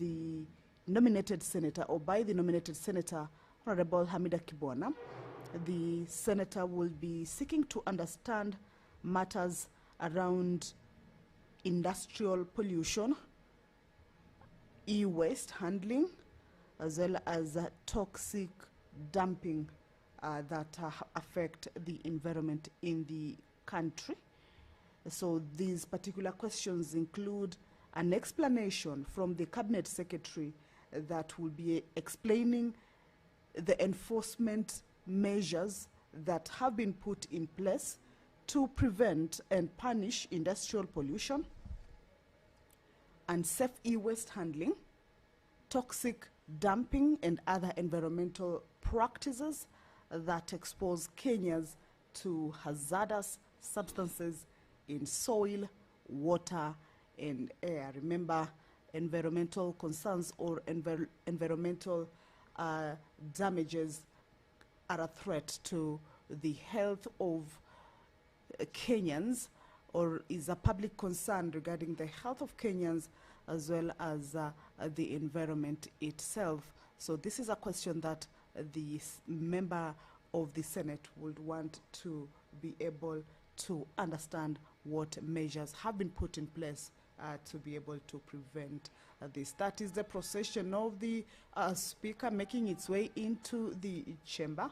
the nominated senator, or by the nominated senator, Honorable Hamida Kibwana. The senator will be seeking to understand matters around industrial pollution, e-waste handling, as well as toxic dumping that affect the environment in the country. So these particular questions include an explanation from the Cabinet Secretary that will be explaining the enforcement measures that have been put in place to prevent and punish industrial pollution, unsafe e-waste handling, toxic dumping, and other environmental practices that expose Kenyans to hazardous substances in soil, water, and air. Remember, environmental concerns or environmental damages are a threat to the health of Kenyans, or is a public concern regarding the health of Kenyans as well as the environment itself. So this is a question that the member of the Senate would want to be able to understand what measures have been put in place to be able to prevent this. That is the procession of the Speaker making its way into the chamber.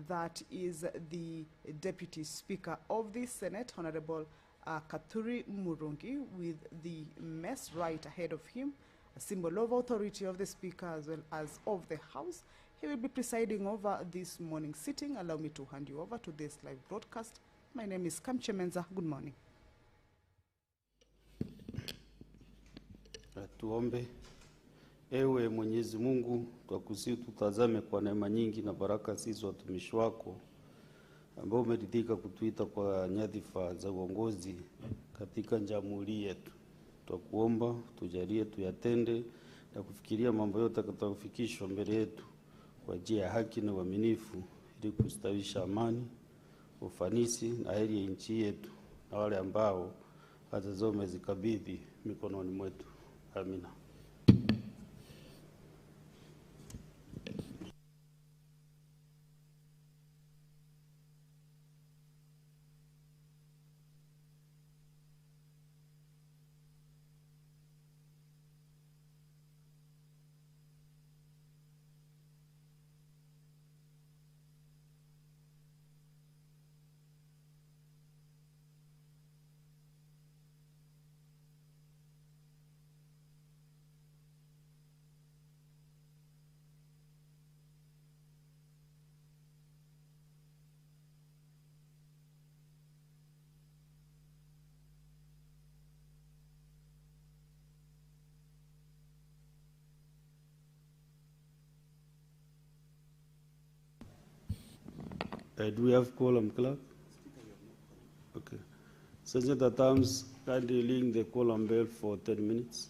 That is the Deputy Speaker of the Senate, Honorable Kathuri Murungi, with the mess right ahead of him, a symbol of authority of the Speaker as well as of the House. He will be presiding over this morning sitting. Allow me to hand you over to this live broadcast. My name is Kamche Menza. Good morning. Tuombe. Ewe Mwenyezi Mungu, twakusihi tutazame kwa neema nyingi na baraka sisi watumishi wako ambao umeridhika kutuita kwa nyadhifa za uongozi katika jamhuri yetu. Twakuomba tujalie tuyatende na kufikiria mambo yote yatakayofikishwa mbele yetu kwa njia ya haki na uaminifu, ili kustawisha amani, ufanisi na heri ya nchi yetu na wale ambao kazi zao umezikabidhi mikononi mwetu. Amina. Do we have quorum, clerk? Okay. Senator Tams, kindly ring the quorum bell for 10 minutes.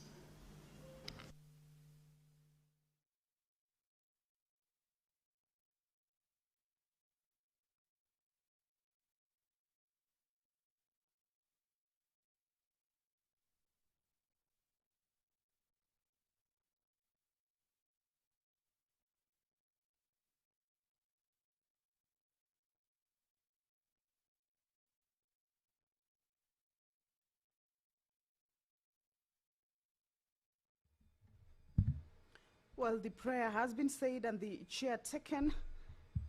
Well, the prayer has been said and the chair taken.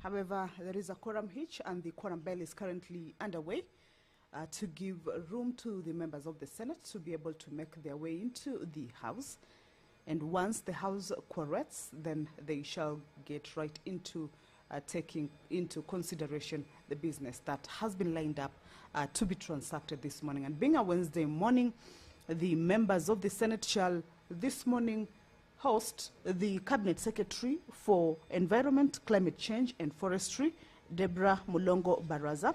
However, there is a quorum hitch and the quorum bell is currently underway to give room to the members of the Senate to be able to make their way into the House. And once the House quorates, then they shall get right into taking into consideration the business that has been lined up to be transacted this morning. And being a Wednesday morning, the members of the Senate shall this morning host the Cabinet Secretary for Environment, Climate Change and Forestry, Deborah Mulongo Baraza,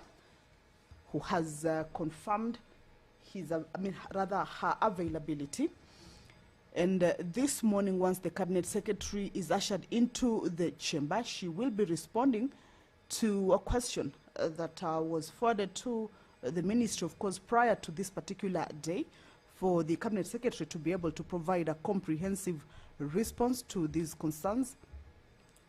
who has confirmed her availability. And this morning, once the Cabinet Secretary is ushered into the chamber, she will be responding to a question that was forwarded to the Ministry, of course, prior to this particular day, for the Cabinet Secretary to be able to provide a comprehensive response to these concerns.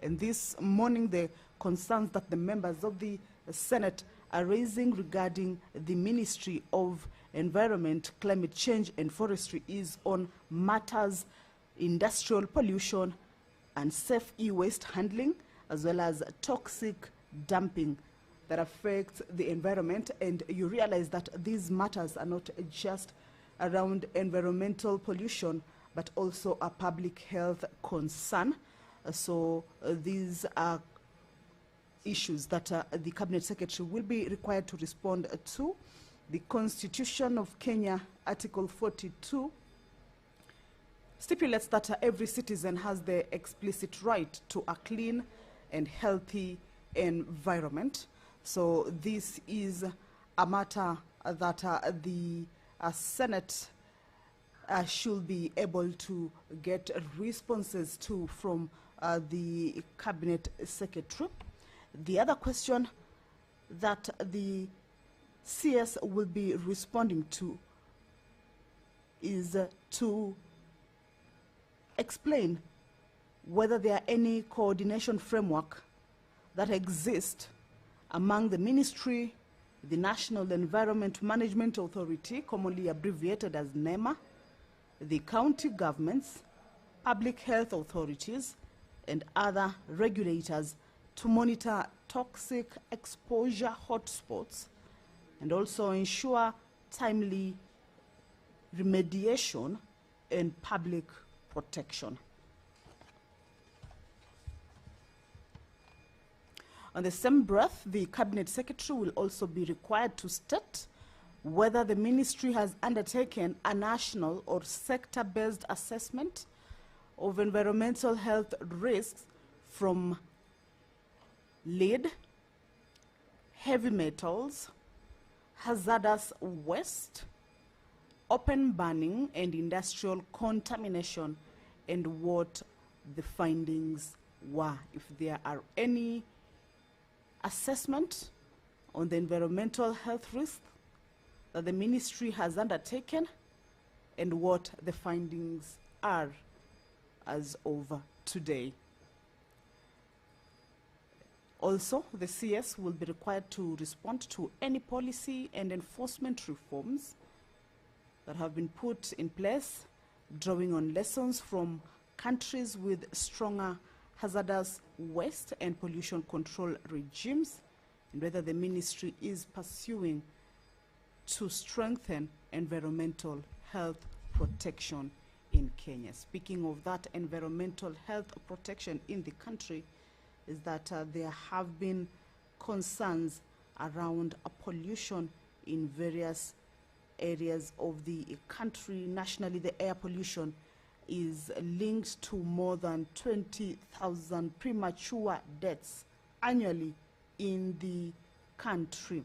And this morning, the concerns that the members of the Senate are raising regarding the Ministry of Environment, Climate Change and Forestry is on matters industrial pollution and safe e-waste handling, as well as toxic dumping that affects the environment. And you realize that these matters are not just around environmental pollution, but also a public health concern. So these are issues that the Cabinet Secretary will be required to respond to. The Constitution of Kenya, Article 42, stipulates that every citizen has the explicit right to a clean and healthy environment. So this is a matter that the Senate should be able to get responses to from the Cabinet Secretary. The other question that the CS will be responding to is to explain whether there are any coordination framework that exist among the ministry, the National Environment Management Authority, commonly abbreviated as NEMA, the county governments, public health authorities, and other regulators to monitor toxic exposure hotspots and also ensure timely remediation and public protection. On the same breath, the Cabinet Secretary will also be required to state whether the ministry has undertaken a national or sector-based assessment of environmental health risks from lead, heavy metals, hazardous waste, open burning, and industrial contamination, and what the findings were. If there are any assessment on the environmental health risk that the ministry has undertaken, and what the findings are as of today. Also, the CS will be required to respond to any policy and enforcement reforms that have been put in place, drawing on lessons from countries with stronger hazardous waste and pollution control regimes, and whether the ministry is pursuing to strengthen environmental health protection in Kenya. Speaking of that environmental health protection in the country, is that there have been concerns around pollution in various areas of the country. Nationally, the air pollution is linked to more than 20,000 premature deaths annually in the country.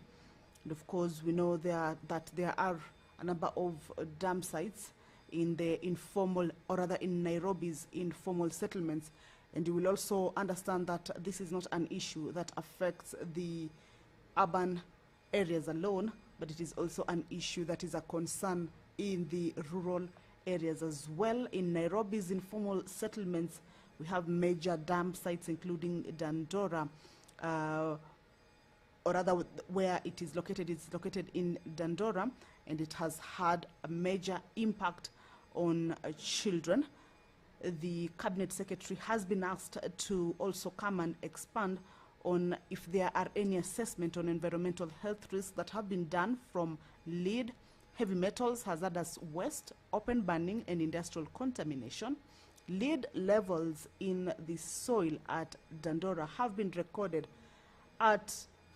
And of course, we know that there are a number of dump sites in the informal, or rather in Nairobi's informal settlements. And you will also understand that this is not an issue that affects the urban areas alone, but it is also an issue that is a concern in the rural areas as well. In Nairobi's informal settlements, we have major dump sites, including Dandora, or rather where it is located. It's located in Dandora, and it has had a major impact on children. The Cabinet Secretary has been asked to also come and expand on if there are any assessment on environmental health risks that have been done from lead, heavy metals, hazardous waste, open burning, and industrial contamination. Lead levels in the soil at Dandora have been recorded at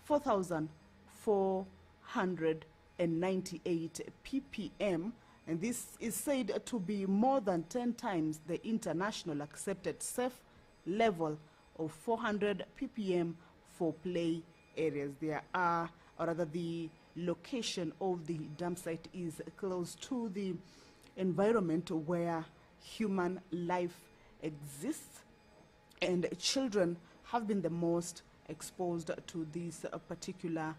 4,498 ppm, and this is said to be more than 10 times the international accepted safe level of 400 ppm for play areas. There are, or rather the location of the dump site is close to the environment where human life exists, and children have been the most exposed to this particular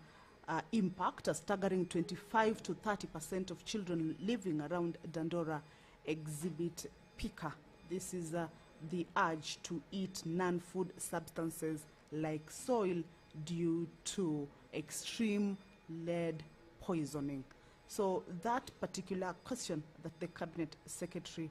impact. A staggering 25 to 30% of children living around Dandora exhibit pica. this is the urge to eat non-food substances like soil due to extreme lead poisoning. So that particular question that the Cabinet Secretary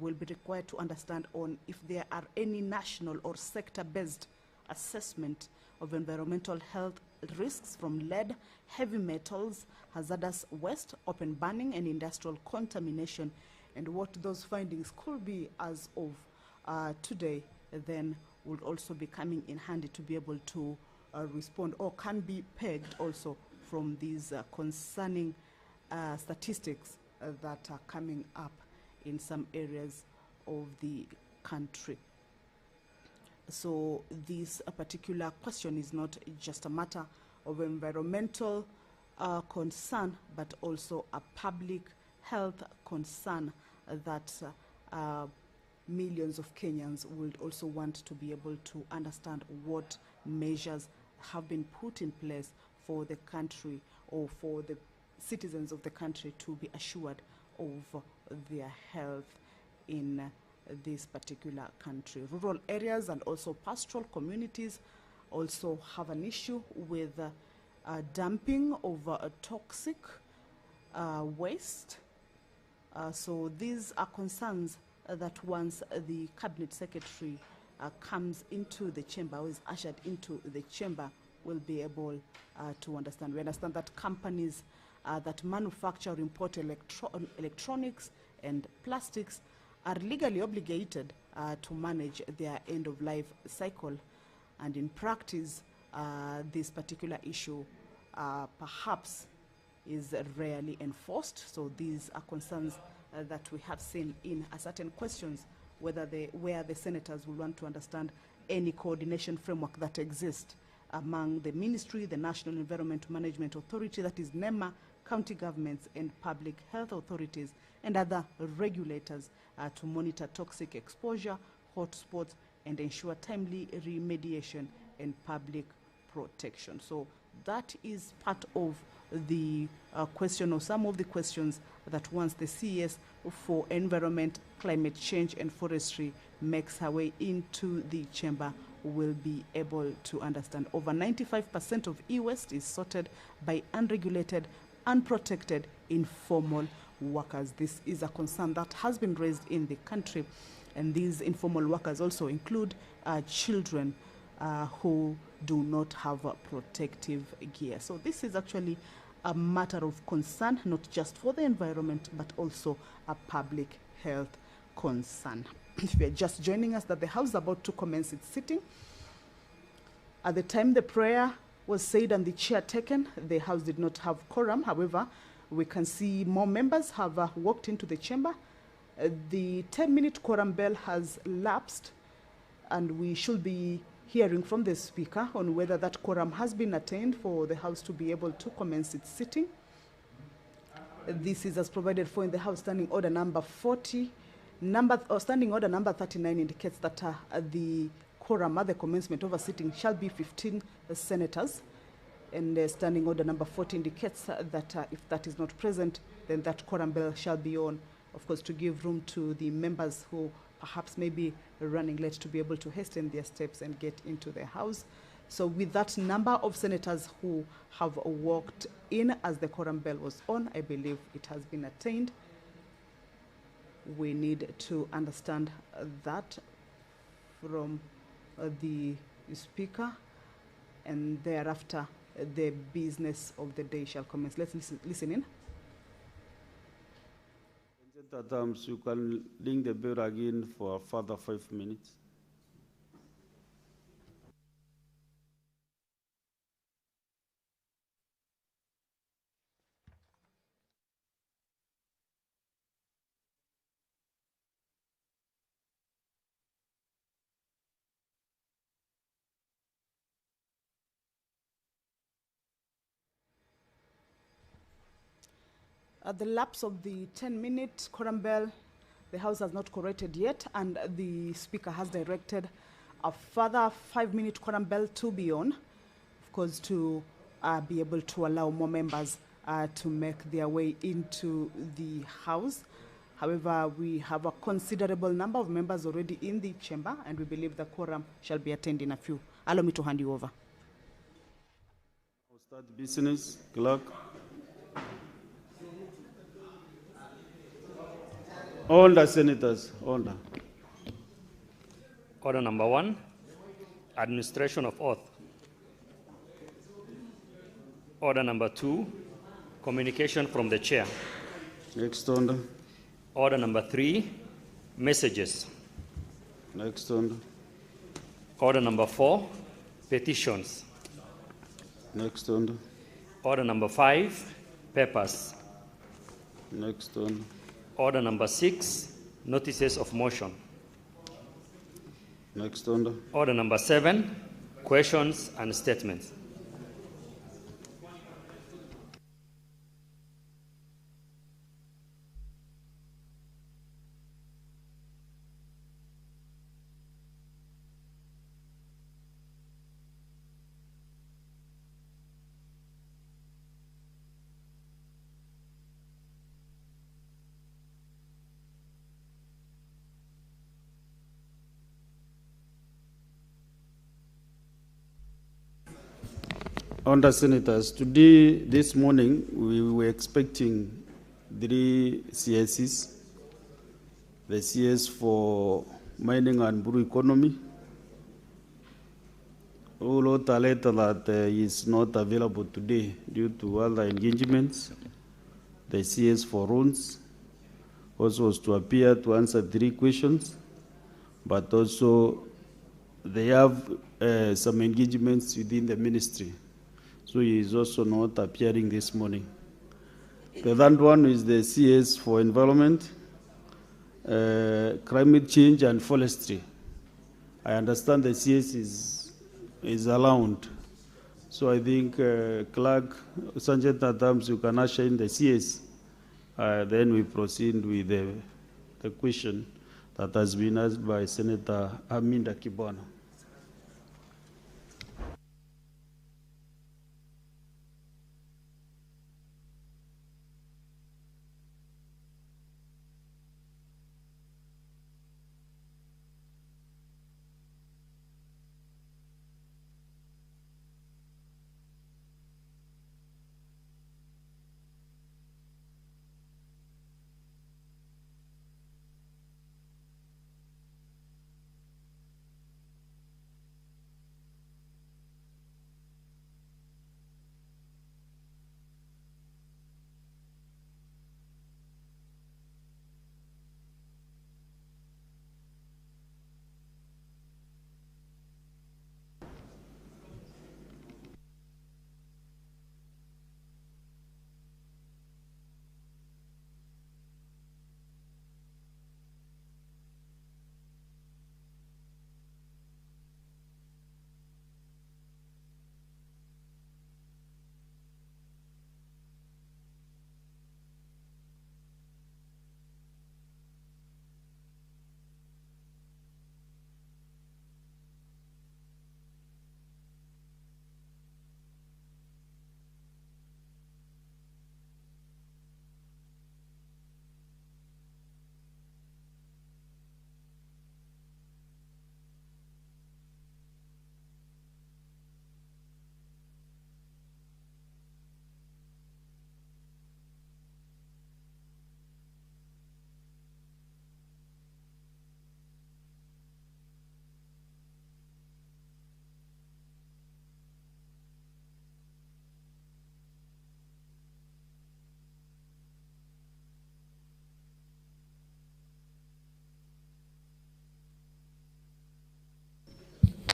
will be required to understand on if there are any national or sector-based assessment of environmental health risks from lead, heavy metals, hazardous waste, open burning, and industrial contamination, and what those findings could be as of today, then will also be coming in handy to be able to respond, or can be pegged also from these concerning statistics that are coming up in some areas of the country. So this particular question is not just a matter of environmental concern, but also a public health concern that millions of Kenyans would also want to be able to understand what measures have been put in place for the country, or for the citizens of the country, to be assured of their health in this particular country. Rural areas and also pastoral communities also have an issue with dumping of toxic waste. So these are concerns that once the Cabinet Secretary comes into the chamber, or is ushered into the chamber, will be able to understand. We understand that companies that manufacture or import electronics and plastics are legally obligated to manage their end-of-life cycle, and in practice, this particular issue perhaps is rarely enforced. So these are concerns that we have seen in certain questions, where the senators will want to understand any coordination framework that exists among the ministry, the National Environment Management Authority, that is NEMA, county governments and public health authorities, and other regulators to monitor toxic exposure, hotspots, and ensure timely remediation and public protection. So that is part of the question, or some of the questions that once the CES for Environment, Climate Change and Forestry makes her way into the chamber, will be able to understand. Over 95% of e-waste is sorted by unregulated, unprotected, informal workers. This is a concern that has been raised in the country, and these informal workers also include children who do not have protective gear. So this is actually a matter of concern, not just for the environment, but also a public health concern. If you're just joining us, that the House is about to commence its sitting. At the time the prayer was said and the chair taken, the House did not have quorum. However, we can see more members have walked into the chamber. The 10-minute quorum bell has lapsed, and we should be hearing from the Speaker on whether that quorum has been attained for the House to be able to commence its sitting. This is as provided for in the House Standing Order number 40. Standing Order number 39 indicates that the quorum at the commencement of a sitting shall be 15 senators. And Standing Order number 40 indicates that if that is not present, then that quorum bell shall be on, of course, to give room to the members who perhaps may be running late to be able to hasten their steps and get into the House. So with that number of senators who have walked in as the quorum bell was on, I believe it has been attained. We need to understand that from the Speaker, and thereafter the business of the day shall commence. Let's listen in. Adams, you can ring the bell again for a further 5 minutes. At the lapse of the 10-minute quorum bell, the House has not corrected yet, and the Speaker has directed a further 5-minute quorum bell to be on, of course, to be able to allow more members to make their way into the House. However, we have a considerable number of members already in the chamber, and we believe the quorum shall be attained in a few. Allow me to hand you over. I'll start business, clerk. Order, senators, order. Order number 1, administration of oath. Order number 2, communication from the chair. Next order. Order number 3, messages. Next order. Order number 4, petitions. Next order. Order number 5, papers. Next order. Order number 6, notices of motion. Next order. Order number 7, questions and statements. Under senators, today, this morning, we were expecting 3 CSs. The CS for mining and brew economy. All letter that is not available today due to other engagements. The CS for roads also was to appear to answer 3 questions, but also they have some engagements within the ministry. So he is also not appearing this morning. The third one is the CS for environment, climate change and forestry. I understand the CS is around. So I think Clerk Sergeant at Arms, you can usher in the CS. Then we proceed with the question that has been asked by Senator Aminda Kibwana.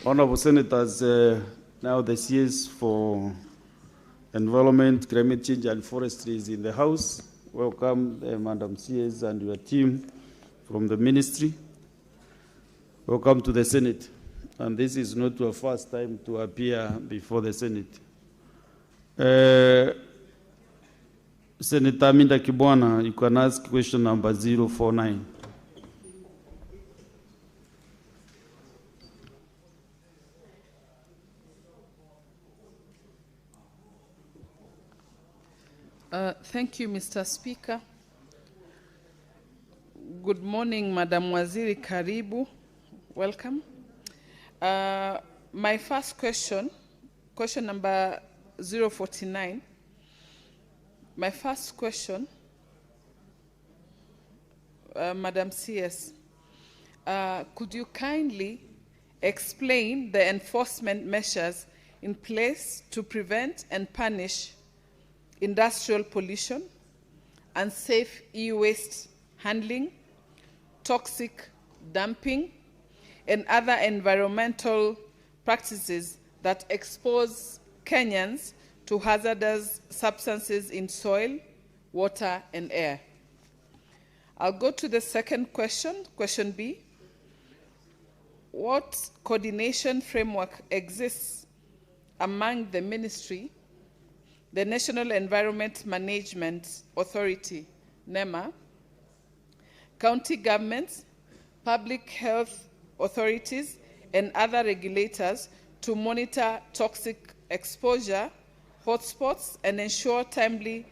Honorable Senators, now the CS for Environment, Climate Change and Forestry is in the House. Welcome, Madam CS and your team from the Ministry. Welcome to the Senate. And this is not your first time to appear before the Senate. Senator Aminda Kibwana, you can ask question number 049. Thank you, Mr. Speaker. Good morning, Madam Waziri, karibu. Welcome. My first question number 049. My first question, Madam CS, could you kindly explain the enforcement measures in place to prevent and punish industrial pollution, unsafe e-waste handling, toxic dumping, and other environmental practices that expose Kenyans to hazardous substances in soil, water, and air? I'll go to the second question, question B. What coordination framework exists among the ministry, the National Environment Management Authority, NEMA, county governments, public health authorities, and other regulators to monitor toxic exposure, hotspots, and ensure timely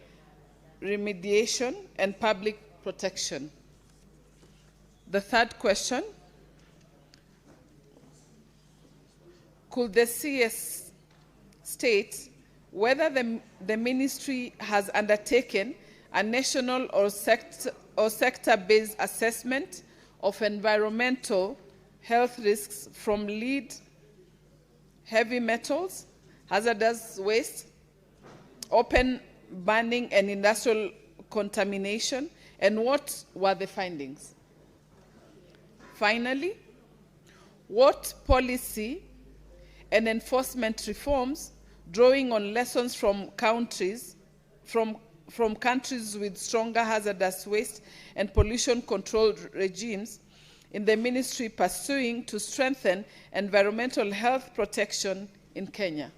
remediation and public protection? The third question, could the CS state whether the ministry has undertaken a national or sector-based assessment of environmental health risks from lead, heavy metals, hazardous waste, open burning, and industrial contamination, and what were the findings? Finally, what policy and enforcement reforms, drawing on lessons from countries with stronger hazardous waste and pollution control regimes, in the ministry pursuing to strengthen environmental health protection in Kenya?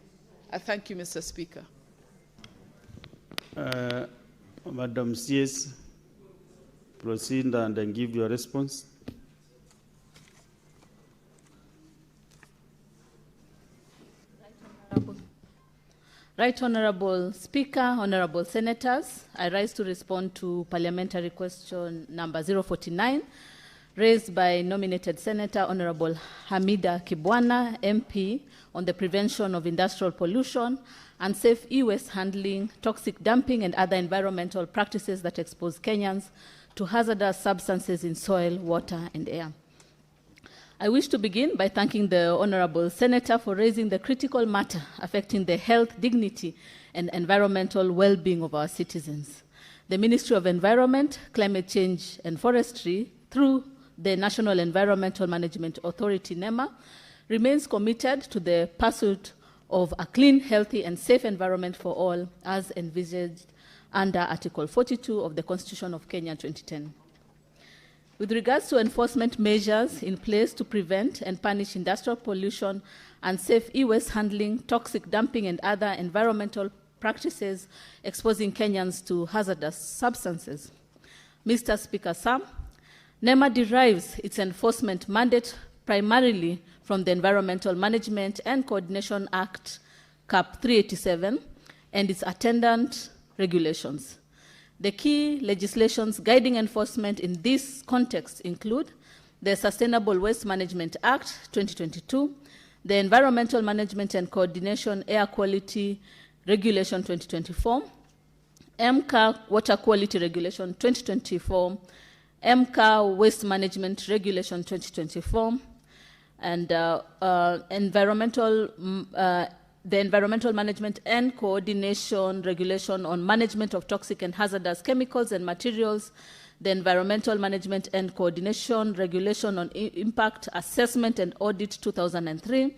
I thank you, Mr. Speaker. Madam CS, proceed and then give your response. Right Honorable Speaker, Honorable Senators, I rise to respond to parliamentary question number 049, raised by nominated Senator Honorable Hamida Kibwana, MP, on the prevention of industrial pollution, unsafe e-waste handling, toxic dumping, and other environmental practices that expose Kenyans to hazardous substances in soil, water, and air. I wish to begin by thanking the Honorable Senator for raising the critical matter affecting the health, dignity, and environmental well-being of our citizens. The Ministry of Environment, Climate Change, and Forestry, through the National Environmental Management Authority, NEMA, remains committed to the pursuit of a clean, healthy, and safe environment for all, as envisaged under Article 42 of the Constitution of Kenya 2010. With regards to enforcement measures in place to prevent and punish industrial pollution, unsafe e-waste handling, toxic dumping, and other environmental practices exposing Kenyans to hazardous substances, Mr. Speaker, sir, NEMA derives its enforcement mandate primarily from the Environmental Management and Coordination Act, Cap 387, and its attendant regulations. The key legislations guiding enforcement in this context include the Sustainable Waste Management Act 2022, the Environmental Management and Coordination Air Quality Regulation 2024, MCA Water Quality Regulation 2024, MCA Waste Management Regulation 2024, and the Environmental Management and Coordination Regulation on Management of Toxic and Hazardous Chemicals and Materials, the Environmental Management and Coordination Regulation on Impact Assessment and Audit 2003,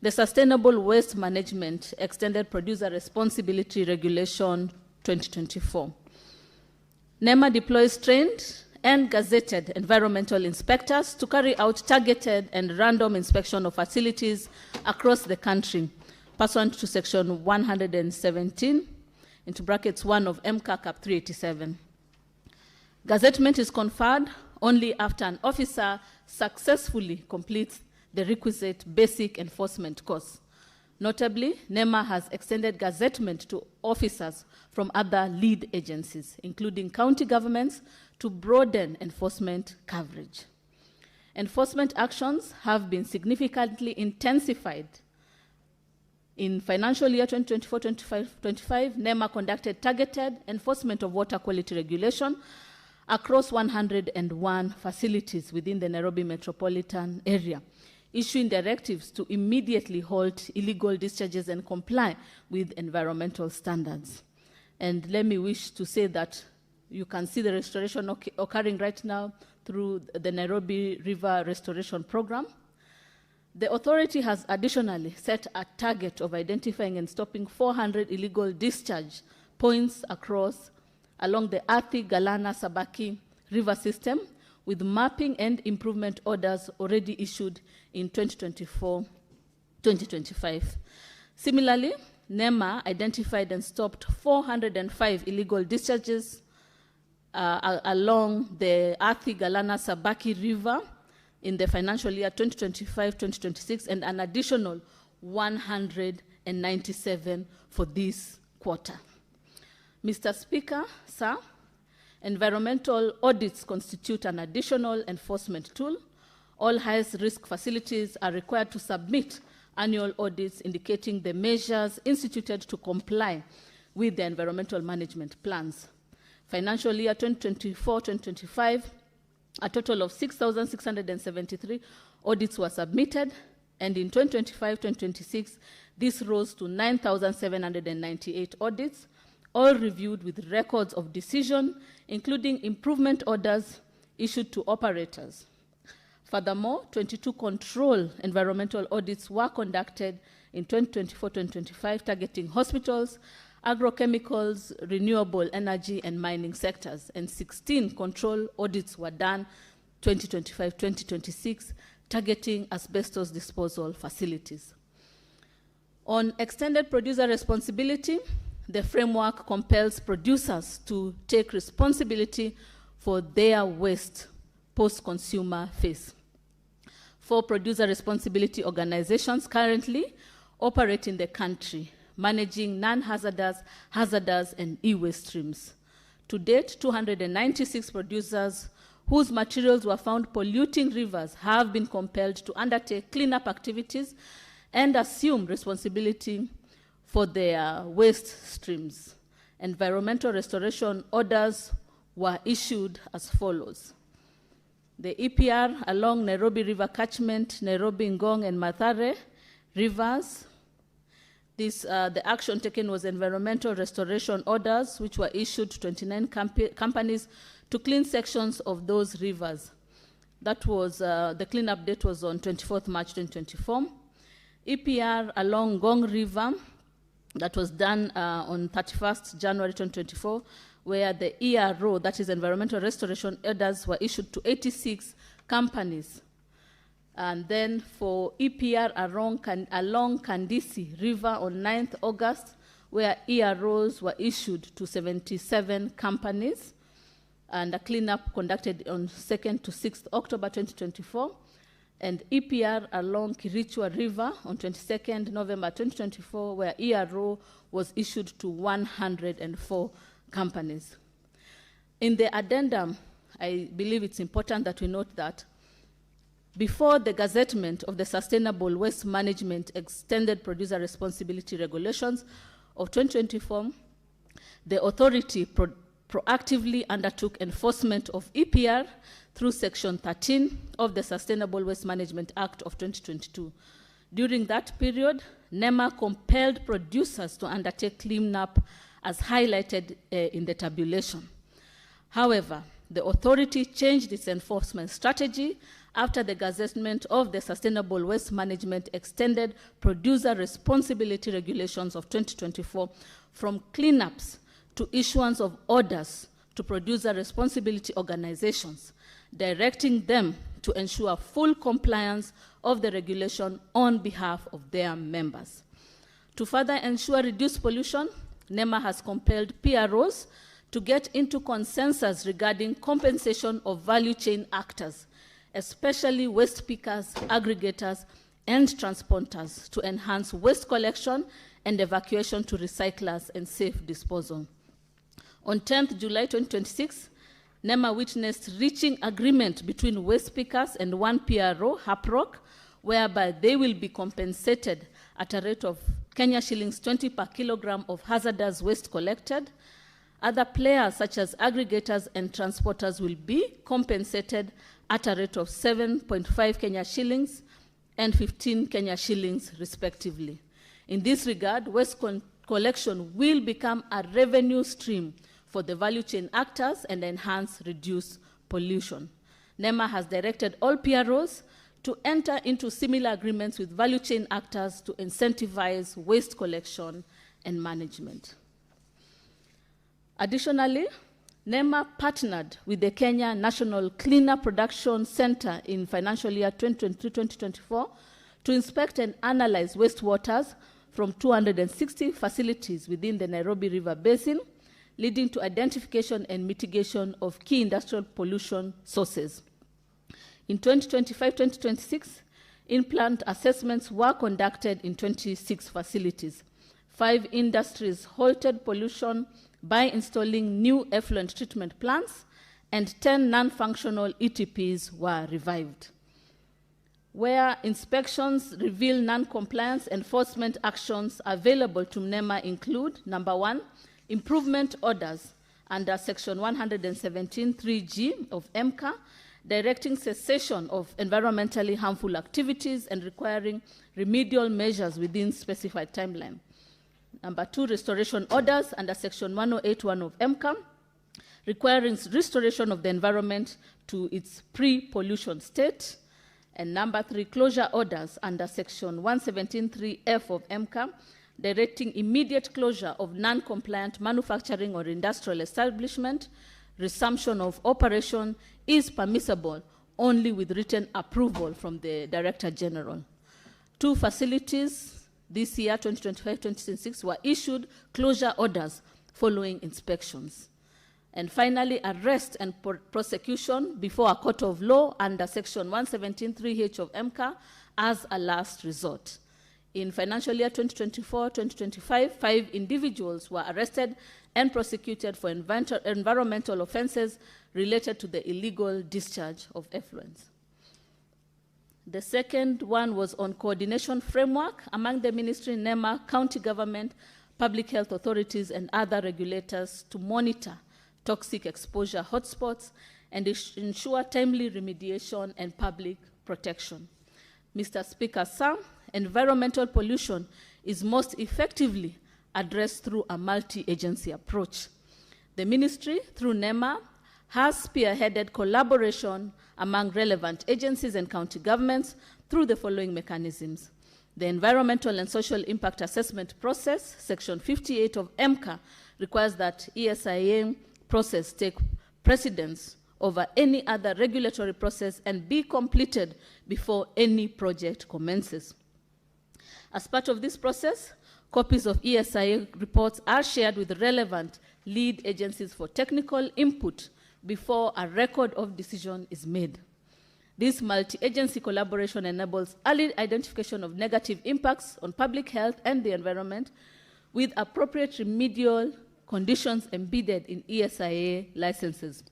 the Sustainable Waste Management Extended Producer Responsibility Regulation 2024. NEMA deploys trained and gazetted environmental inspectors to carry out targeted and random inspection of facilities across the country, pursuant to Section 117, into brackets 1 of MCA Cap 387. Gazettement is conferred only after an officer successfully completes the requisite basic enforcement course. Notably, NEMA has extended gazettement to officers from other lead agencies, including county governments, to broaden enforcement coverage. Enforcement actions have been significantly intensified. In financial year 2024-25, NEMA conducted targeted enforcement of water quality regulation across 101 facilities within the Nairobi metropolitan area, issuing directives to immediately halt illegal discharges and comply with environmental standards. And let me wish to say that you can see the restoration occurring right now through the Nairobi River Restoration Program. The authority has additionally set a target of identifying and stopping 400 illegal discharge points along the Athi, Galana, Sabaki river system, with mapping and improvement orders already issued in 2024-2025. Similarly, NEMA identified and stopped 405 illegal discharges along the Athi, Galana, Sabaki river in the financial year 2025-2026, and an additional 197 for this quarter. Mr. Speaker, sir, environmental audits constitute an additional enforcement tool. All highest-risk facilities are required to submit annual audits indicating the measures instituted to comply with the environmental management plans. Financial year 2024-2025, a total of 6,673 audits were submitted, and in 2025-2026, this rose to 9,798 audits, all reviewed with records of decision, including improvement orders issued to operators. Furthermore, 22 control environmental audits were conducted in 2024-2025, targeting hospitals, agrochemicals, renewable energy, and mining sectors, and 16 control audits were done 2025-2026, targeting asbestos disposal facilities. On extended producer responsibility, the framework compels producers to take responsibility for their waste post-consumer phase. 4 producer responsibility organizations currently operate in the country, managing non-hazardous, hazardous, and e-waste streams. To date, 296 producers whose materials were found polluting rivers have been compelled to undertake cleanup activities and assume responsibility for their waste streams. Environmental restoration orders were issued as follows. The EPR along Nairobi River catchment, Nairobi, Ngong, and Mathare rivers. The action taken was environmental restoration orders, which were issued to 29 companies to clean sections of those rivers. That was, the cleanup date was on 24th March 2024. EPR along Ngong River, that was done on 31st January 2024, where the ERO, that is environmental restoration orders, were issued to 86 companies. And then for EPR along Kandisi River on 9th August, where EROs were issued to 77 companies, and a cleanup conducted on 2nd to 6th October 2024. And EPR along Kirichwa River on 22nd November 2024, where ERO was issued to 104 companies. In the addendum, I believe it's important that we note that before the gazettement of the Sustainable Waste Management Extended Producer Responsibility Regulations of 2024, the authority proactively undertook enforcement of EPR through Section 13 of the Sustainable Waste Management Act of 2022. During that period, NEMA compelled producers to undertake cleanup as highlighted in the tabulation. However, the authority changed its enforcement strategy after the gazettement of the Sustainable Waste Management Extended Producer Responsibility Regulations of 2024 from cleanups to issuance of orders to producer responsibility organizations, directing them to ensure full compliance of the regulation on behalf of their members. To further ensure reduced pollution, NEMA has compelled PROs to get into consensus regarding compensation of value chain actors, especially waste pickers, aggregators, and transporters to enhance waste collection and evacuation to recyclers and safe disposal. On 10th July 2026, NEMA witnessed reaching agreement between waste pickers and one PRO, HAPROC, whereby they will be compensated at a rate of Kenya shillings 20 per kilogram of hazardous waste collected. Other players such as aggregators and transporters will be compensated at a rate of 7.5 Kenya shillings and 15 Kenya shillings respectively. In this regard, waste collection will become a revenue stream for the value chain actors and enhance reduce pollution. NEMA has directed all PROs to enter into similar agreements with value chain actors to incentivize waste collection and management. Additionally, NEMA partnered with the Kenya National Cleaner Production Center in financial year 2023-2024 to inspect and analyze wastewaters from 260 facilities within the Nairobi River Basin, leading to identification and mitigation of key industrial pollution sources. In 2025-2026, in-plant assessments were conducted in 26 facilities. 5 industries halted pollution by installing new effluent treatment plants, and 10 non-functional ETPs were revived. Where inspections reveal non-compliance, enforcement actions available to NEMA include, number 1, improvement orders under Section 117(3)(g) of MCA, directing cessation of environmentally harmful activities and requiring remedial measures within specified timeline. Number 2, restoration orders under Section 108(1) of MCA, requiring restoration of the environment to its pre-pollution state. And number 3, closure orders under Section 117(3)(f) of MCA, directing immediate closure of non-compliant manufacturing or industrial establishment. Resumption of operation is permissible only with written approval from the Director General. 2 facilities this year, 2025-2026, were issued closure orders following inspections. And finally, arrest and prosecution before a court of law under Section 117(3)(h) of MCA as a last resort. In financial year 2024-2025, 5 individuals were arrested and prosecuted for environmental offenses related to the illegal discharge of effluents. The second one was on coordination framework among the ministry, NEMA, county government, public health authorities, and other regulators to monitor toxic exposure hotspots and ensure timely remediation and public protection. Mr. Speaker, sir, environmental pollution is most effectively addressed through a multi-agency approach. The ministry, through NEMA, has spearheaded collaboration among relevant agencies and county governments through the following mechanisms. The environmental and social impact assessment process, Section 58 of MCA, requires that ESIA process take precedence over any other regulatory process and be completed before any project commences. As part of this process, copies of ESIA reports are shared with relevant lead agencies for technical input before a record of decision is made. This multi-agency collaboration enables early identification of negative impacts on public health and the environment with appropriate remedial conditions embedded in ESIA licenses,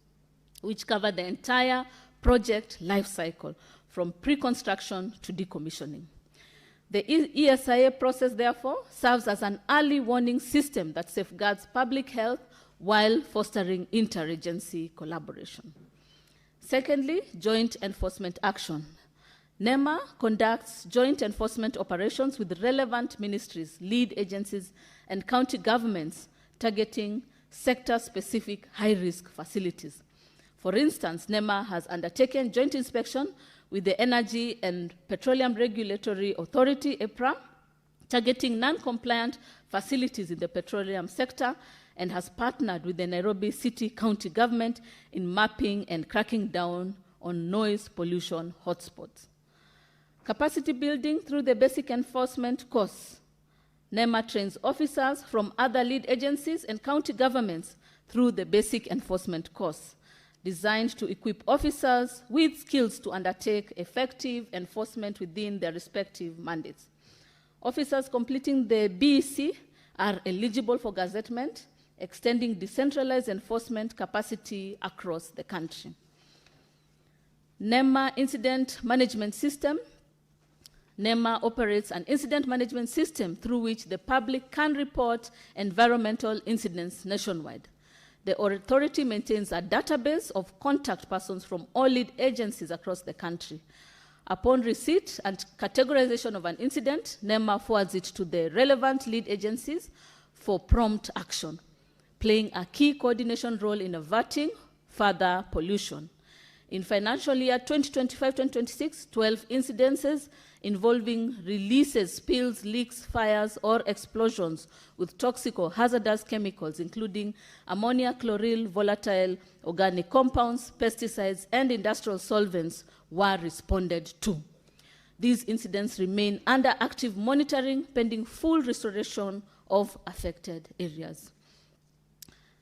which cover the entire project life cycle from pre-construction to decommissioning. The ESIA process, therefore, serves as an early warning system that safeguards public health while fostering interagency collaboration. Secondly, joint enforcement action. NEMA conducts joint enforcement operations with relevant ministries, lead agencies, and county governments targeting sector-specific high-risk facilities. For instance, NEMA has undertaken joint inspection with the Energy and Petroleum Regulatory Authority, EPRA, targeting non-compliant facilities in the petroleum sector, and has partnered with the Nairobi City County Government in mapping and cracking down on noise pollution hotspots. Capacity building through the basic enforcement course. NEMA trains officers from other lead agencies and county governments through the basic enforcement course. designed to equip officers with skills to undertake effective enforcement within their respective mandates. Officers completing the BEC are eligible for gazettement, extending decentralized enforcement capacity across the country. NEMA Incident Management System. NEMA operates an incident management system through which the public can report environmental incidents nationwide. The authority maintains a database of contact persons from all lead agencies across the country. Upon receipt and categorization of an incident, NEMA forwards it to the relevant lead agencies for prompt action, playing a key coordination role in averting further pollution. In financial year 2025-2026, 12 incidences involving releases, spills, leaks, fires, or explosions with toxic or hazardous chemicals, including ammonia, chloryl, volatile organic compounds, pesticides, and industrial solvents, were responded to. These incidents remain under active monitoring pending full restoration of affected areas.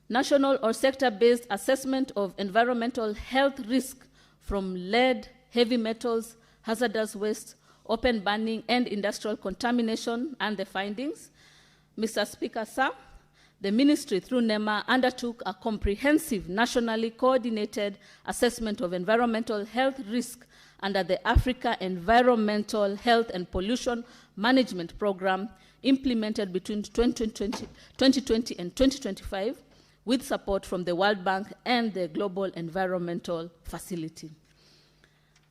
National or sector-based assessment of environmental health risk from lead, heavy metals, hazardous waste, open burning, and industrial contamination, and the findings. Mr. Speaker, sir, the ministry through NEMA undertook a comprehensive nationally coordinated assessment of environmental health risk under the Africa Environmental Health and Pollution Management Program implemented between 2020 and 2025 with support from the World Bank and the Global Environmental Facility.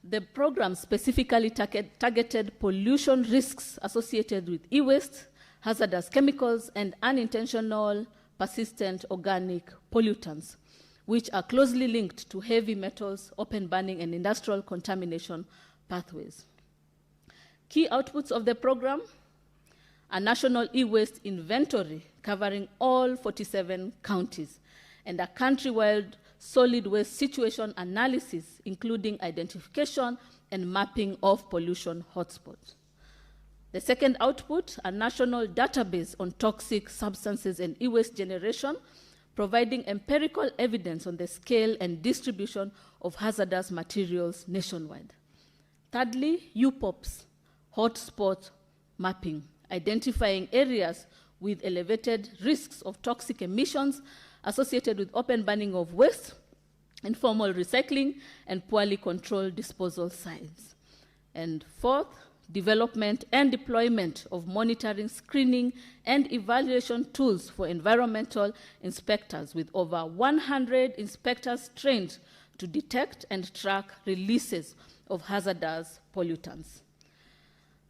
The program specifically targeted pollution risks associated with e-waste, hazardous chemicals, and unintentional persistent organic pollutants, which are closely linked to heavy metals, open burning, and industrial contamination pathways. Key outputs of the program: a national e-waste inventory covering all 47 counties, and a countrywide solid waste situation analysis, including identification and mapping of pollution hotspots. The second output, a national database on toxic substances and e-waste generation, providing empirical evidence on the scale and distribution of hazardous materials nationwide. Thirdly, UPOPs, hotspot mapping, identifying areas with elevated risks of toxic emissions associated with open burning of waste, informal recycling, and poorly controlled disposal sites. And fourth, development and deployment of monitoring, screening, and evaluation tools for environmental inspectors, with over 100 inspectors trained to detect and track releases of hazardous pollutants.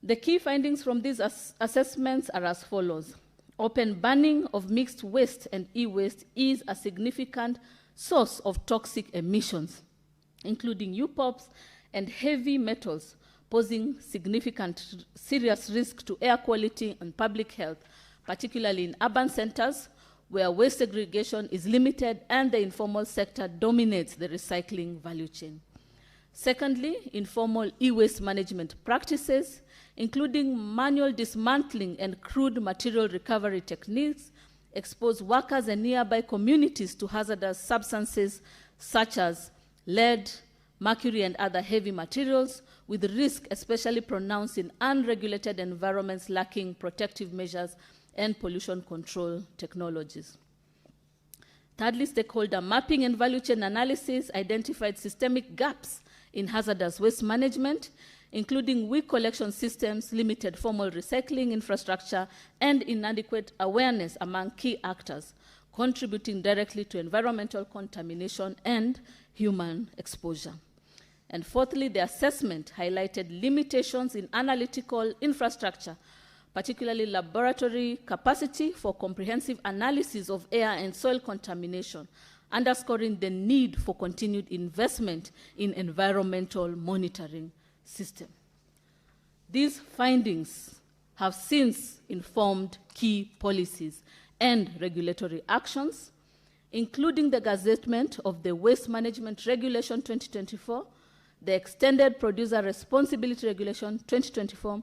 The key findings from these assessments are as follows. Open burning of mixed waste and e-waste is a significant source of toxic emissions, including UPOPs and heavy metals, posing significant serious risk to air quality and public health, particularly in urban centers where waste segregation is limited and the informal sector dominates the recycling value chain. Secondly, informal e-waste management practices, including manual dismantling and crude material recovery techniques, expose workers and nearby communities to hazardous substances such as lead, mercury, and other heavy materials, with risk especially pronounced in unregulated environments lacking protective measures and pollution control technologies. Thirdly, stakeholder mapping and value chain analysis identified systemic gaps in hazardous waste management, including weak collection systems, limited formal recycling infrastructure, and inadequate awareness among key actors, contributing directly to environmental contamination and human exposure. And fourthly, the assessment highlighted limitations in analytical infrastructure, particularly laboratory capacity for comprehensive analysis of air and soil contamination, underscoring the need for continued investment in environmental monitoring system. These findings have since informed key policies and regulatory actions, including the gazettement of the Waste Management Regulation 2024, the Extended Producer Responsibility Regulation 2024,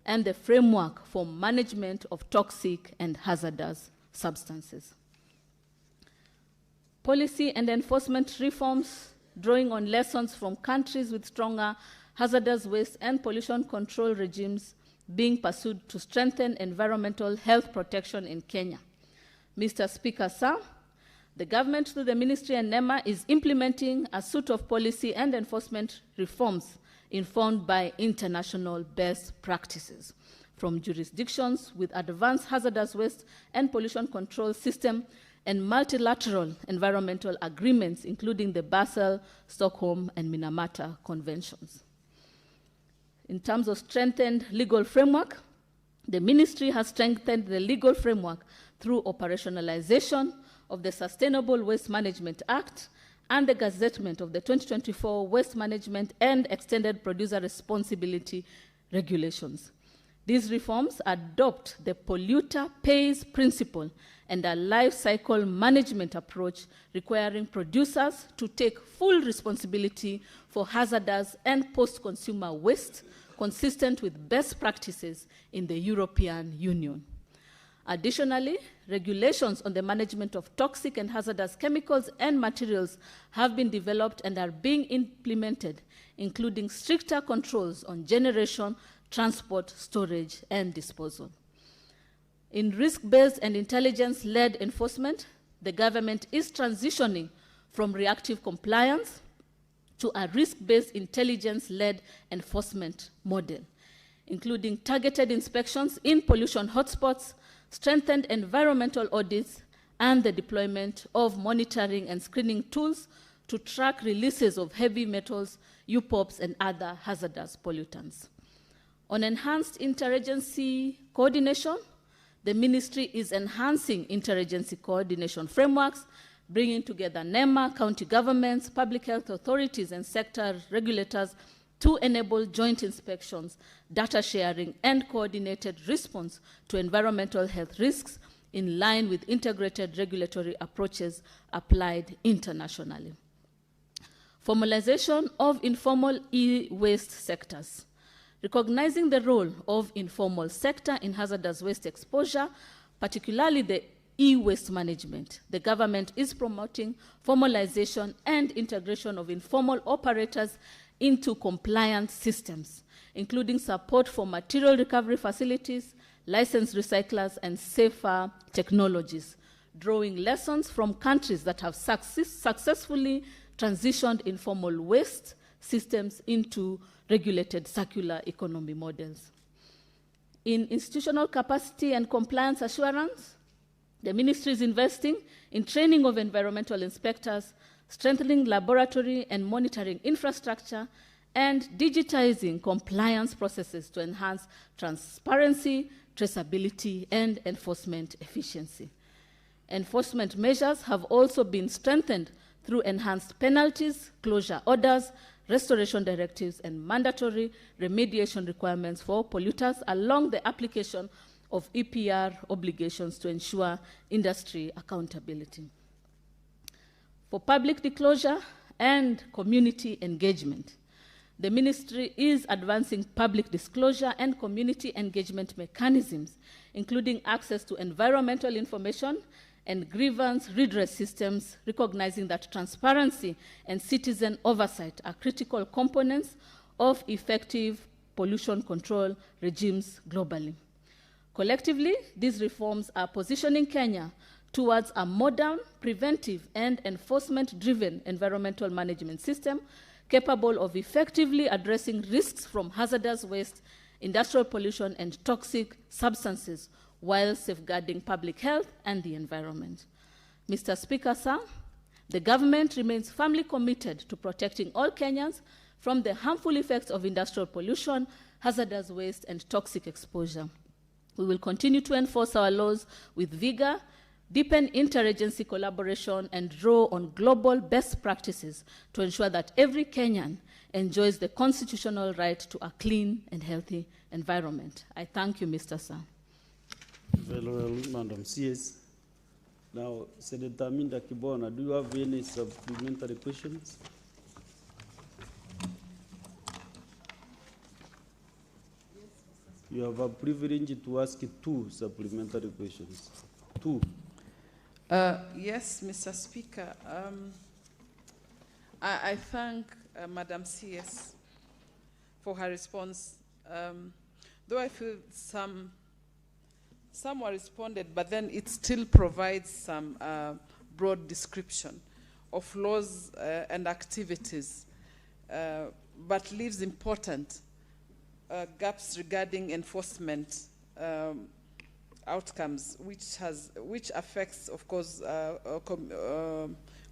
and the Framework for Management of Toxic and Hazardous Substances. policy and enforcement reforms drawing on lessons from countries with stronger hazardous waste and pollution control regimes being pursued to strengthen environmental health protection in Kenya. Mr. Speaker, sir, the government through the ministry and NEMA is implementing a suite of policy and enforcement reforms informed by international best practices from jurisdictions with advanced hazardous waste and pollution control system and multilateral environmental agreements, including the Basel, Stockholm, and Minamata conventions. In terms of strengthened legal framework, the ministry has strengthened the legal framework through operationalization of the Sustainable Waste Management Act and the gazettement of the 2024 Waste Management and Extended Producer Responsibility Regulations. These reforms adopt the polluter pays principle and a life cycle management approach requiring producers to take full responsibility for hazardous and post-consumer waste consistent with best practices in the European Union. Additionally, regulations on the management of toxic and hazardous chemicals and materials have been developed and are being implemented, including stricter controls on generation, transport, storage, and disposal. In risk-based and intelligence-led enforcement, the government is transitioning from reactive compliance to a risk-based intelligence-led enforcement model, including targeted inspections in pollution hotspots, strengthened environmental audits, and the deployment of monitoring and screening tools to track releases of heavy metals, UPOPs, and other hazardous pollutants. On enhanced interagency coordination, the ministry is enhancing interagency coordination frameworks, bringing together NEMA, county governments, public health authorities, and sector regulators to enable joint inspections, data sharing, and coordinated response to environmental health risks in line with integrated regulatory approaches applied internationally. Formalization of informal e-waste sectors. Recognizing the role of informal sector in hazardous waste exposure, particularly the e-waste management, the government is promoting formalization and integration of informal operators into compliance systems, including support for material recovery facilities, licensed recyclers, and safer technologies, drawing lessons from countries that have successfully transitioned informal waste systems into regulated circular economy models. In institutional capacity and compliance assurance, the ministry is investing in training of environmental inspectors, strengthening laboratory and monitoring infrastructure, and digitizing compliance processes to enhance transparency, traceability, and enforcement efficiency. Enforcement measures have also been strengthened through enhanced penalties, closure orders, restoration directives, and mandatory remediation requirements for polluters along the application of EPR obligations to ensure industry accountability. For public disclosure and community engagement, the ministry is advancing public disclosure and community engagement mechanisms, including access to environmental information and grievance redress systems, recognizing that transparency and citizen oversight are critical components of effective pollution control regimes globally. Collectively, these reforms are positioning Kenya towards a modern, preventive, and enforcement-driven environmental management system capable of effectively addressing risks from hazardous waste, industrial pollution, and toxic substances while safeguarding public health and the environment. Mr. Speaker, sir, the government remains firmly committed to protecting all Kenyans from the harmful effects of industrial pollution, hazardous waste, and toxic exposure. We will continue to enforce our laws with vigor, deepen interagency collaboration, and draw on global best practices to ensure that every Kenyan enjoys the constitutional right to a clean and healthy environment. I thank you, Mr. Sir. Very well, Madam CS. Now, Senator Minda Kibona, do you have any supplementary questions? You have a privilege to ask 2 supplementary questions. 2. Yes, Mr. Speaker. I thank Madam CS for her response. Though I feel some were responded, but then it still provides some broad description of laws and activities, but leaves important gaps regarding enforcement outcomes, which affects, of course,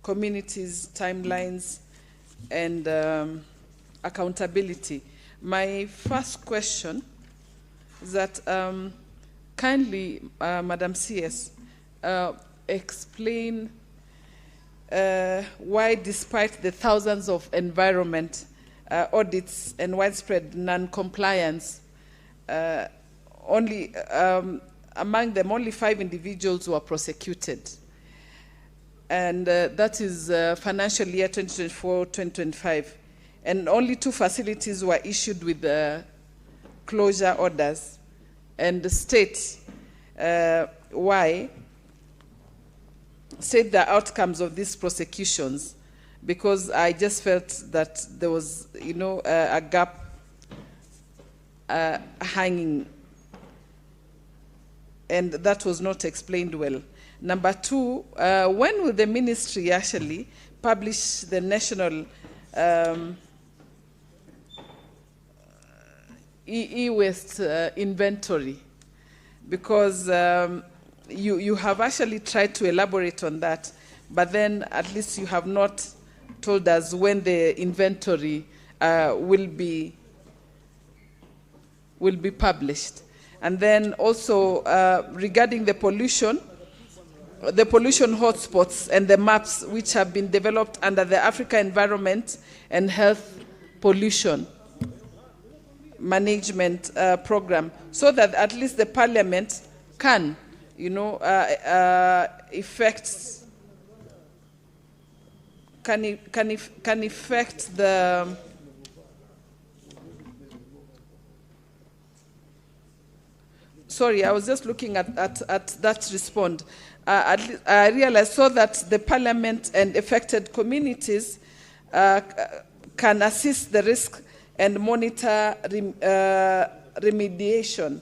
communities, timelines, and accountability. My first question is that kindly, Madam CS, explain why, despite the thousands of environment audits and widespread non-compliance, among them, only 5 individuals were prosecuted. And that is financial year 2024-2025. And only 2 facilities were issued with closure orders. And the state, why, state the outcomes of these prosecutions, because I just felt that there was, a gap hanging, and that was not explained well. Number 2, when will the ministry actually publish the national e-waste inventory? Because you have actually tried to elaborate on that, but then at least you have not told us when the inventory will be published. And then also regarding the pollution hotspots and the maps which have been developed under the Africa Environment and Health Pollution Management Program, so that at least the Parliament can, affect the sorry, I was just looking at that response. I realized so that the Parliament and affected communities can assist the risk and monitor remediation,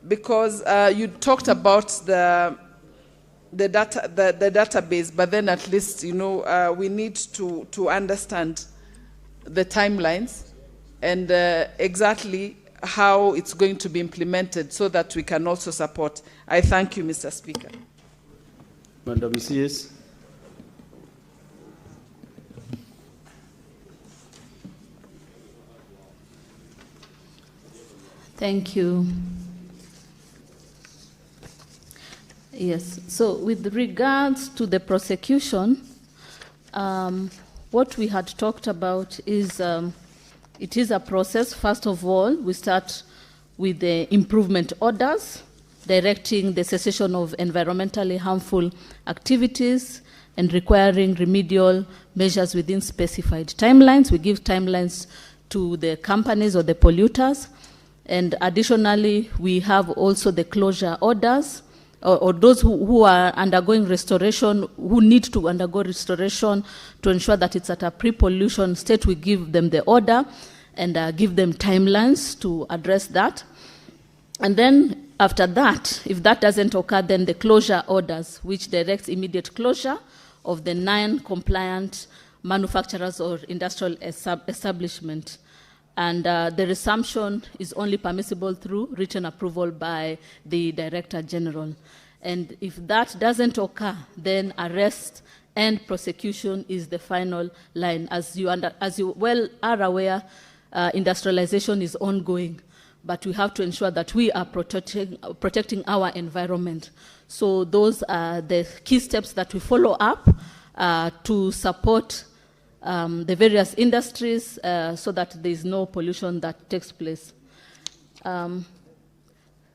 because you talked about the database, but then at least we need to understand the timelines and exactly how it's going to be implemented, so that we can also support. I thank you, Mr. Speaker. Madam CS. Thank you. Yes, so with regards to the prosecution, what we had talked about is it is a process. First of all, we start with the improvement orders, directing the cessation of environmentally harmful activities and requiring remedial measures within specified timelines. We give timelines to the companies or the polluters. And additionally, we have also the closure orders, or those who are undergoing restoration, who need to undergo restoration to ensure that it's at a pre-pollution state. We give them the order and give them timelines to address that. And then after that, if that doesn't occur, then the closure orders, which directs immediate closure of the non-compliant manufacturers or industrial establishment. And the resumption is only permissible through written approval by the Director General. And if that doesn't occur, then arrest and prosecution is the final line. As you well are aware, industrialization is ongoing, but we have to ensure that we are protecting our environment. So those are the key steps that we follow up to support the various industries so that there is no pollution that takes place.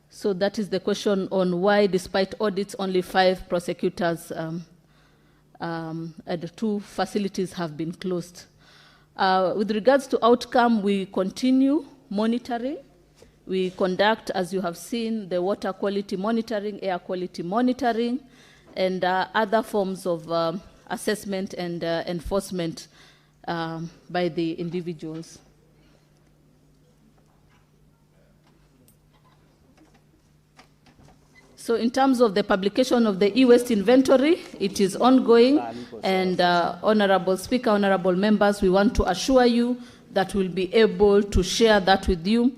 So that is the question on why, despite audits, only 5 prosecutors at 2 facilities have been closed. With regards to outcome, we continue monitoring. We conduct, as you have seen, the water quality monitoring, air quality monitoring, and other forms of assessment and enforcement by the individuals. So in terms of the publication of the e-waste inventory, it is ongoing, and Honorable Speaker, honorable members, we want to assure you that we'll be able to share that with you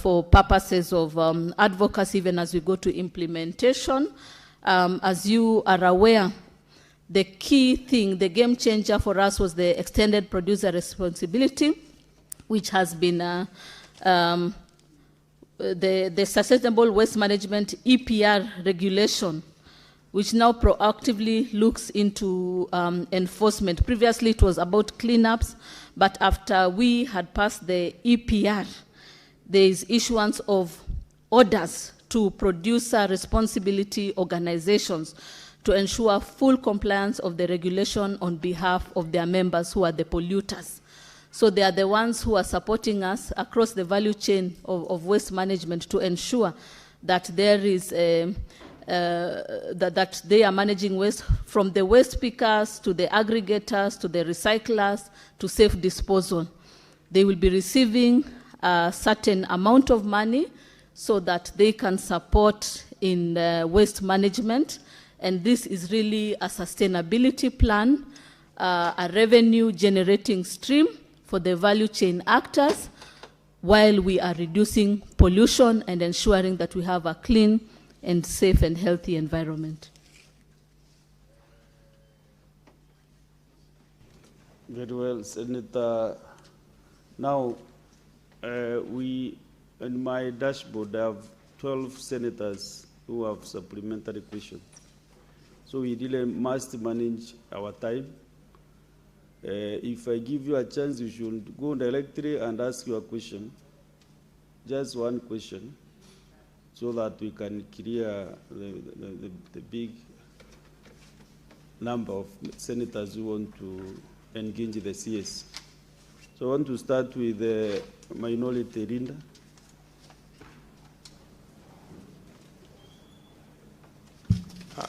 for purposes of advocacy, even as we go to implementation. As you are aware, the key thing, the game changer for us was the extended producer responsibility, which has been the Sustainable Waste Management EPR regulation, which now proactively looks into enforcement. Previously, it was about cleanups, but after we had passed the EPR, there is issuance of orders to producer responsibility organizations to ensure full compliance of the regulation on behalf of their members who are the polluters. So they are the ones who are supporting us across the value chain of waste management to ensure that there is that they are managing waste from the waste pickers to the aggregators to the recyclers to safe disposal. They will be receiving a certain amount of money so that they can support in waste management, and this is really a sustainability plan, a revenue generating stream for the value chain actors, while we are reducing pollution and ensuring that we have a clean and safe and healthy environment. Very well, Senator. Now, we, in my dashboard, I have 12 senators who have supplementary questions. So we really must manage our time. If I give you a chance, you should go directly and ask your question. Just one question, so that we can clear the big number of senators who want to engage the CS. So I want to start with the minority Linda.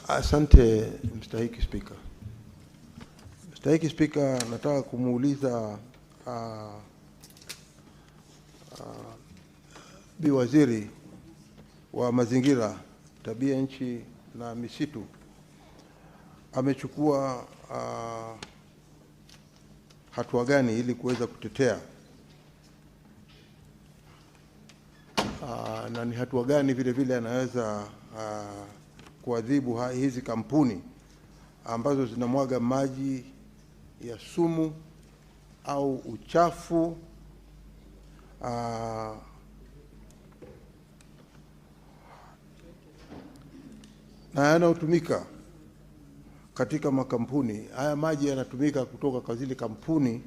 Asante Mstahiki Speaker. Mstahiki Speaker, nataka kumuuliza Bi Waziri wa Mazingira, Tabia Nchi na Misitu amechukua hatua gani ili kuweza kutetea na ni hatua gani vile vile anaweza kuadhibu hizi kampuni ambazo zinamwaga maji ya sumu au uchafu na yanayotumika katika makampuni. Haya maji yanatumika kutoka kwa zile kampuni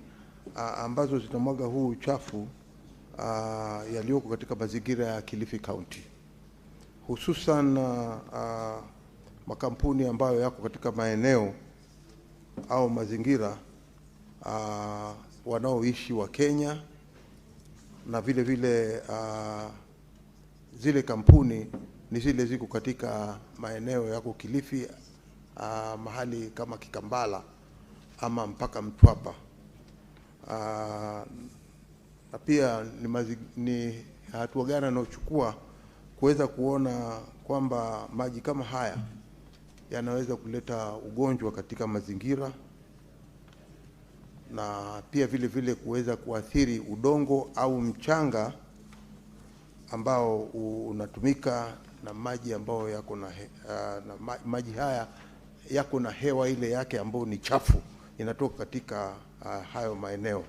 ambazo zinamwaga huu uchafu yaliyoko katika mazingira ya Kilifi County, hususan makampuni ambayo yako katika maeneo au mazingira wanaoishi wa Kenya, na vile vile zile kampuni ni zile ziko katika maeneo yako Kilifi, mahali kama Kikambala ama mpaka Mtwapa. Na pia ni hatua gani anaochukua kuweza kuona kwamba maji kama haya yanaweza kuleta ugonjwa katika mazingira, na pia vile vile kuweza kuathiri udongo au mchanga ambao unatumika na maji ambayo yako na maji haya yako na hewa ile yake ambayo ni chafu inatoka katika hayo maeneo.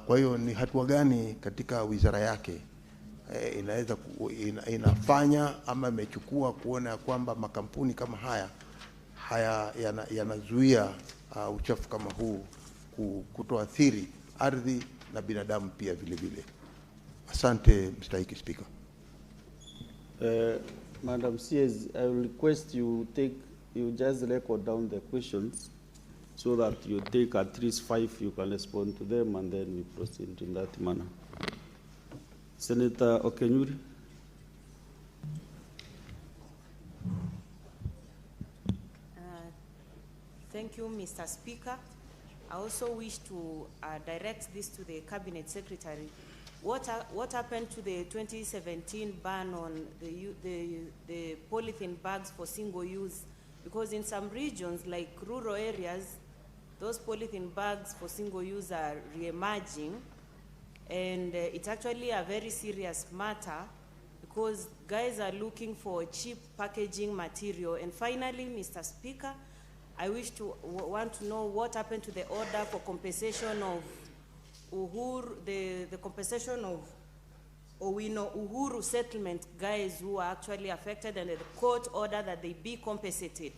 Kwa hiyo ni hatua gani katika wizara yake inaweza inafanya ama imechukua kuona kwamba makampuni kama haya yanazuia uchafu kama huu kutoathiri ardhi na binadamu pia vile vile? Asante Mstahiki Speaker. Madam CS, I will request you just record down the questions so that you take at least 5, you can respond to them, and then we proceed in that manner. Senator Okenyuri. you, Mr. Speaker. I also wish to direct this to the Cabinet Secretary. What happened to the 2017 ban on the polythene bags for single use? Because in some regions, like rural areas, those polythene bags for single use are re-emerging, and it's actually a very serious matter because guys are looking for cheap packaging material. And finally, Mr. Speaker, I want to know what happened to the order for compensation of uhuru, the compensation of uhuru settlement guys who are actually affected, and the court order that they be compensated.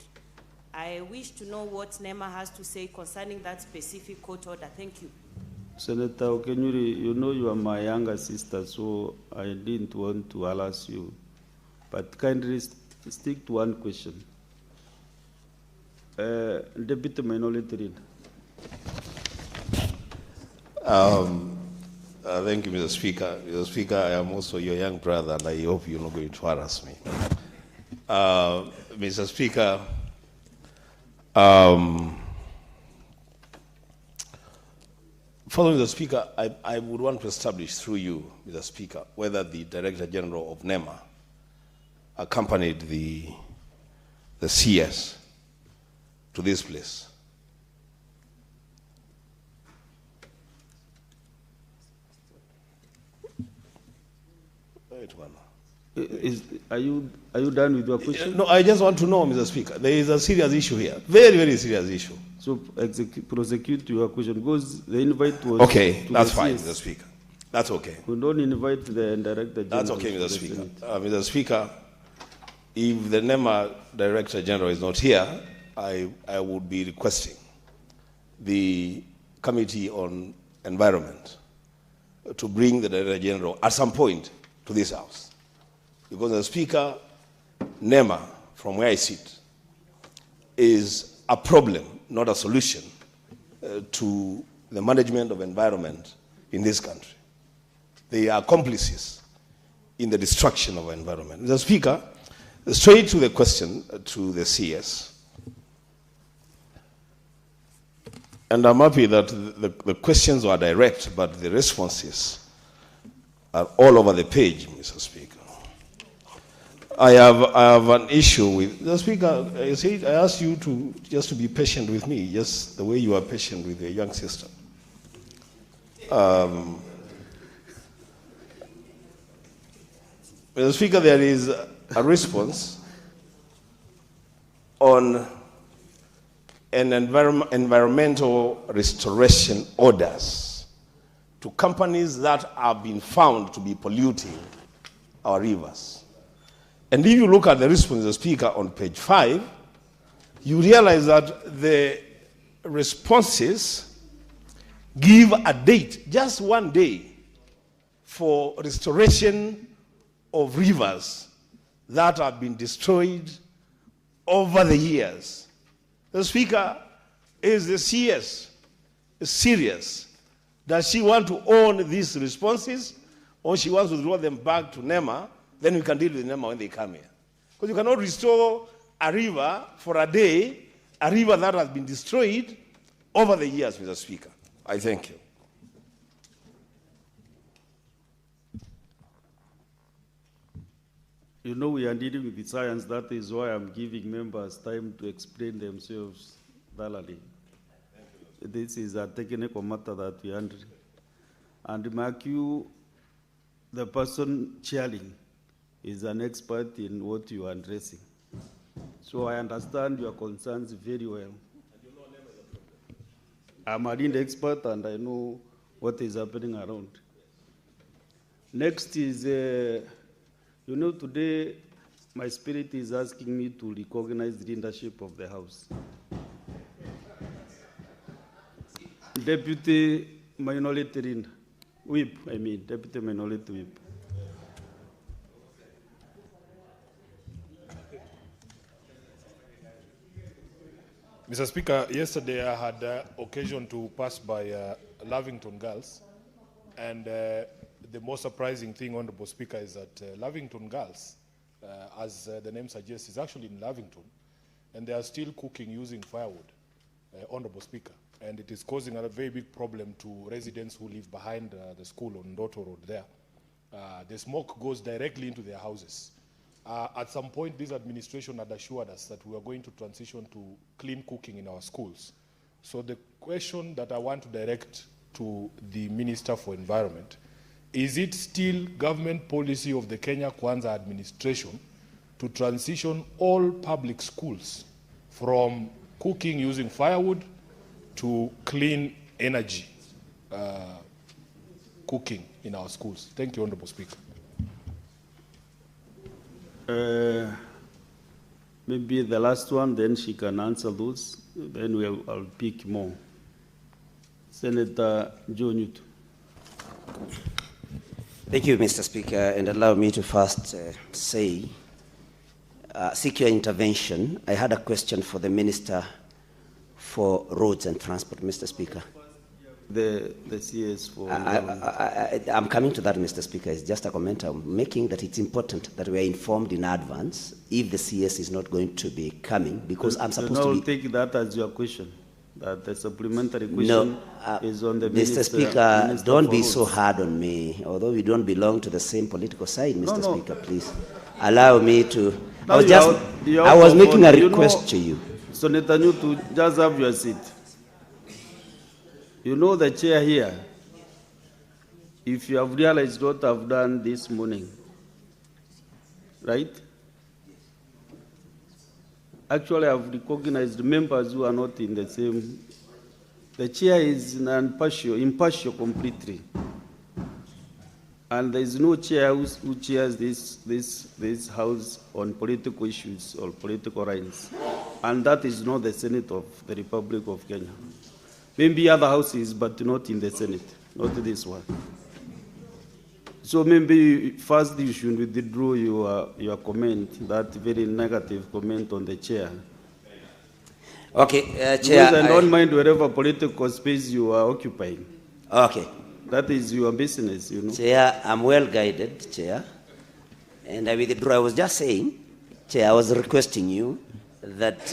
I wish to know what NEMA has to say concerning that specific court order. Thank you. Senator Okenyuri, you know you are my younger sister, so I didn't want to harass you. But kindly stick to one question. Deputy Minority Leader. Thank you, Mr. Speaker. Mr. Speaker, I am also your young brother, and I hope you're not going to harass me. Mr. Speaker, following the Speaker, I would want to establish through you, Mr. Speaker, whether the Director General of NEMA accompanied the CS to this place. Are you done with your question? No, I just want to know, Mr. Speaker. There is a serious issue here, very, very serious issue. So prosecute your question because the invite was okay. That's fine, CS. Mr. Speaker. That's okay. We don't invite the Director General. That's okay, Mr. Speaker. Mr. Speaker, if the NEMA Director General is not here, I would be requesting the Committee on Environment to bring the Director General at some point to this House. Because the Speaker, NEMA, from where I sit, is a problem, not a solution to the management of environment in this country. They are accomplices in the destruction of our environment. Mr. Speaker, straight to the question to the CS. And I'm happy that the questions are direct, but the responses are all over the page, Mr. Speaker. I have an issue with the Speaker. I asked you to be patient with me, just the way you are patient with your young sister. Mr. Speaker, there is a response on an environmental restoration orders to companies that have been found to be polluting our rivers. And if you look at the response, the Speaker, on page 5, you realize that the responses give a date, just one day, for restoration of rivers that have been destroyed over the years. The Speaker, is the CS serious? Does she want to own these responses, or she wants to draw them back to NEMA? Then we can deal with NEMA when they come here. Because you cannot restore a river for a day, a river that has been destroyed over the years, Mr. Speaker. I thank you. You know we are dealing with the science. That is why I'm giving members time to explain themselves thoroughly. This is a technical matter that we are handling. And mark you, the person chairing is an expert in what you are addressing. So I understand your concerns very well. And you know NEMA is a problem. I'm a lead expert and I know what is happening around. Next is, you know, today my spirit is asking me to recognize the leadership of the House. Deputy Minority Whip, Deputy Minority Whip. Mr. Speaker, yesterday I had occasion to pass by Lavington Girls, and the most surprising thing, Honorable Speaker, is that Lavington Girls, as the name suggests, is actually in Lavington, and they are still cooking using firewood. Honorable Speaker, and it is causing a very big problem to residents who live behind the school on Ndoto Road there. The smoke goes directly into their houses. At some point, this administration had assured us that we are going to transition to clean cooking in our schools. So the question that I want to direct to the Minister for Environment, is it still government policy of the Kenya Kwanza administration to transition all public schools from cooking using firewood to clean energy cooking in our schools? Thank you, Honorable Speaker. Maybe the last one, then she can answer those. Then I'll pick more. Senator John. Thank you, Mr. Speaker, and allow me to first seek your intervention. I had a question for the Minister for Roads and Transport, Mr. Speaker. The CS for... I'm coming to that, Mr. Speaker. It's just a comment I'm making that it's important that we are informed in advance if the CS is not going to be coming, because I'm supposed to be... I'll take that as your question. That the supplementary question is on the Mr. Speaker, don't be so hard on me. Although we don't belong to the same political side, Mr. Speaker, please allow me to... I was making a request to you. Senator Newt, just have your seat. You know the chair here. If you have realized what I've done this morning, right? Actually, I've recognized members who are not in the same. The chair is impartial completely. And there is no chair who chairs this house on political issues or political rights. And that is not the Senate of the Republic of Kenya. Maybe other houses, but not in the Senate, not this one. So maybe first you should withdraw your comment, that very negative comment on the chair. Okay, Chair. Because I don't mind wherever political space you are occupying. Okay. That is your business, you know. Chair, I'm well guided, Chair. And I withdraw. I was just saying, Chair, I was requesting you that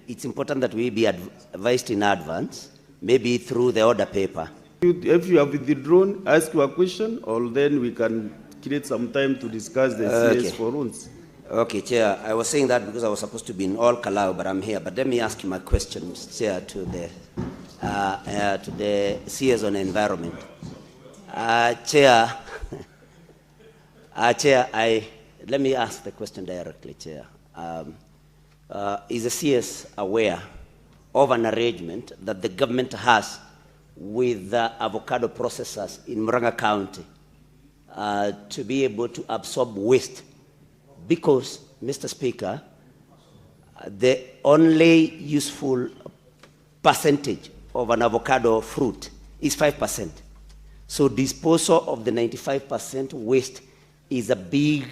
it's important that we be advised in advance, maybe through the order paper. If you have withdrawn, ask your question, or then we can create some time to discuss the CS for once. Okay, Chair. I was saying that because I was supposed to be in all Kalau, but I'm here. But let me ask you my question, Chair, to the CS on environment. Chair, let me ask the question directly, Chair. Is the CS aware of an arrangement that the government has with the avocado processors in Murang'a County to be able to absorb waste? Because, Mr. Speaker, the only useful percentage of an avocado fruit is 5%. So disposal of the 95% waste is a big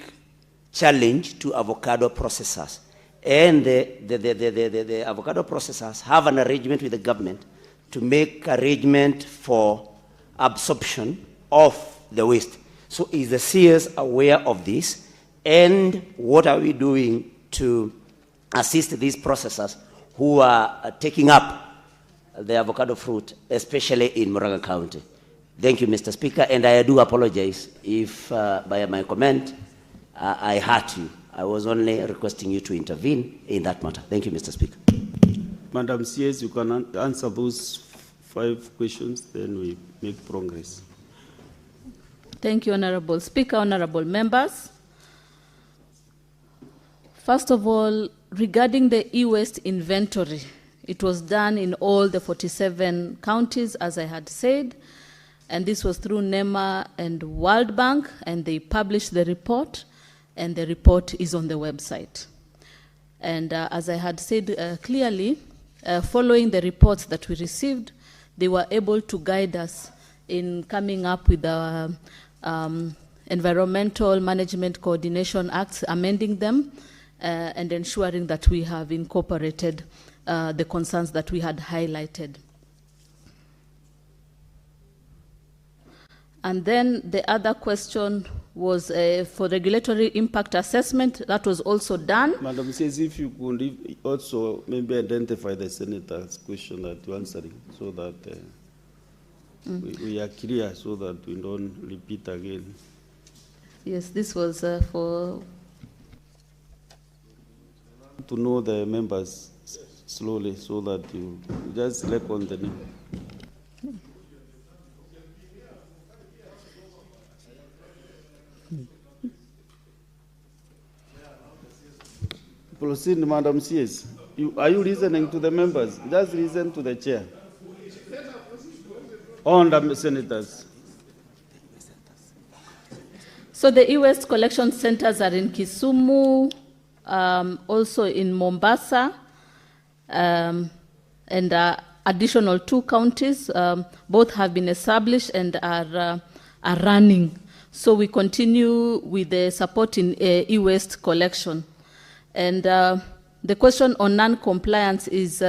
challenge to avocado processors. And the avocado processors have an arrangement with the government to make arrangement for absorption of the waste. So is the CS aware of this? And what are we doing to assist these processors who are taking up the avocado fruit, especially in Murang'a County? Thank you, Mr. Speaker, and I do apologize if by my comment I hurt you. I was only requesting you to intervene in that matter. Thank you, Mr. Speaker. Madam CS, you can answer those 5 questions, then we make progress. Thank you, Honorable Speaker, honorable members. First of all, regarding the e-waste inventory, it was done in all the 47 counties, as I had said, and this was through NEMA and World Bank, and they published the report, and the report is on the website. And as I had said clearly, following the reports that we received, they were able to guide us in coming up with the Environmental Management Coordination Acts, amending them, and ensuring that we have incorporated the concerns that we had highlighted. And then the other question was for regulatory impact assessment. That was also done. Madam says if you could also maybe identify the senator's question that you're answering, so that we are clear, so that we don't repeat again. Yes, this was for... To know the members slowly, so that you just select on the name. Proceed, Madam CS. Are you listening to the members? Just listen to the chair. On the senators. So the e-waste collection centers are in Kisumu, also in Mombasa, and additional 2 counties. Both have been established and are running. So we continue with the support in e-waste collection. And the question on non-compliance is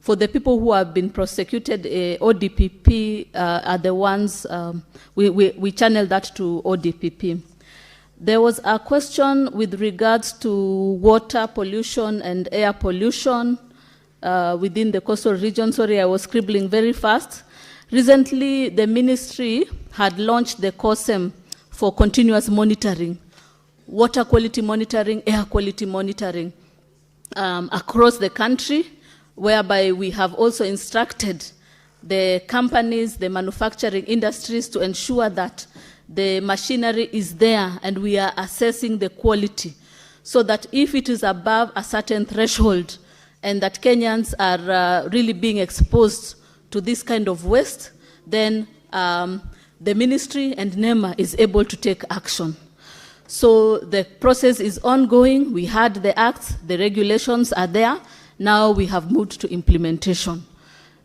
for the people who have been prosecuted, ODPP are the ones, we channel that to ODPP. There was a question with regards to water pollution and air pollution within the coastal region. Sorry, I was scribbling very fast. Recently, the ministry had launched the COSEM for continuous monitoring, water quality monitoring, air quality monitoring across the country, whereby we have also instructed the companies, the manufacturing industries to ensure that the machinery is there and we are assessing the quality, so that if it is above a certain threshold and that Kenyans are really being exposed to this kind of waste, then the ministry and NEMA is able to take action. So the process is ongoing. We had the acts, the regulations are there. Now we have moved to implementation.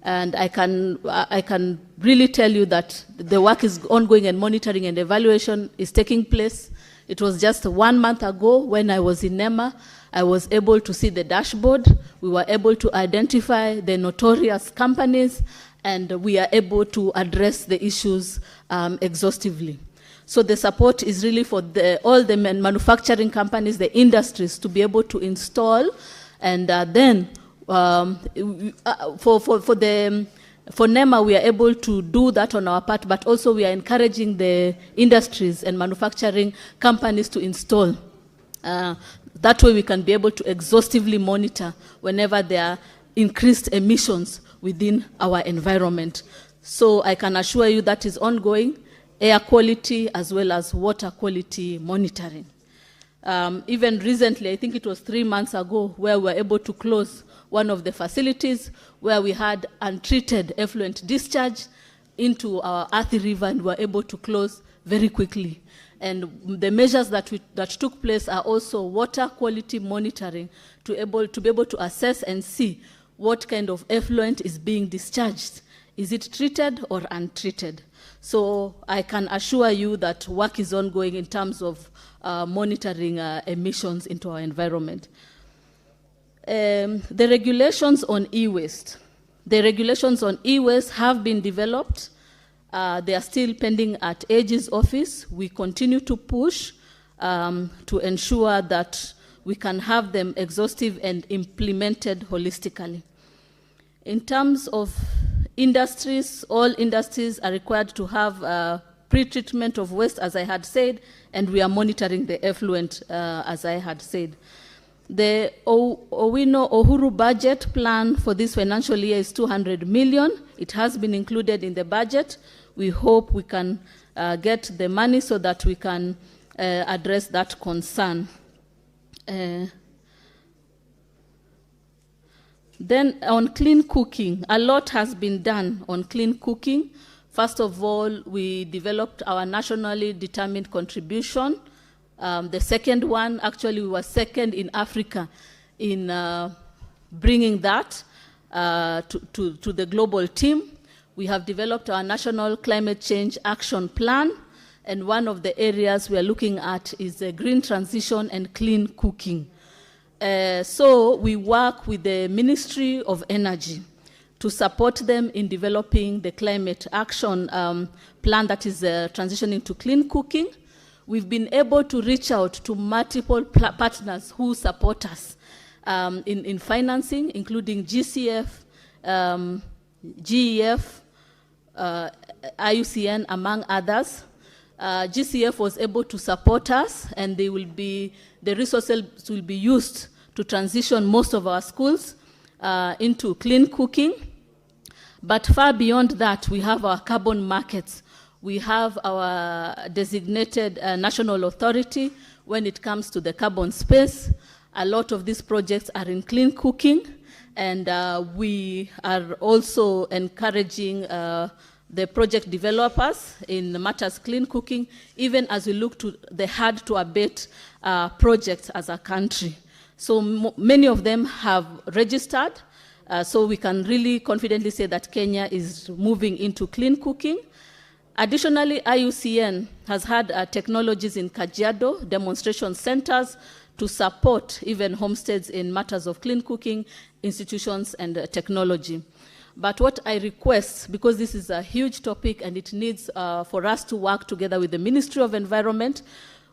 And I can really tell you that the work is ongoing and monitoring and evaluation is taking place. It was just 1 month ago when I was in NEMA, I was able to see the dashboard. We were able to identify the notorious companies, and we are able to address the issues exhaustively. So the support is really for all the manufacturing companies, the industries, to be able to install, and then for NEMA, we are able to do that on our part, but also we are encouraging the industries and manufacturing companies to install. That way we can be able to exhaustively monitor whenever there are increased emissions within our environment. So I can assure you that is ongoing, air quality as well as water quality monitoring. Even recently, I think it was 3 months ago, where we were able to close one of the facilities where we had untreated effluent discharge into our Athi River, and were able to close very quickly. And the measures that took place are also water quality monitoring, to be able to assess and see what kind of effluent is being discharged. Is it treated or untreated? So I can assure you that work is ongoing in terms of monitoring emissions into our environment. The regulations on e-waste. The regulations on e-waste have been developed. They are still pending at AG's office. We continue to push to ensure that we can have them exhaustive and implemented holistically. In terms of industries, all industries are required to have pre-treatment of waste, as I had said, and we are monitoring the effluent, as I had said. The Uhuru budget plan for this financial year is 200 million. It has been included in the budget. We hope we can get the money so that we can address that concern. Then on clean cooking, a lot has been done on clean cooking. First of all, we developed our nationally determined contribution. The second one, actually, we were second in Africa in bringing that to the global team. We have developed our national climate change action plan, and one of the areas we are looking at is green transition and clean cooking. So we work with the Ministry of Energy to support them in developing the climate action plan that is transitioning to clean cooking. we've been able to reach out to multiple partners who support us in financing, including GCF, GEF, IUCN, among others. GCF was able to support us, and the resources will be used to transition most of our schools into clean cooking. But far beyond that, we have our carbon markets. We have our designated national authority when it comes to the carbon space. A lot of these projects are in clean cooking, and we are also encouraging the project developers in matters clean cooking, even as we look to the hard to abate projects as a country. So many of them have registered, so we can really confidently say that Kenya is moving into clean cooking. Additionally, IUCN has had technologies in Kajiado, demonstration centers, to support even homesteads in matters of clean cooking, institutions, and technology. But what I request, because this is a huge topic and it needs for us to work together with the Ministry of Environment,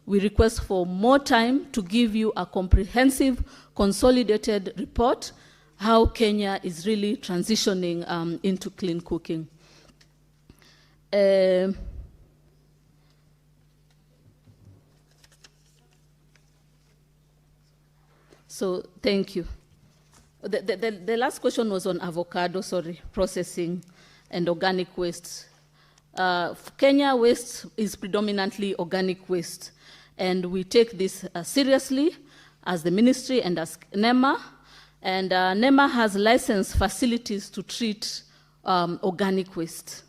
we request for more time to give you a comprehensive, consolidated report how Kenya is really transitioning into clean cooking. So thank you. The last question was on avocado, processing and organic waste. Kenya waste is predominantly organic waste, and we take this seriously as the ministry and as NEMA. And NEMA has licensed facilities to treat organic waste.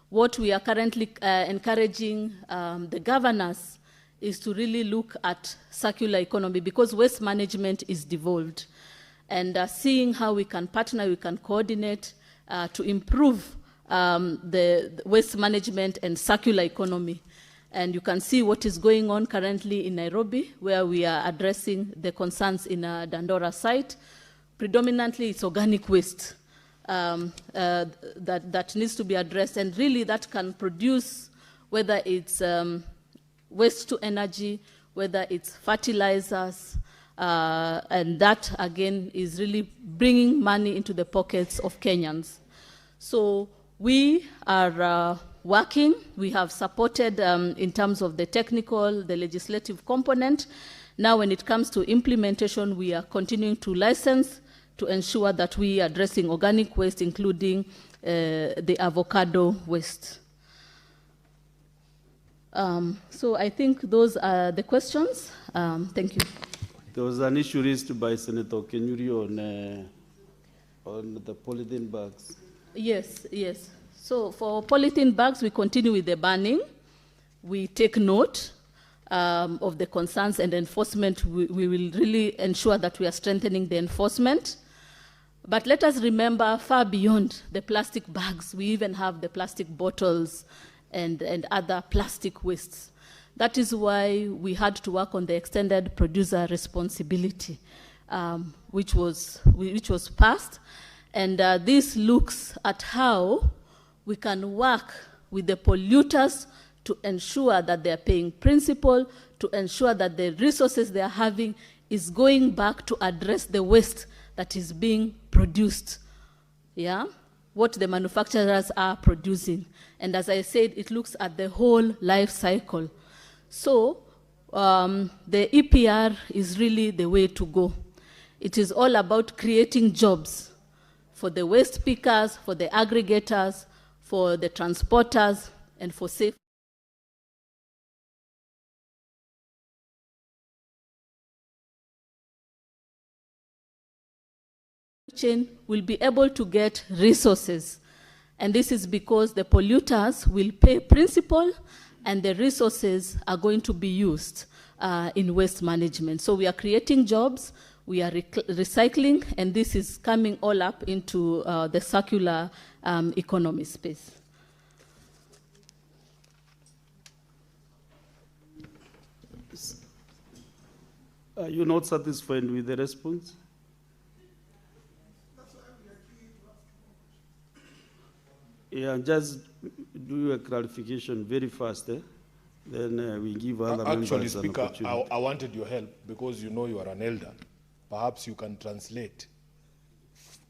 What we are currently encouraging the governors is to really look at circular economy, because waste management is devolved. And seeing how we can partner, we can coordinate to improve the waste management and circular economy. And you can see what is going on currently in Nairobi, where we are addressing the concerns in a Dandora site. Predominantly, it's organic waste that needs to be addressed, and really that can produce, whether it's waste to energy, whether it's fertilizers, and that, again, is really bringing money into the pockets of Kenyans. So we are working. We have supported in terms of the technical, the legislative component. Now, when it comes to implementation, we are continuing to license to ensure that we are addressing organic waste, including the avocado waste. So I think those are the questions. Thank you. There was an issue raised by Senator Kenyuri on the polythene bags. Yes, yes. So for polythene bags, we continue with the banning. We take note of the concerns and enforcement. We will really ensure that we are strengthening the enforcement. But let us remember, far beyond the plastic bags, we even have the plastic bottles and other plastic wastes. That is why we had to work on the extended producer responsibility, which was passed. And this looks at how we can work with the polluters to ensure that they are paying principal, to ensure that the resources they are having is going back to address the waste that is being produced, yeah? What the manufacturers are producing. And as I said, it looks at the whole life cycle. So the EPR is really the way to go. It is all about creating jobs for the waste pickers, for the aggregators, for the transporters, and for safe. Chain will be able to get resources. And this is because the polluters will pay principal and the resources are going to be used in waste management. So we are creating jobs, we are recycling, and this is coming all up into the circular economy space. Are you not satisfied with the response? Yeah, just do a clarification very fast. Then we give other Actually, members an Speaker, opportunity. I wanted your help because you know you are an elder. Perhaps you can translate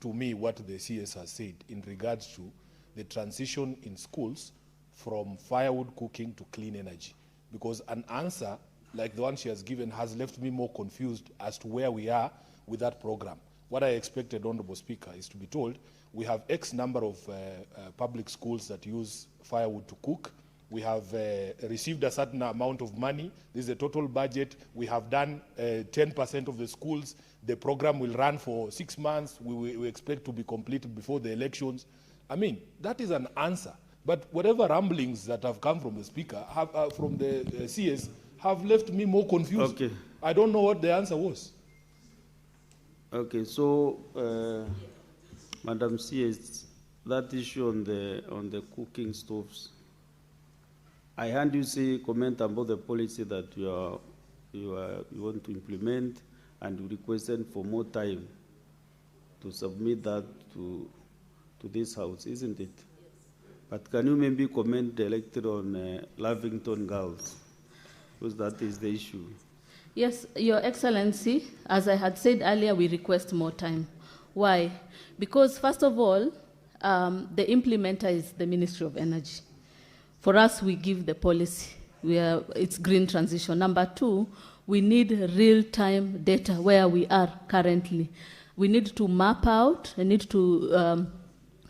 to me what the CS has said in regards to the transition in schools from firewood cooking to clean energy. Because an answer like the one she has given has left me more confused as to where we are with that program. What I expected, Honorable Speaker, is to be told we have X number of public schools that use firewood to cook. We have received a certain amount of money. This is a total budget. We have done 10% of the schools. The program will run for 6 months. We expect to be completed before the elections. I mean, that is an answer. But whatever rumblings that have come from the Speaker, from the CS, have left me more confused. Okay. I don't know what the answer was. Okay, so, Madam CS, that issue on the cooking stoves, I heard you say comment about the policy that you want to implement, and you requested for more time to submit that to this House, isn't it? Yes. But can you maybe comment directly on Lavington girls, because that is the issue. Yes, Your Excellency, as I had said earlier, we request more time. Why? Because first of all, the implementer is the Ministry of Energy. For us, we give the policy. It's green transition. Number two, we need real-time data where we are currently. We need to map out, I need to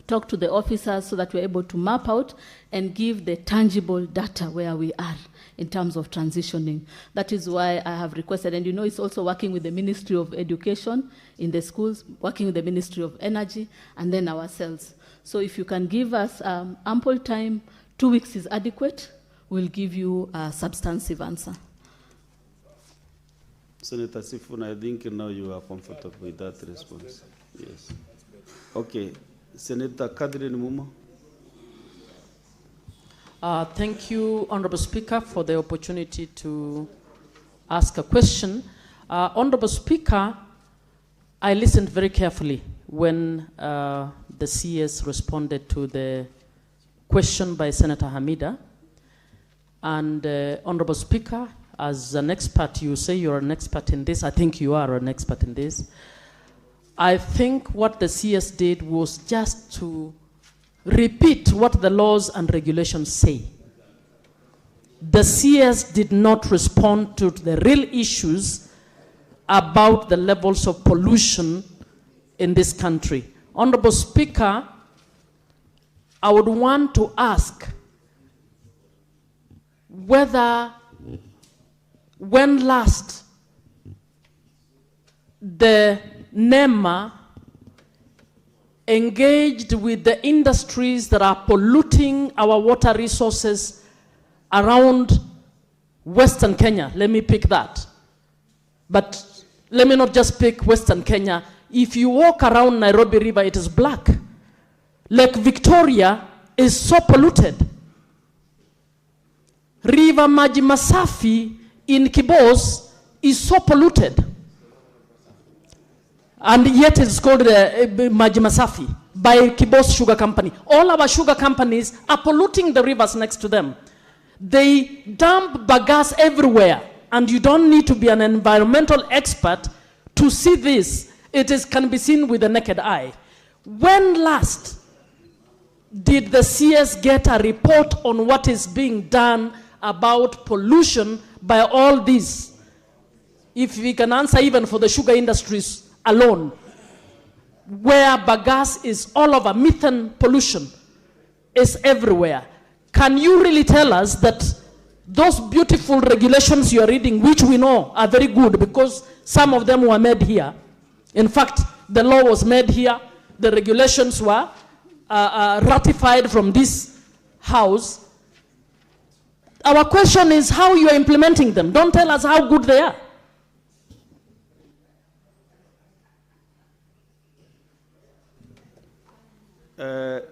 talk to the officers so that we're able to map out and give the tangible data where we are in terms of transitioning. That is why I have requested, and you know it's also working with the Ministry of Education in the schools, working with the Ministry of Energy, and then ourselves. So if you can give us ample time, 2 weeks is adequate, we'll give you a substantive answer. Senator Sifuna, I think now you are comfortable with that response. Yes. Okay. Senator Catherine Muma. Thank you, Honorable Speaker, for the opportunity to ask a question. Honorable Speaker, I listened very carefully when the CS responded to the question by Senator Hamida. And Honorable Speaker, as an expert, you say you're an expert in this. I think you are an expert in this. I think what the CS did was just to repeat what the laws and regulations say. The CS did not respond to the real issues about the levels of pollution in this country. Honorable Speaker, I would want to ask whether when last the NEMA engaged with the industries that are polluting our water resources around Western Kenya. Let me pick that. But let me not just pick Western Kenya. If you walk around Nairobi River, it is black. Lake Victoria is so polluted. River Maji Masafi in Kibos is so polluted. And yet it's called Maji Masafi by Kibos Sugar Company. All our sugar companies are polluting the rivers next to them. They dump bagasse everywhere, and you don't need to be an environmental expert to see this. Can be seen with the naked eye. When last did the CS get a report on what is being done about pollution by all these? If we can answer even for the sugar industries alone, where bagasse is all over, methane pollution is everywhere. Can you really tell us that those beautiful regulations you are reading, which we know are very good because some of them were made here. In fact, the law was made here, the regulations were ratified from this house. Our question is how you are implementing them. Don't tell us how good they are.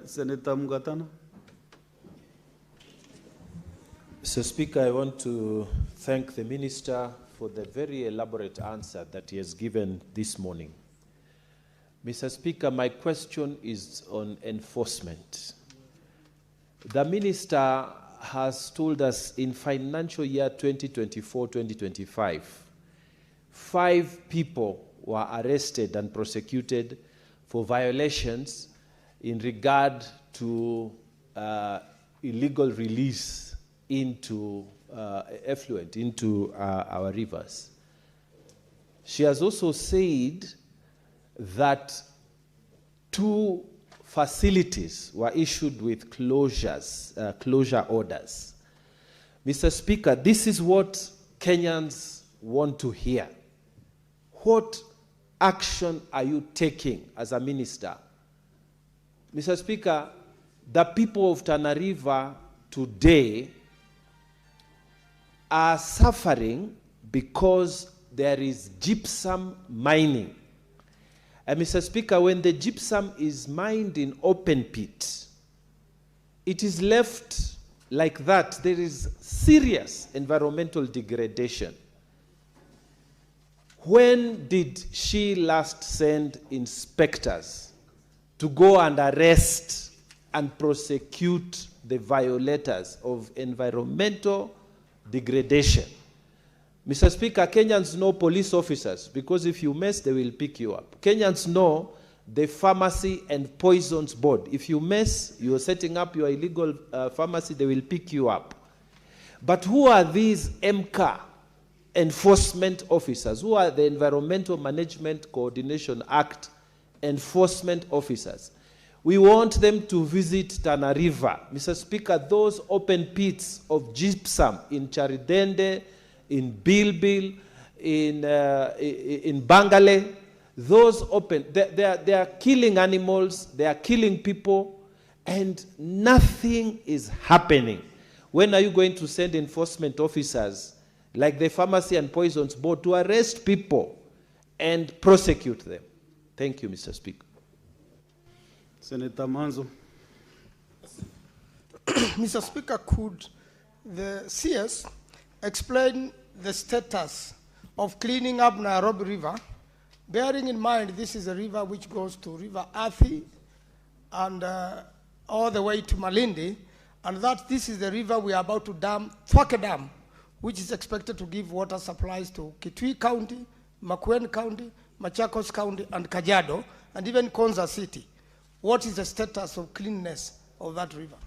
Senator Mugatana. So, Speaker, I want to thank the Minister for the very elaborate answer that he has given this morning. Mr. Speaker, my question is on enforcement. The Minister has told us in financial year 2024-2025, 5 people were arrested and prosecuted for violations in regard to illegal release into effluent, into our rivers. She has also said that 2 facilities were issued with closure orders. Mr. Speaker, this is what Kenyans want to hear. What action are you taking as a minister? Mr. Speaker, the people of Tana River today are suffering because there is gypsum mining. And Mr. Speaker, when the gypsum is mined in open pit, it is left like that. There is serious environmental degradation. When did she last send inspectors to go and arrest and prosecute the violators of environmental degradation? Mr. Speaker, Kenyans know police officers, because if you mess, they will pick you up. Kenyans know the Pharmacy and Poisons Board. If you mess, you're setting up your illegal pharmacy, they will pick you up. But who are these MCA enforcement officers? Who are the Environmental Management Coordination Act enforcement officers? We want them to visit Tana River. Mr. Speaker, those open pits of gypsum in Charidende, in Bilbil, in Bangale, those open, they are killing animals, they are killing people, and nothing is happening. When are you going to send enforcement officers like the Pharmacy and Poisons Board to arrest people and prosecute them? Thank you, Mr. Speaker. Senator Manzo. Mr. Speaker, could the CS explain the status of cleaning up Nairobi River, bearing in mind this is a river which goes to River Athi and all the way to Malindi, and that this is the river we are about to dam, Thwake Dam, which is expected to give water supplies to Kitui County, Makwiny County, Machakos County, and Kajiado, and even Konza City. What is the status of cleanness of that river?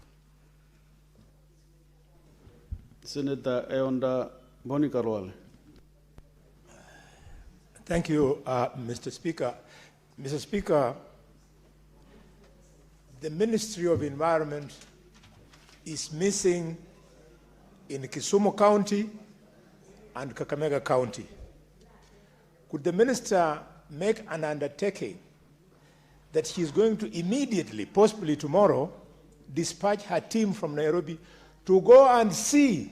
Senator Eonda Bonikarwale. Thank you, Mr. Speaker. Mr. Speaker, the Ministry of Environment is missing in Kisumu County and Kakamega County. Could the minister make an undertaking that she is going to immediately, possibly tomorrow, dispatch her team from Nairobi to go and see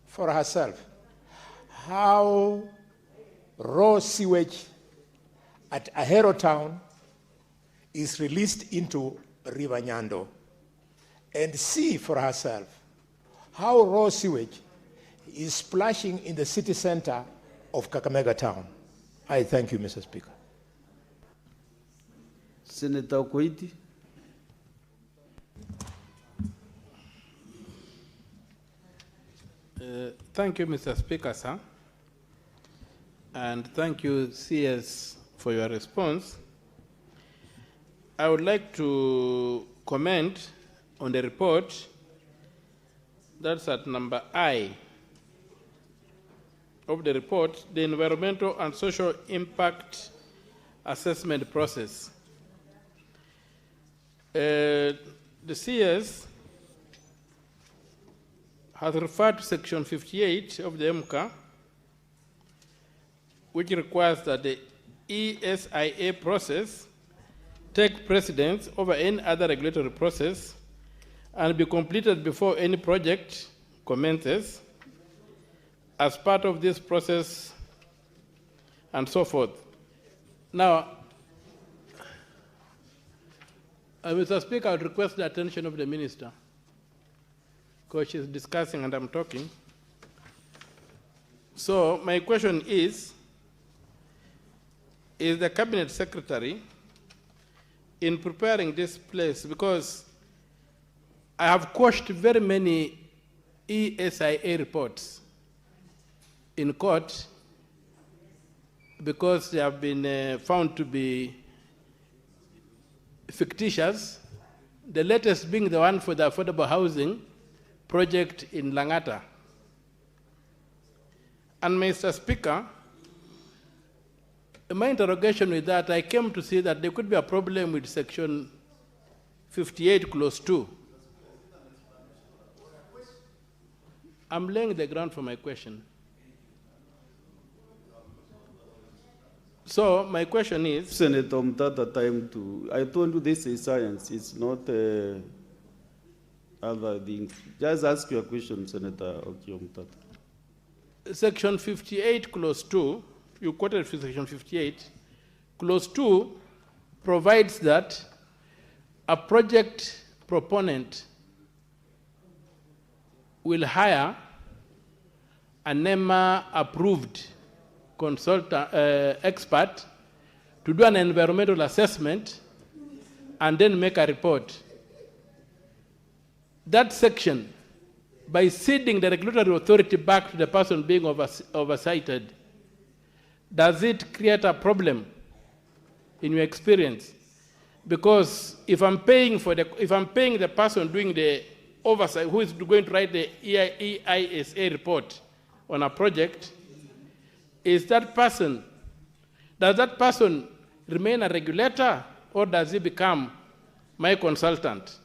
for herself how raw sewage at Ahero town is released into River Nyando, and see for herself how raw sewage is splashing in the city center of Kakamega town. I thank you, Mr. Speaker. Senator Koiti. Thank you, Mr. Speaker, sir. And thank you, CS, for your response. I would like to comment on the report that's at number I of the report, the environmental and social impact assessment process. The CS has referred to section 58 of the MCA, which requires that the ESIA process take precedence over any other regulatory process and be completed before any project commences. As part of this process, and so forth. Now, Mr. Speaker, I would request the attention of the minister, because she's discussing and I'm talking. So my question is the Cabinet Secretary, in preparing this place, because I have quashed very many ESIA reports in court because they have been found to be fictitious, the latest being the one for the affordable housing project in Langata. And Mr. Speaker, in my interrogation with that, I came to see that there could be a problem with section 58 clause 2. I'm laying the ground for my question. So my question is... Senator Mutata, time to... I told you this is science. It's not other things. Just ask your question, Senator Okio Mutata. Section 58, clause 2, you quoted section 58, clause 2 provides that a project proponent will hire a NEMA-approved consultant, expert to do an environmental assessment and then make a report. That section, by ceding the regulatory authority back to the person being oversighted, does it create a problem in your experience? Because if I'm paying the person doing the oversight, who is going to write the EISA report on a project, does that person remain a regulator, or does he become my consultant?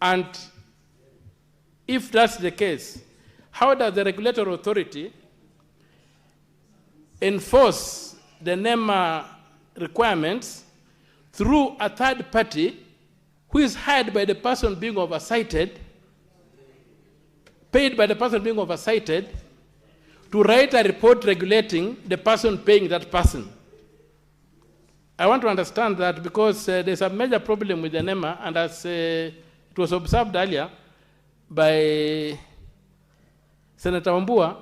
And if that's the case, how does the regulatory authority enforce the NEMA requirements through a third party who is hired by the person being oversighted, paid by the person being oversighted, to write a report regulating the person paying that person? I want to understand that because there's a major problem with the NEMA, and as it was observed earlier by Senator Wambua,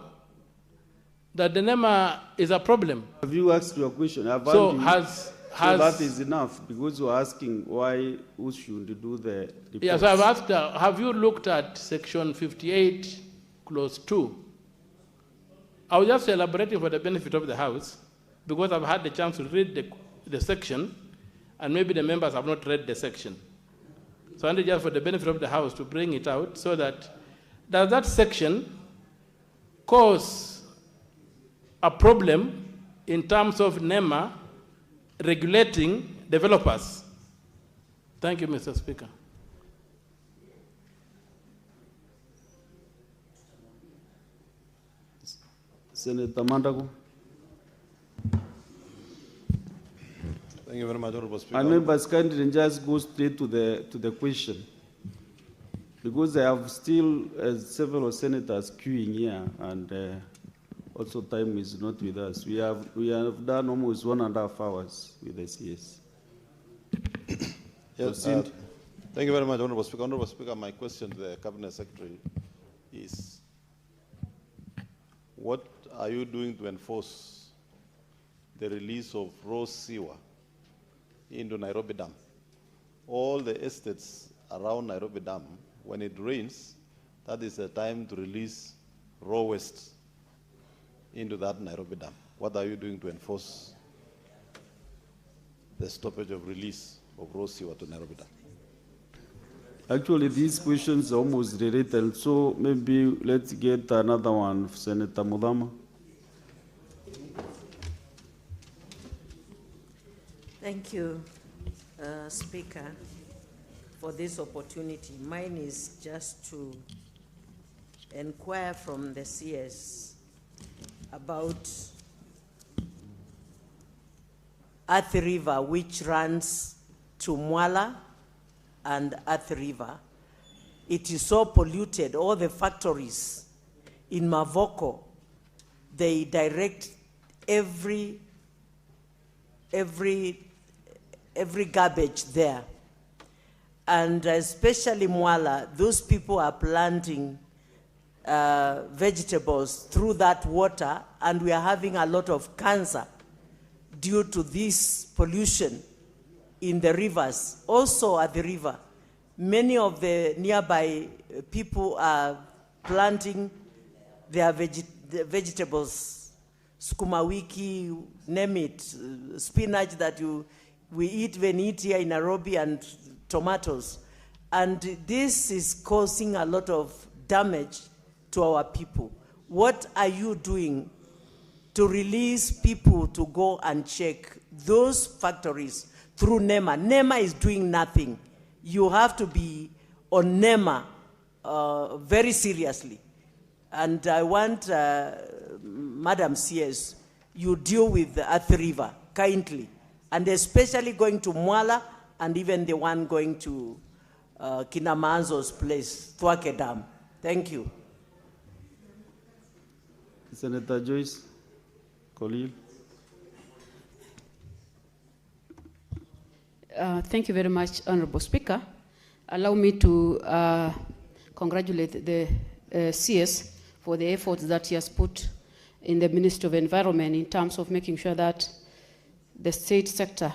that the NEMA is a problem. Have you asked your question? So that is enough, because you're asking who should do the report. Yes, I've asked, have you looked at section 58, clause 2? I was just elaborating for the benefit of the House, because I've had the chance to read the section, and maybe the members have not read the section. So I need just for the benefit of the House to bring it out, so that does that section cause a problem in terms of NEMA regulating developers? Thank you, Mr. Speaker. Senator Mandago. Thank you very much, Honorable Speaker. And members kindly just go straight to the question, because I have still several senators queuing here, and also time is not with us. We have done almost 1.5 hours with the CS. Yes, thank you very much, Honorable Speaker. Honorable Speaker, my question to the Cabinet Secretary is, what are you doing to enforce the release of raw sewer into Nairobi Dam? All the estates around Nairobi Dam, when it rains, that is the time to release raw waste into that Nairobi Dam. What are you doing to enforce the stoppage of release of raw sewer to Nairobi Dam? Actually, these questions are almost related, so maybe let's get another one, Senator Mudama. Thank you, Speaker, for this opportunity. Mine is just to inquire from the CS about Athi River, which runs to Mwala and Athi River. It is so polluted. All the factories in Mavoko, they direct every garbage there. And especially Mwala, those people are planting vegetables through that water, and we are having a lot of cancer due to this pollution in the rivers. Also at the river, Many of the nearby people are planting their vegetables, sukuma wiki, name it, spinach that we eat here in Nairobi, and tomatoes. And this is causing a lot of damage to our people. What are you doing to release people to go and check those factories through NEMA? NEMA is doing nothing. You have to be on NEMA very seriously. And I want, Madam CS, you deal with the Athi River kindly, and especially going to Mwala, and even the one going to Kinamanzo's place, Thwake Dam. Thank you. Senator Joyce Kolil. Thank you very much, Honorable Speaker. Allow me to congratulate the CS for the efforts that he has put in the Ministry of Environment in terms of making sure that the state sector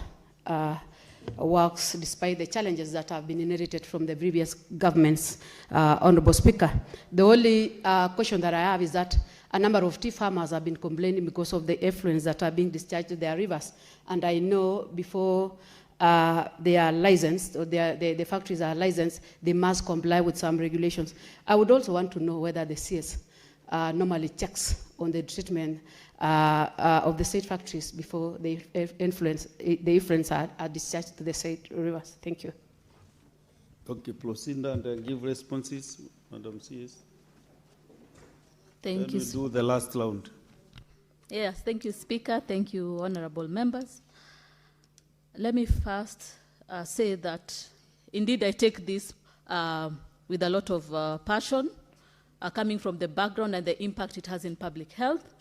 works despite the challenges that have been inherited from the previous governments, Honorable Speaker. The only question that I have is that a number of tea farmers have been complaining because of the effluents that are being discharged to their rivers. And I know before they are licensed, or the factories are licensed, they must comply with some regulations. I would also want to know whether the CS normally checks on the treatment of the state factories before the effluents are discharged to the state rivers. Thank you. Okay, proceed and give responses, Madam CS. Thank you. Then we do the last round. Yes, thank you, Speaker. Thank you, honorable members. Let me first say that indeed I take this with a lot of passion, coming from the background and the impact it has in public health.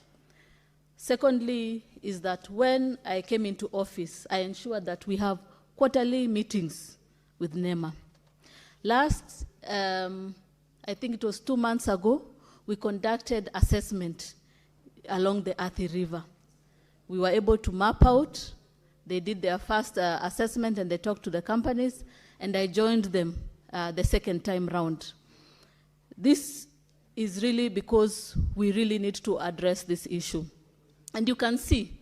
Secondly, is that when I came into office, I ensured that we have quarterly meetings with NEMA. Last, I think it was 2 months ago, we conducted assessment along the Athi River. We were able to map out. They did their first assessment and they talked to the companies, and I joined them the second time round. This is really because we really need to address this issue. And you can see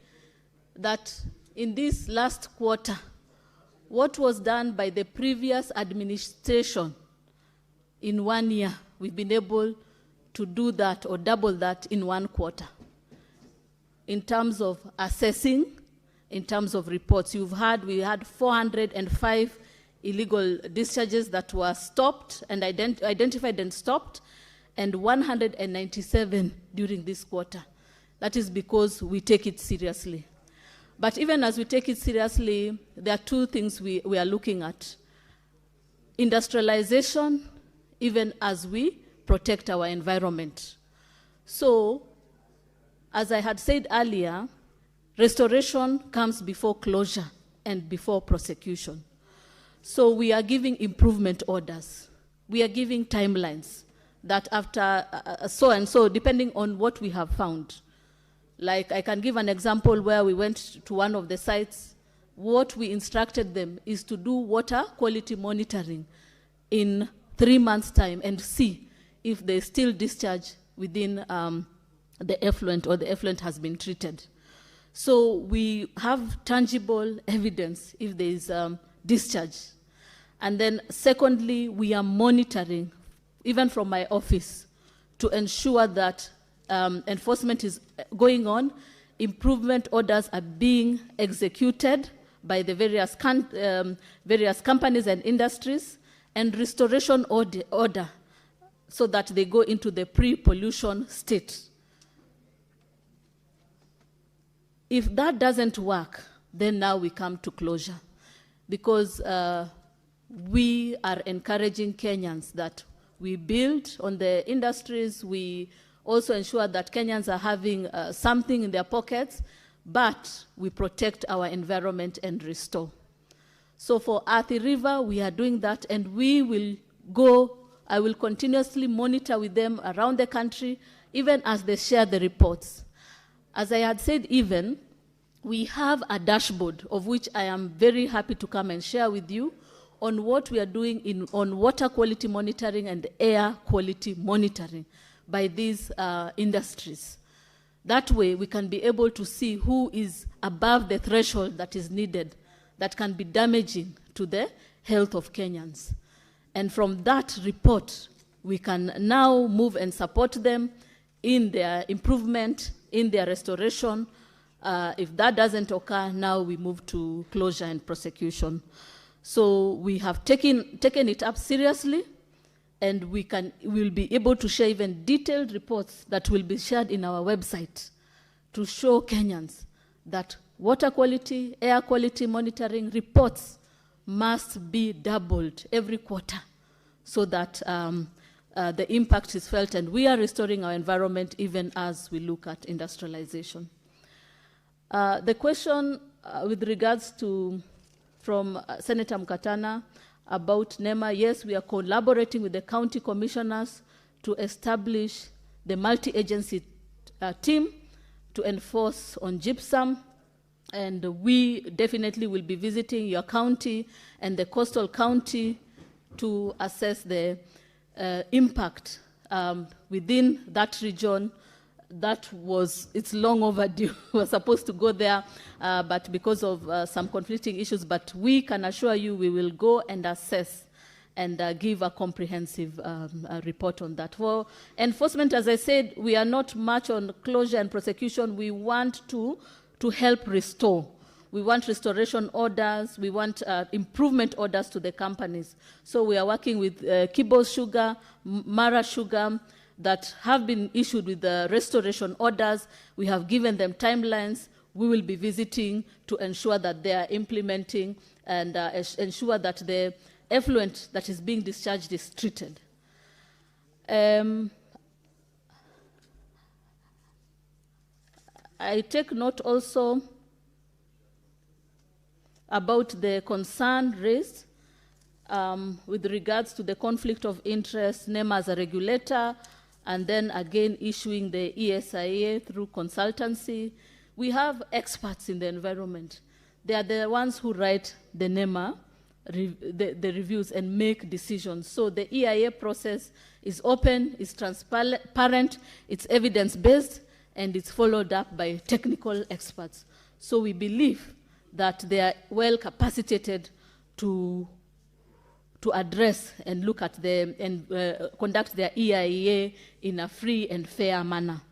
that in this last quarter, what was done by the previous administration in 1 year, we've been able to do that or double that in 1 quarter. In terms of assessing, in terms of reports, we had 405 illegal discharges that were stopped and identified and stopped, and 197 during this quarter. That is because we take it seriously. But even as we take it seriously, there are 2 things we are looking at. Industrialization, even as we protect our environment. So, as I had said earlier, restoration comes before closure and before prosecution. So we are giving improvement orders. We are giving timelines that after so and so, depending on what we have found. Like I can give an example where we went to one of the sites. What we instructed them is to do water quality monitoring in 3 months' time and see if they still discharge within the effluent or the effluent has been treated. So we have tangible evidence if there is discharge. And then secondly, we are monitoring, even from my office, to ensure that enforcement is going on, improvement orders are being executed by the various companies and industries, and restoration order so that they go into the pre-pollution state. If that doesn't work, then now we come to closure, because we are encouraging Kenyans that we build on the industries, we also ensure that Kenyans are having something in their pockets, but we protect our environment and restore. So for Athi River, we are doing that, and we will go, I will continuously monitor with them around the country, even as they share the reports. As I had said, we have a dashboard of which I am very happy to come and share with you, on what we are doing on water quality monitoring and air quality monitoring by these industries. That way, we can be able to see who is above the threshold that is needed, that can be damaging to the health of Kenyans. And from that report, we can now move and support them in their improvement, in their restoration. If that doesn't occur, now we move to closure and prosecution. So we have taken it up seriously, and we'll be able to share even detailed reports that will be shared in our website to show Kenyans that water quality, air quality monitoring reports must be doubled every quarter so that the impact is felt, and we are restoring our environment even as we look at industrialization. The question with regards to, from Senator Mkatana about NEMA, yes, we are collaborating with the county commissioners to establish the multi-agency team to enforce on gypsum, and we definitely will be visiting your county and the coastal county to assess the impact within that region. It's long overdue. We were supposed to go there, but because of some conflicting issues, but we can assure you we will go and assess and give a comprehensive report on that. For enforcement, as I said, we are not much on closure and prosecution. We want to help restore. We want restoration orders. We want improvement orders to the companies. So we are working with Kibos Sugar, Mara Sugar, that have been issued with the restoration orders. We have given them timelines. We will be visiting to ensure that they are implementing and ensure that the effluent that is being discharged is treated. I take note also about the concern raised with regards to the conflict of interest, NEMA as a regulator, and then again issuing the ESIA through consultancy. We have experts in the environment. They are the ones who write the NEMA, the reviews, and make decisions. So the EIA process is open, it's transparent, it's evidence-based, and it's followed up by technical experts. So we believe that they are well capacitated to address and look at conduct their EIA in a free and fair manner.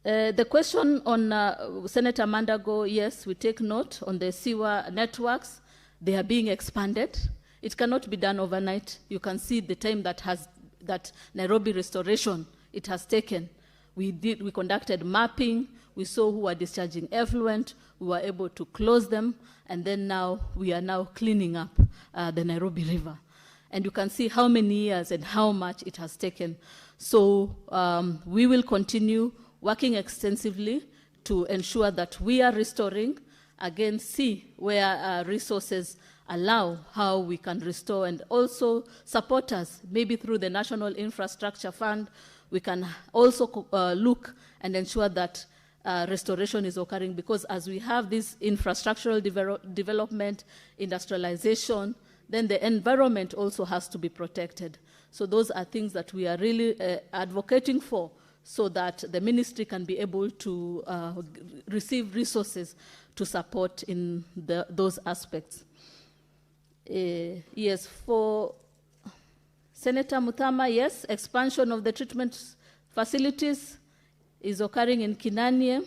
The question on Senator Mandago, yes, we take note on the sewer networks. They are being expanded. It cannot be done overnight. You can see the time that Nairobi restoration it has taken. We conducted mapping. We saw who are discharging effluent. We were able to close them, and then now we are now cleaning up the Nairobi River. And you can see how many years and how much it has taken. So we will continue working extensively to ensure that we are restoring, again, see where resources allow how we can restore, and also support us, maybe through the National Infrastructure Fund. We can also look and ensure that restoration is occurring, because as we have this infrastructural development, industrialization, then the environment also has to be protected. So those are things that we are really advocating for, so that the ministry can be able to receive resources to support in those aspects. Yes, for Senator Muthama, yes, expansion of the treatment facilities is occurring in Kinanie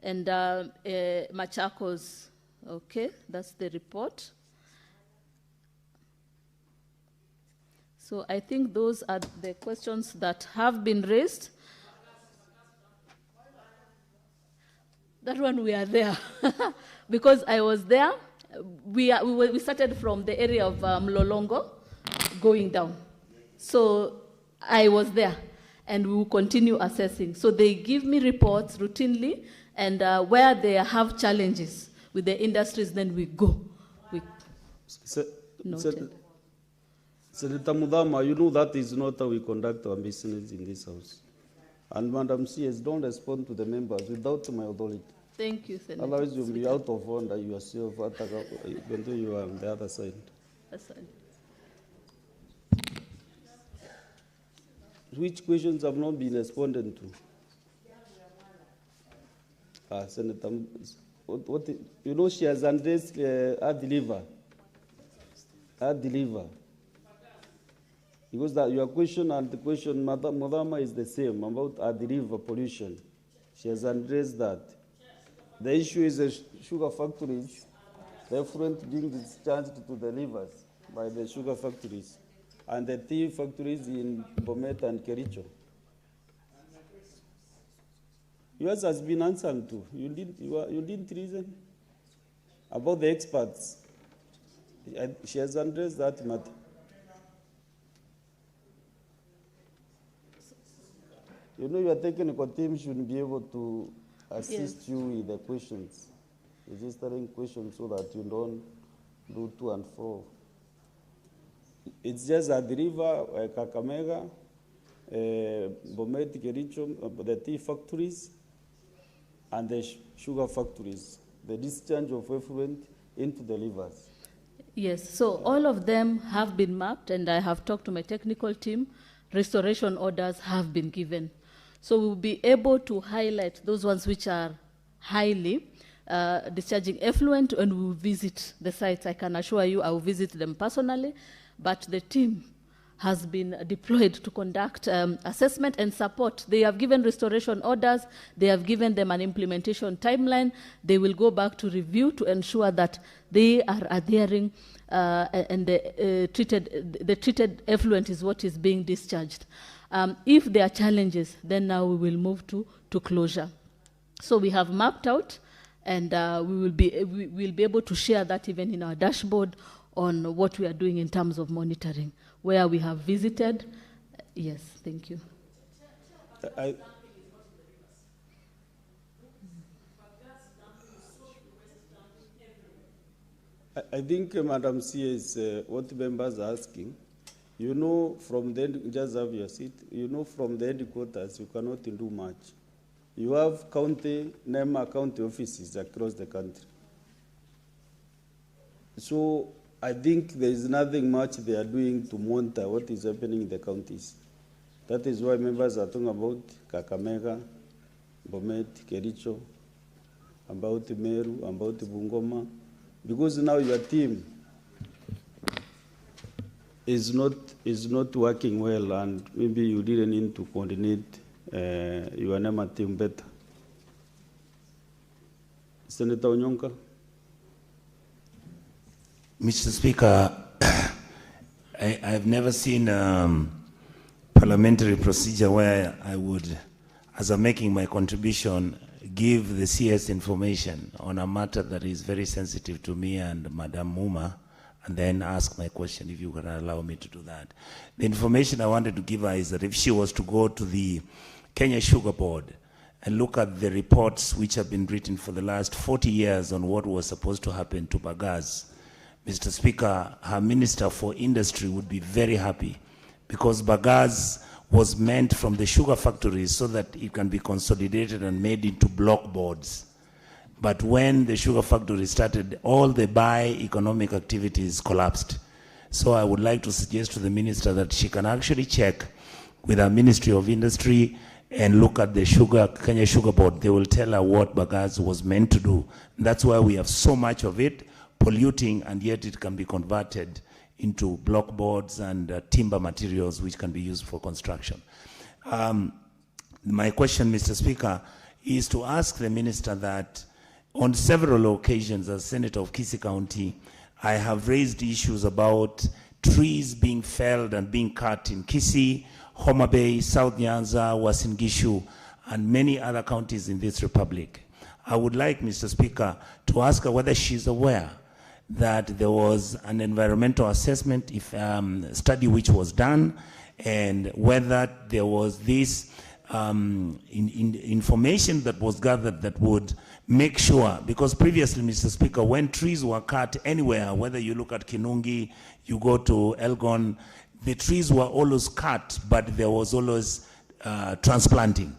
and Machakos. Okay, that's the report. So I think those are the questions that have been raised. That one we are there. Because I was there, we started from the area of Mlolongo going down. So I was there, and we will continue assessing. So they give me reports routinely, and where they have challenges with the industries, then we go. Senator Mudhama, you know that is not how we conduct our business in this house. And Madam CS, don't respond to the members without my authority. Thank you, Senator. Otherwise, you'll be out of order yourself, even though you are on the other side. Asante. Which questions have not been responded to? Senator, you know, she has addressed her deliver. Because that your question and the question, Madama, is the same about our river pollution. She has addressed that. The issue is the sugar factories, the effluent being discharged to the rivers by the sugar factories, and the tea factories in Bomet and Kericho. Yours has been answered too. You didn't reason about the experts. She has addressed that matter. You know, your technical team should be able to assist you with the questions, registering questions so that you don't do to and fro. It's just at the river, Kakamega, Bomet, Kericho, the tea factories, and the sugar factories, the discharge of effluent into the rivers. Yes, so all of them have been mapped, and I have talked to my technical team. Restoration orders have been given. So we'll be able to highlight those ones which are highly discharging effluent, and we will visit the sites. I can assure you I will visit them personally, but the team has been deployed to conduct assessment and support. They have given restoration orders. They have given them an implementation timeline. They will go back to review to ensure that they are adhering and the treated effluent is what is being discharged. If there are challenges, then now we will move to closure. So we have mapped out, and we will be able to share that even in our dashboard on what we are doing in terms of monitoring, where we have visited. Yes, thank you. I think, Madam C, is what members are asking. You know, from the just have your seat. You know, from the headquarters, you cannot do much. You have county offices across the country. So I think there is nothing much they are doing to monitor what is happening in the counties. That is why members are talking about Kakamega, Bomet, Kericho, about Meru, about Bungoma, because now your team is not working well, and maybe you didn't need to coordinate your NEMA team better. Senator Onyonka. Mr. Speaker, I've never seen parliamentary procedure where I would, as I'm making my contribution, give the CS information on a matter that is very sensitive to me and Madam Muma, and then ask my question, if you can allow me to do that. The information I wanted to give her is that if she was to go to the Kenya Sugar Board and look at the reports which have been written for the last 40 years on what was supposed to happen to Bagasse, Mr. Speaker, her Minister for Industry would be very happy, because Bagasse was meant from the sugar factories so that it can be consolidated and made into block boards. But when the sugar factory started, all the economic activities collapsed. So I would like to suggest to the Minister that she can actually check with our Ministry of Industry and look at the Kenya Sugar Board. They will tell her what Bagasse was meant to do. And that's why we have so much of it polluting, and yet it can be converted into block boards and timber materials which can be used for construction. My question, Mr. Speaker, is to ask the Minister that on several occasions as Senator of Kisii County, I have raised issues about trees being felled and being cut in Kisii, Homa Bay, South Nyanza, Uasin Gishu, and many other counties in this republic. I would like, Mr. Speaker, to ask her whether she's aware that there was an environmental assessment study which was done, and whether there was this information that was gathered that would make sure, because previously, Mr. Speaker, when trees were cut anywhere, whether you look at Kinungi, you go to Elgon, the trees were always cut, but there was always transplanting.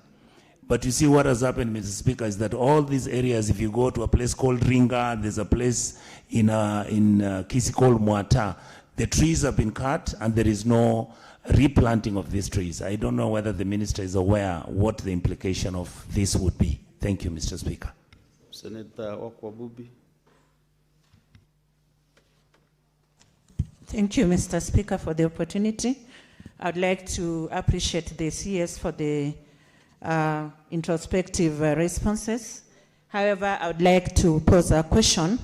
But you see what has happened, Mr. Speaker, is that all these areas, if you go to a place called Ringa, there's a place in Kisi called Muata, the trees have been cut and there is no replanting of these trees. I don't know whether the minister is aware what the implication of this would be. Thank you, Mr. Speaker. Senator Okwabubi. Thank you, Mr. Speaker, for the opportunity. I'd like to appreciate the CS for the introspective responses. However, I would like to pose a question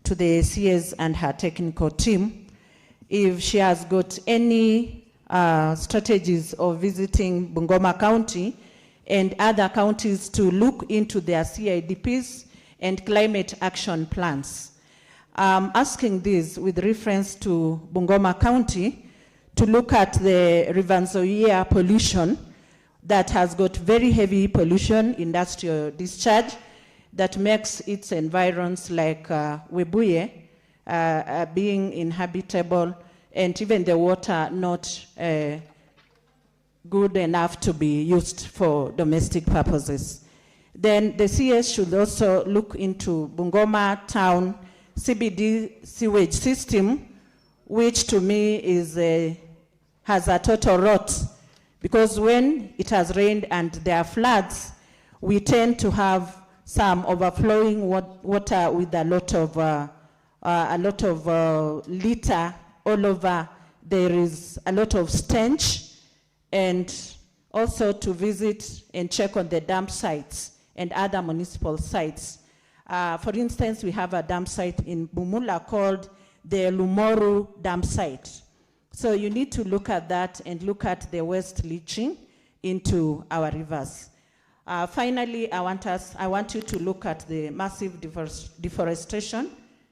to the CS and her technical team. If she has got any strategies of visiting Bungoma County and other counties to look into their CIDPs and climate action plans. I'm asking this with reference to Bungoma County to look at the River Nzoia pollution that has got very heavy pollution, industrial discharge, that makes its environs like Webuye being inhabitable, and even the water not good enough to be used for domestic purposes. Then the CS should also look into Bungoma town CBD sewage system, which to me is has a total rot, because when it has rained and there are floods, we tend to have some overflowing water with a lot of litter all over. There is a lot of stench, and also to visit and check on the dump sites and other municipal sites. For instance, we have a dump site in Bumula called the Lumoru dump site. So you need to look at that and look at the waste leaching into our rivers. Finally, I want you to look at the massive deforestation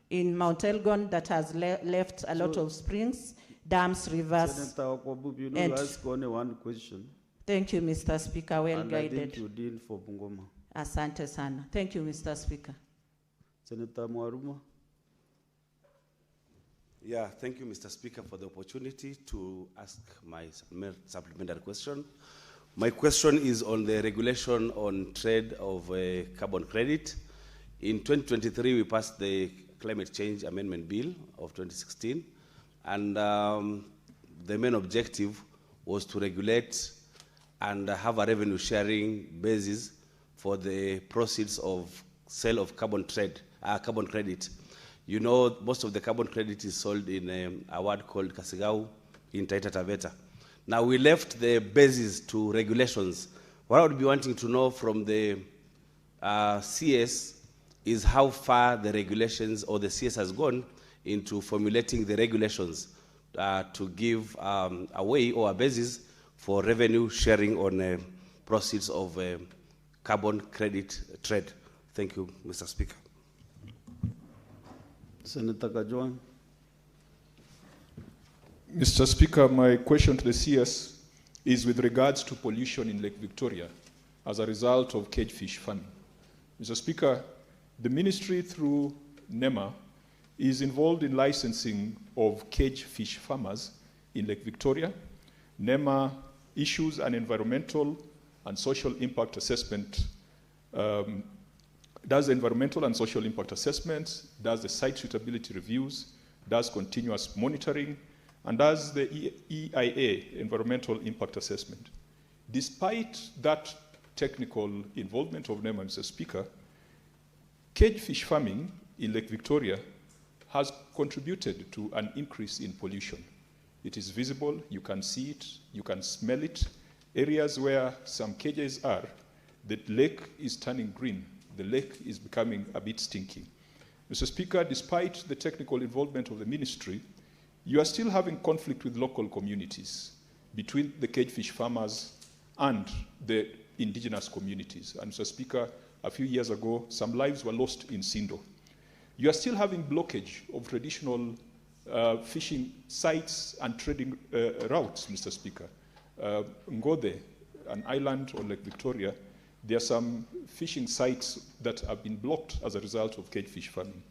in Mount Elgon that has left a lot of springs, dams, rivers. Senator Okwabubi, you will ask only one question. Thank you, Mr. Speaker. Well and guided. I think you deal for Bungoma. Asante sana. Thank you, Mr. Speaker. Senator Mwaruma. Yeah, thank you, Mr. Speaker, for the opportunity to ask my supplementary question. My question is on the regulation on trade of carbon credit. In 2023, we passed the Climate Change Amendment Bill of 2016, and the main objective was to regulate and have a revenue sharing basis for the proceeds of sale of carbon credit. You know, most of the carbon credit is sold in a ward called Kasigau in Taita Taveta. Now, we left the basis to regulations. What I would be wanting to know from the CS is how far the regulations or the CS has gone into formulating the regulations to give a way or a basis for revenue sharing on proceeds of carbon credit trade. Thank you, Mr. Speaker. Senator Kajwang. Mr. Speaker, my question to the CS is with regards to pollution in Lake Victoria as a result of cagefish farming. Mr. Speaker, the ministry through NEMA is involved in licensing of cagefish farmers in Lake Victoria. NEMA issues an environmental and social impact assessment, does environmental and social impact assessments, does the site suitability reviews, does continuous monitoring, and does the EIA, environmental impact assessment. Despite that technical involvement of NEMA, Mr. Speaker, cagefish farming in Lake Victoria has contributed to an increase in pollution. It is visible, you can see it, you can smell it. Areas where some cages are, the lake is turning green. The lake is becoming a bit stinky. Mr. Speaker, despite the technical involvement of the ministry, you are still having conflict with local communities between the cagefish farmers and the indigenous communities. And Mr. Speaker, a few years ago, some lives were lost in Sindo. You are still having blockage of traditional fishing sites and trading routes, Mr. Speaker. Ngode, an island on Lake Victoria, there are some fishing sites that have been blocked as a result of cagefish farming.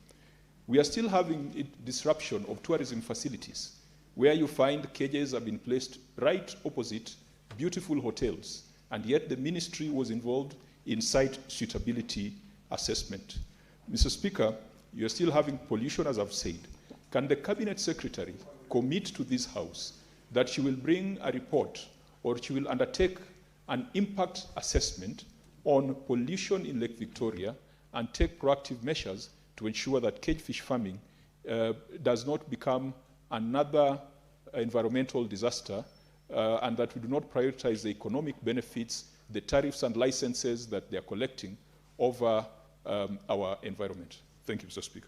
We are still having disruption of tourism facilities, where you find cages have been placed right opposite beautiful hotels, and yet the ministry was involved in site suitability assessment. Mr. Speaker, you're still having pollution, as I've said. Can the Cabinet Secretary commit to this House that she will bring a report or she will undertake an impact assessment on pollution in Lake Victoria and take proactive measures to ensure that cagefish farming does not become another environmental disaster and that we do not prioritize the economic benefits, the tariffs and licenses that they are collecting over our environment? Thank you, Mr. Speaker.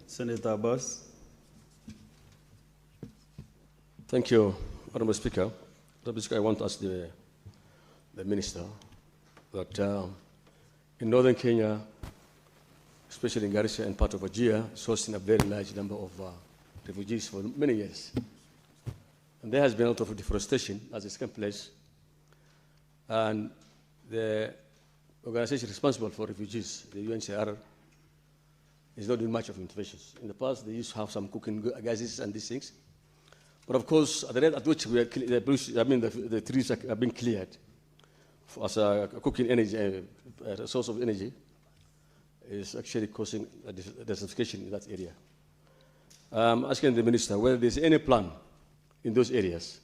Senator Abbas. Thank you, Honourable Speaker. Honourable Speaker, I want to ask the Minister that in northern Kenya, especially in Garissa and part of Wajir, is hosting a very large number of refugees for many years. And there has been a lot of deforestation as it's taken place. And the organization responsible for refugees, the UNHCR, is not doing much of interventions. In the past, they used to have some cooking gases and these things. But of course, at the rate at which we are the trees are being cleared as a cooking energy, a source of energy, is actually causing a desertification in that area. I'm asking the Minister whether there's any plan in those areas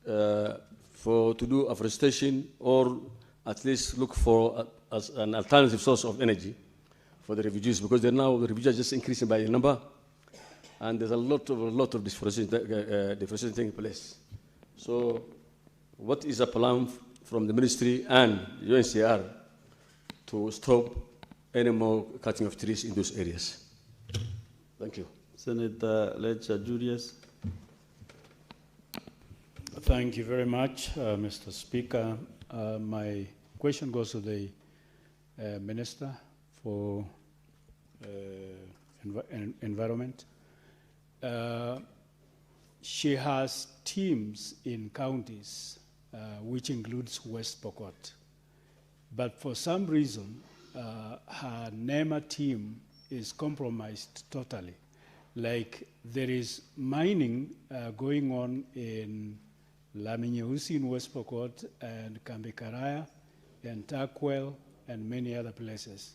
to do afforestation or at least look for as an alternative source of energy for the refugees, because the refugees are just increasing by number, and there's a lot of deforestation taking place. So, what is the plan from the ministry and UNHCR to stop any more cutting of trees in those areas? Thank you. Senator Lecter Julius. Thank you very much, Mr. Speaker. My question goes to the Minister for Environment. She has teams in counties, which includes West Pokot. But for some reason, her NEMA team is compromised totally. Like there is mining going on in Laminyeusi in West Pokot and Kambikaraya and Takwel and many other places.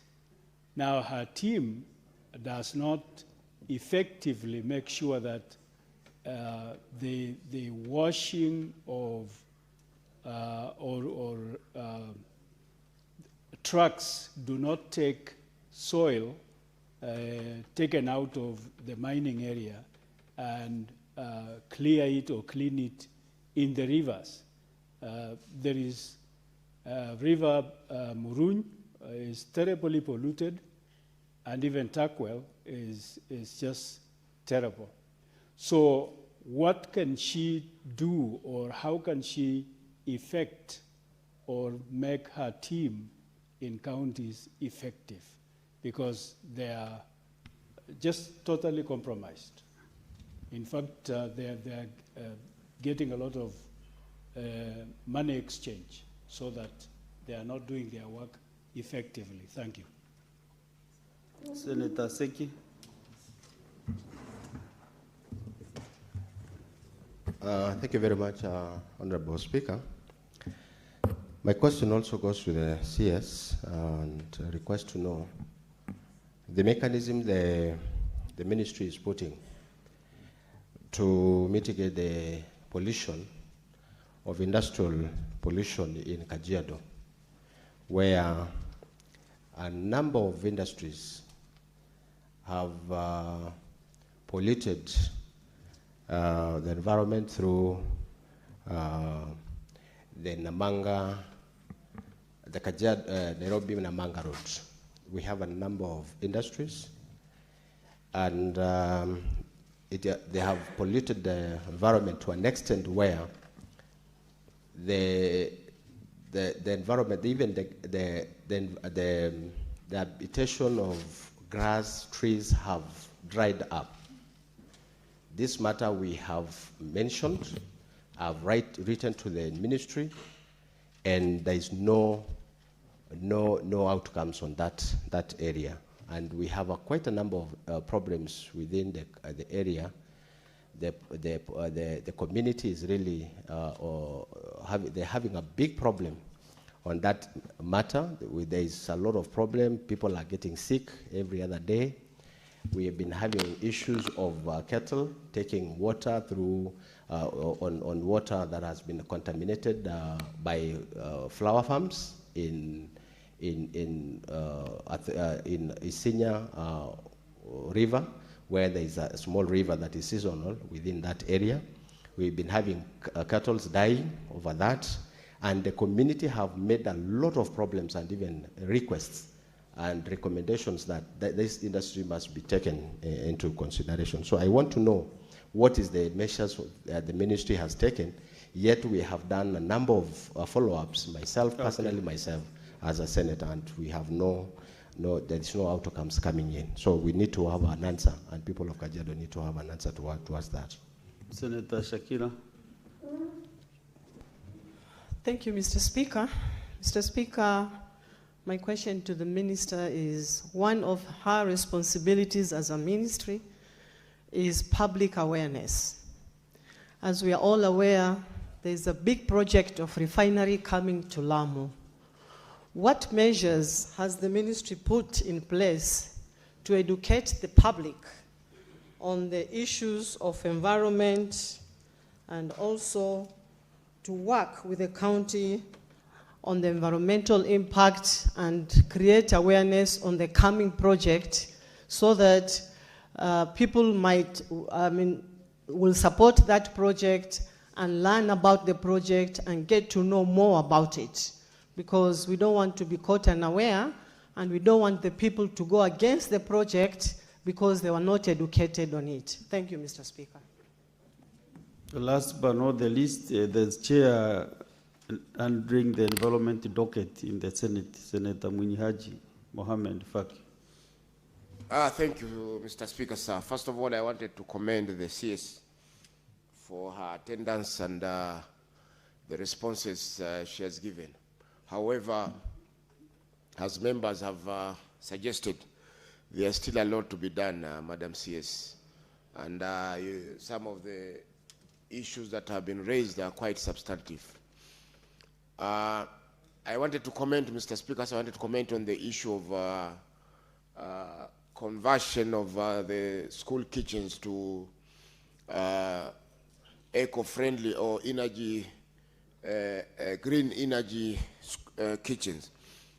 Now her team does not effectively make sure that the washing of trucks do not take soil taken out of the mining area and clear it or clean it in the rivers. There is river Muruny is terribly polluted, and even Takwel is just terrible. So what can she do, or how can she effect or make her team in counties effective? Because they are just totally compromised. In fact, they are getting a lot of money exchange so that they are not doing their work effectively. Thank you. Senator Seki. Thank you very much, Honorable Speaker. My question also goes to the CS and request to know the mechanism the ministry is putting to mitigate the pollution of industrial pollution in Kajiado, where a number of industries have polluted the environment through the Namanga, the Kajiado, Nairobi-Namanga road. We have a number of industries, and they have polluted the environment to an extent where the environment, even the habitation of grass, trees have dried up. This matter we have mentioned, I've written to the ministry, and there is no outcomes on that area. And we have quite a number of problems within the area. the community is really, they're having a big problem on that matter. There is a lot of problem. People are getting sick every other day. We have been having issues of cattle taking water through, on water that has been contaminated by flower farms in Isinya River, where there is a small river that is seasonal within that area. We've been having cattle dying over that, and the community have made a lot of problems and even requests and recommendations that this industry must be taken into consideration. So I want to know what is the measures the ministry has taken, yet we have done a number of follow-ups, personally myself as a senator, and we have there is no outcomes coming in. So we need to have an answer, and people of Kajiado need to have an answer towards that. Senator Shakira. Thank you, Mr. Speaker. Mr. Speaker, my question to the minister is, one of her responsibilities as a ministry is public awareness. As we are all aware, there is a big project of refinery coming to Lamu. What measures has the ministry put in place to educate the public on the issues of environment and also to work with the county on the environmental impact and create awareness on the coming project so that people will support that project and learn about the project and get to know more about it? Because we don't want to be caught unaware, and we don't want the people to go against the project because they were not educated on it. Thank you, Mr. Speaker. Last but not the least, the chair handling the environment docket in the Senate, Senator Munyihaji Mohammed Faki. Thank you, Mr. Speaker, sir. First of all, I wanted to commend the CS for her attendance and the responses she has given. However, as members have suggested, there's still a lot to be done, Madam CS. And some of the issues that have been raised are quite substantive. I wanted to comment, Mr. Speaker, so I wanted to comment on the issue of conversion of the school kitchens to eco-friendly or energy, green energy kitchens.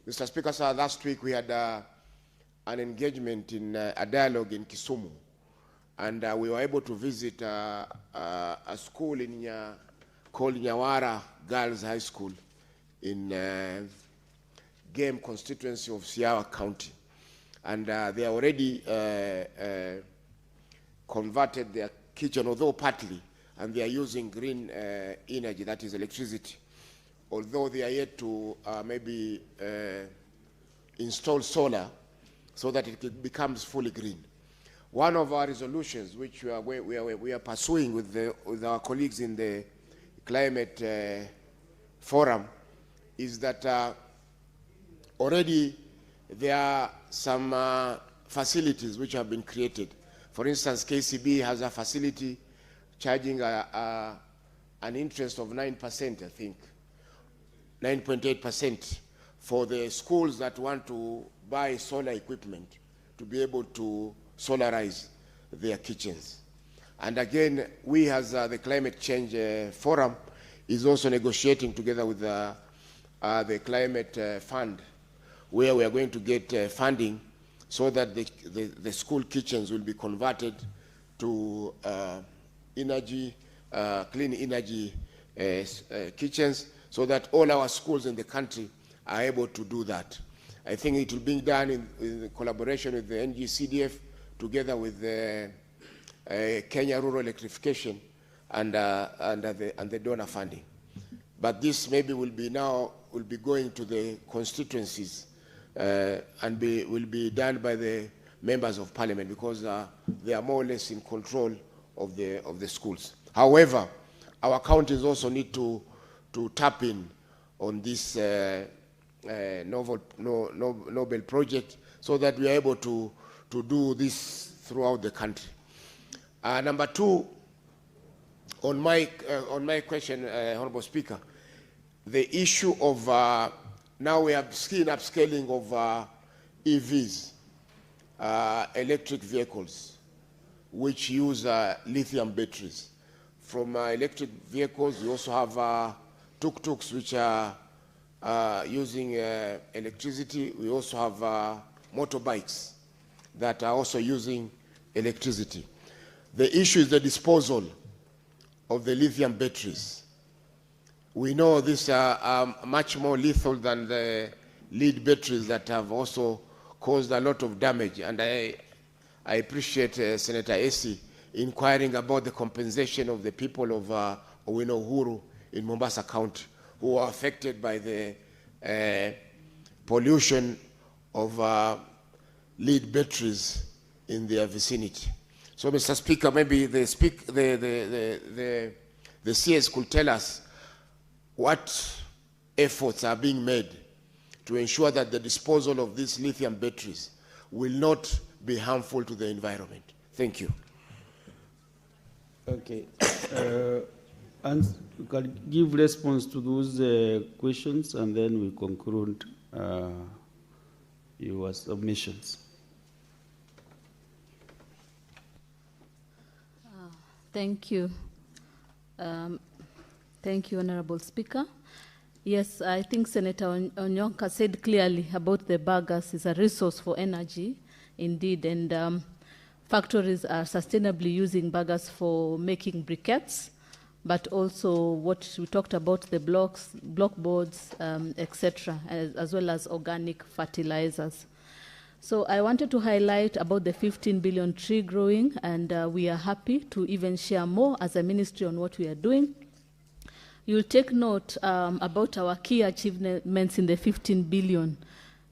Mr. Speaker, sir, last week we had an engagement in a dialogue in Kisumu, and we were able to visit a school called Nyawara Girls High School in Game constituency of Siaya County. And they already converted their kitchen, although partly, and they are using green energy, that is electricity. Although they are yet to maybe install solar so that it becomes fully green. One of our resolutions, which we are pursuing with our colleagues in the climate forum, is that already there are some facilities which have been created. For instance, KCB has a facility charging an interest of 9%, I think, 9.8% for the schools that want to buy solar equipment to be able to solarize their kitchens. And again, we as the Climate Change Forum is also negotiating together with the Climate Fund, where we are going to get funding so that the school kitchens will be converted to energy, clean energy kitchens, so that all our schools in the country are able to do that. I think it will be done in collaboration with the NGCDF, together with the Kenya Rural Electrification and the donor funding. But this maybe will be going to the constituencies and will be done by the members of parliament, because they are more or less in control of the schools. However, our counties also need to tap in on this Nobel project, so that we are able to do this throughout the country. Number two, on my question, Honorable Speaker, the issue of now we have seen upscaling of EVs, electric vehicles, which use lithium batteries. From electric vehicles, we also have tuk-tuks, which are using electricity. We also have motorbikes that are also using electricity. The issue is the disposal of the lithium batteries. We know these are much more lethal than the lead batteries that have also caused a lot of damage. And I appreciate Senator Esi inquiring about the compensation of the people of uhuru in Mombasa County who are affected by the pollution of lead batteries in their vicinity. So, Mr. Speaker, maybe the CS could tell us what efforts are being made to ensure that the disposal of these lithium batteries will not be harmful to the environment. Thank you. Okay. And we can give response to those questions, and then we conclude your submissions. Thank you. Thank you, Honorable Speaker. Yes, I think Senator Onyonka said clearly about the biogas is a resource for energy, indeed, and factories are sustainably using biogas for making briquettes, but also what we talked about, the blocks, block boards, etc., as well as organic fertilizers. So I wanted to highlight about the 15 billion tree growing, and we are happy to even share more as a ministry on what we are doing. You'll take note about our key achievements in the 15 billion.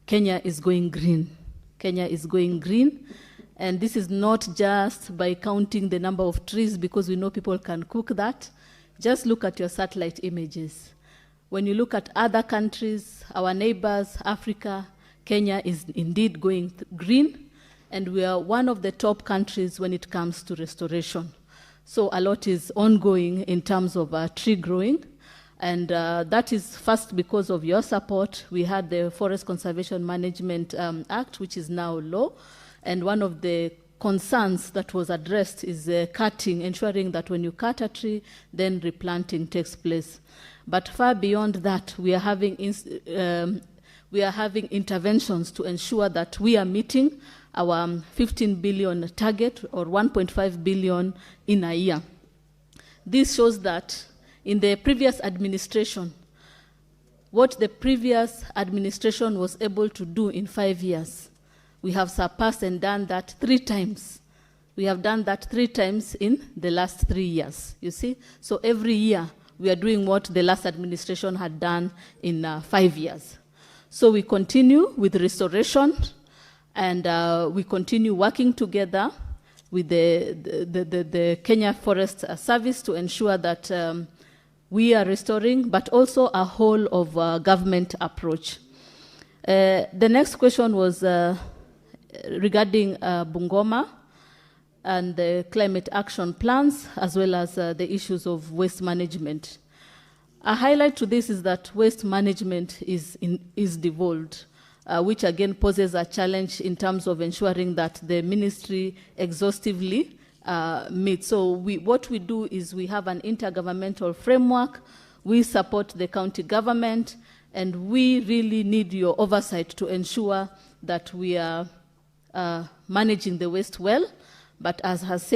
Kenya is going green. Kenya is going green. And this is not just by counting the number of trees, because we know people can cook that. Just look at your satellite images. When you look at other countries, our neighbors, Africa, Kenya is indeed going green, and we are one of the top countries when it comes to restoration. So a lot is ongoing in terms of tree growing, and that is first because of your support. We had the Forest Conservation Management Act, which is now law, and one of the concerns that was addressed is cutting, ensuring that when you cut a tree, then replanting takes place. But far beyond that, we are having interventions to ensure that we are meeting our 15 billion target, or 1.5 billion in a year. This shows that in the previous administration, what the previous administration was able to do in 5 years, we have surpassed and done that 3 times. We have done that 3 times in the last 3 years, you see? So every year, we are doing what the last administration had done in 5 years. So we continue with restoration, and we continue working together with the Kenya Forest Service to ensure that we are restoring, but also a whole of government approach. The next question was regarding Bungoma and the climate action plans, as well as the issues of waste management. A highlight to this is that waste management is devolved, which again poses a challenge in terms of ensuring that the ministry exhaustively meets. So what we do is we have an intergovernmental framework, we support the county government, and we really need your oversight to ensure that we are managing the waste well. But as has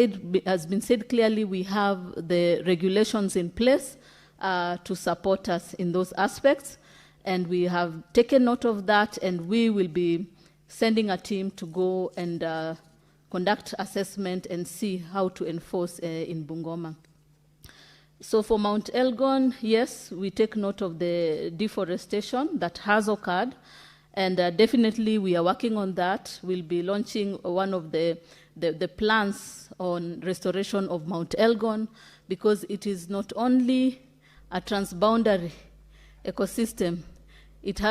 been said clearly, we have the regulations in place to support us in those aspects, and we have taken note of that, and we will be sending a team to go and conduct assessment and see how to enforce in Bungoma. So for Mount Elgon, yes, we take note of the deforestation that has occurred, and definitely we are working on that. We'll be launching one of the plans on restoration of Mount Elgon, because it is not only a transboundary ecosystem. It's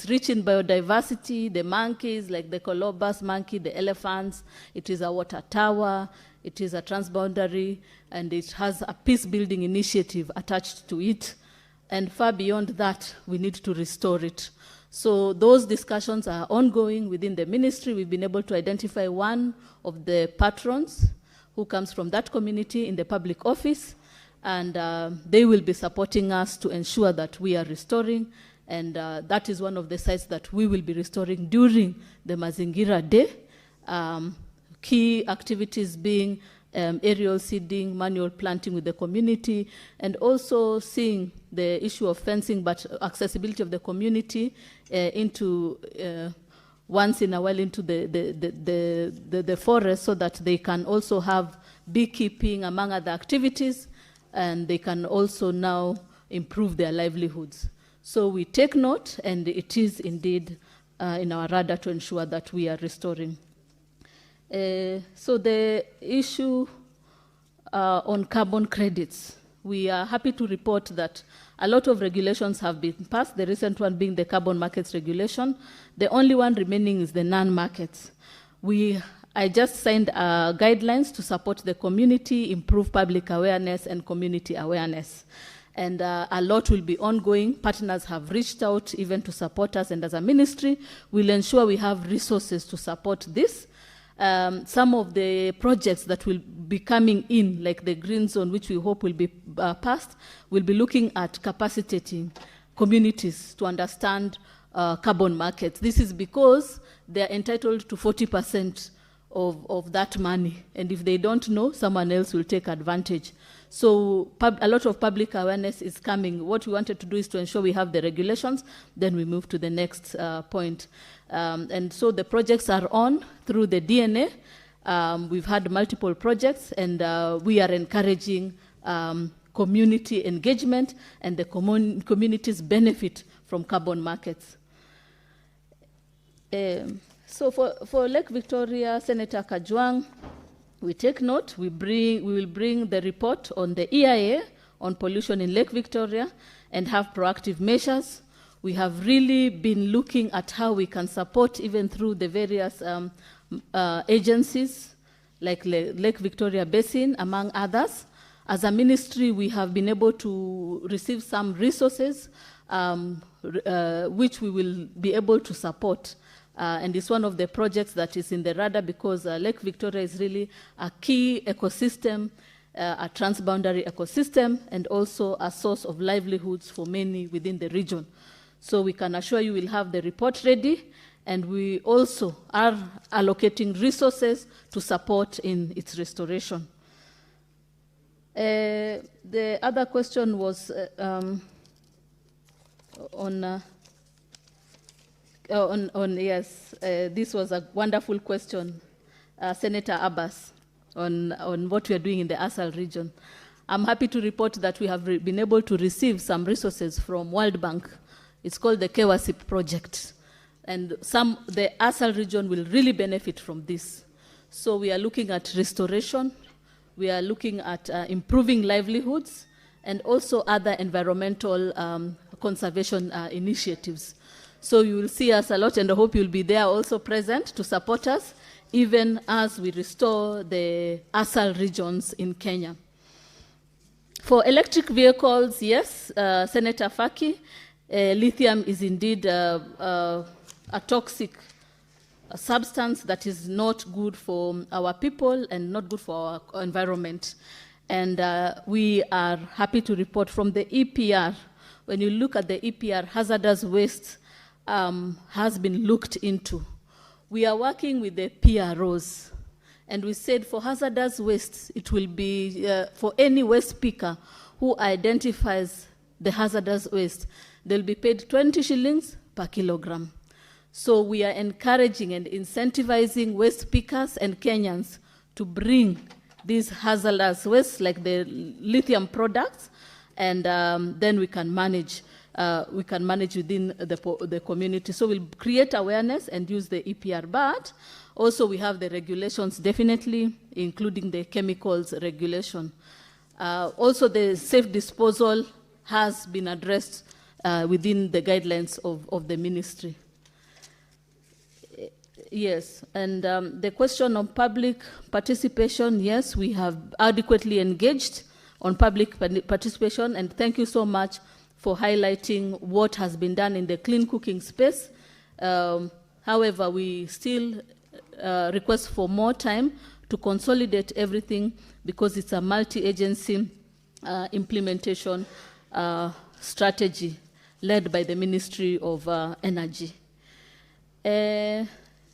rich in biodiversity, the monkeys, like the colobus monkey, the elephants. It is a water tower. It is a transboundary, and it has a peace-building initiative attached to it. And far beyond that, we need to restore it. So those discussions are ongoing within the ministry. We've been able to identify one of the patrons who comes from that community in the public office, and they will be supporting us to ensure that we are restoring, and that is one of the sites that we will be restoring during the Mazingira Day. Key activities being aerial seeding, manual planting with the community, and also seeing the issue of fencing, but accessibility of the community into once in a while into the forest, so that they can also have beekeeping among other activities, and they can also now improve their livelihoods. So we take note, and it is indeed in our radar to ensure that we are restoring. So the issue on carbon credits, we are happy to report that a lot of regulations have been passed, the recent one being the carbon markets regulation. The only one remaining is the non-markets. I just signed guidelines to support the community, improve public awareness and community awareness. And a lot will be ongoing. Partners have reached out even to support us, and as a ministry, we'll ensure we have resources to support this. Some of the projects that will be coming in, like the green zone, which we hope will be passed, will be looking at capacitating communities to understand carbon markets. This is because they are entitled to 40% of that money, and if they don't know, someone else will take advantage. So a lot of public awareness is coming. What we wanted to do is to ensure we have the regulations, then we move to the next point. And so the projects are on through the DNA. We've had multiple projects, and we are encouraging community engagement, and the communities benefit from carbon markets. So for Lake Victoria, Senator Kajwang, we take note. We will bring the report on the EIA on pollution in Lake Victoria and have proactive measures. We have really been looking at how we can support even through the various agencies like Lake Victoria Basin, among others. As a ministry, we have been able to receive some resources which we will be able to support. And it's one of the projects that is in the radar, because Lake Victoria is really a key ecosystem, a transboundary ecosystem, and also a source of livelihoods for many within the region. So we can assure you we'll have the report ready, and we also are allocating resources to support in its restoration. The other question was yes, this was a wonderful question, Senator Abbas, on what we are doing in the Asal region. I'm happy to report that we have been able to receive some resources from World Bank. It's called the KEWASIP project. And the Asal region will really benefit from this. So we are looking at restoration, we are looking at improving livelihoods, and also other environmental conservation initiatives. So you will see us a lot, and I hope you'll be there also present to support us, even as we restore the Asal regions in Kenya. For electric vehicles, yes, Senator Faki, lithium is indeed a toxic substance that is not good for our people and not good for our environment. And we are happy to report from the EPR, when you look at the EPR, hazardous waste has been looked into. We are working with the PROs, and we said for hazardous waste, it will be for any waste picker who identifies the hazardous waste, they'll be paid 20 shillings per kilogram. So we are encouraging and incentivizing waste pickers and Kenyans to bring these hazardous waste, like the lithium products, and then we can manage within the community. So we'll create awareness and use the EPR, but also we have the regulations, definitely, including the chemicals regulation. Also the safe disposal has been addressed within the guidelines of the ministry. Yes, and the question of public participation, yes, we have adequately engaged on public participation, and thank you so much for highlighting what has been done in the clean cooking space. However, we still request for more time to consolidate everything because it's a multi-agency implementation strategy led by the Ministry of Energy.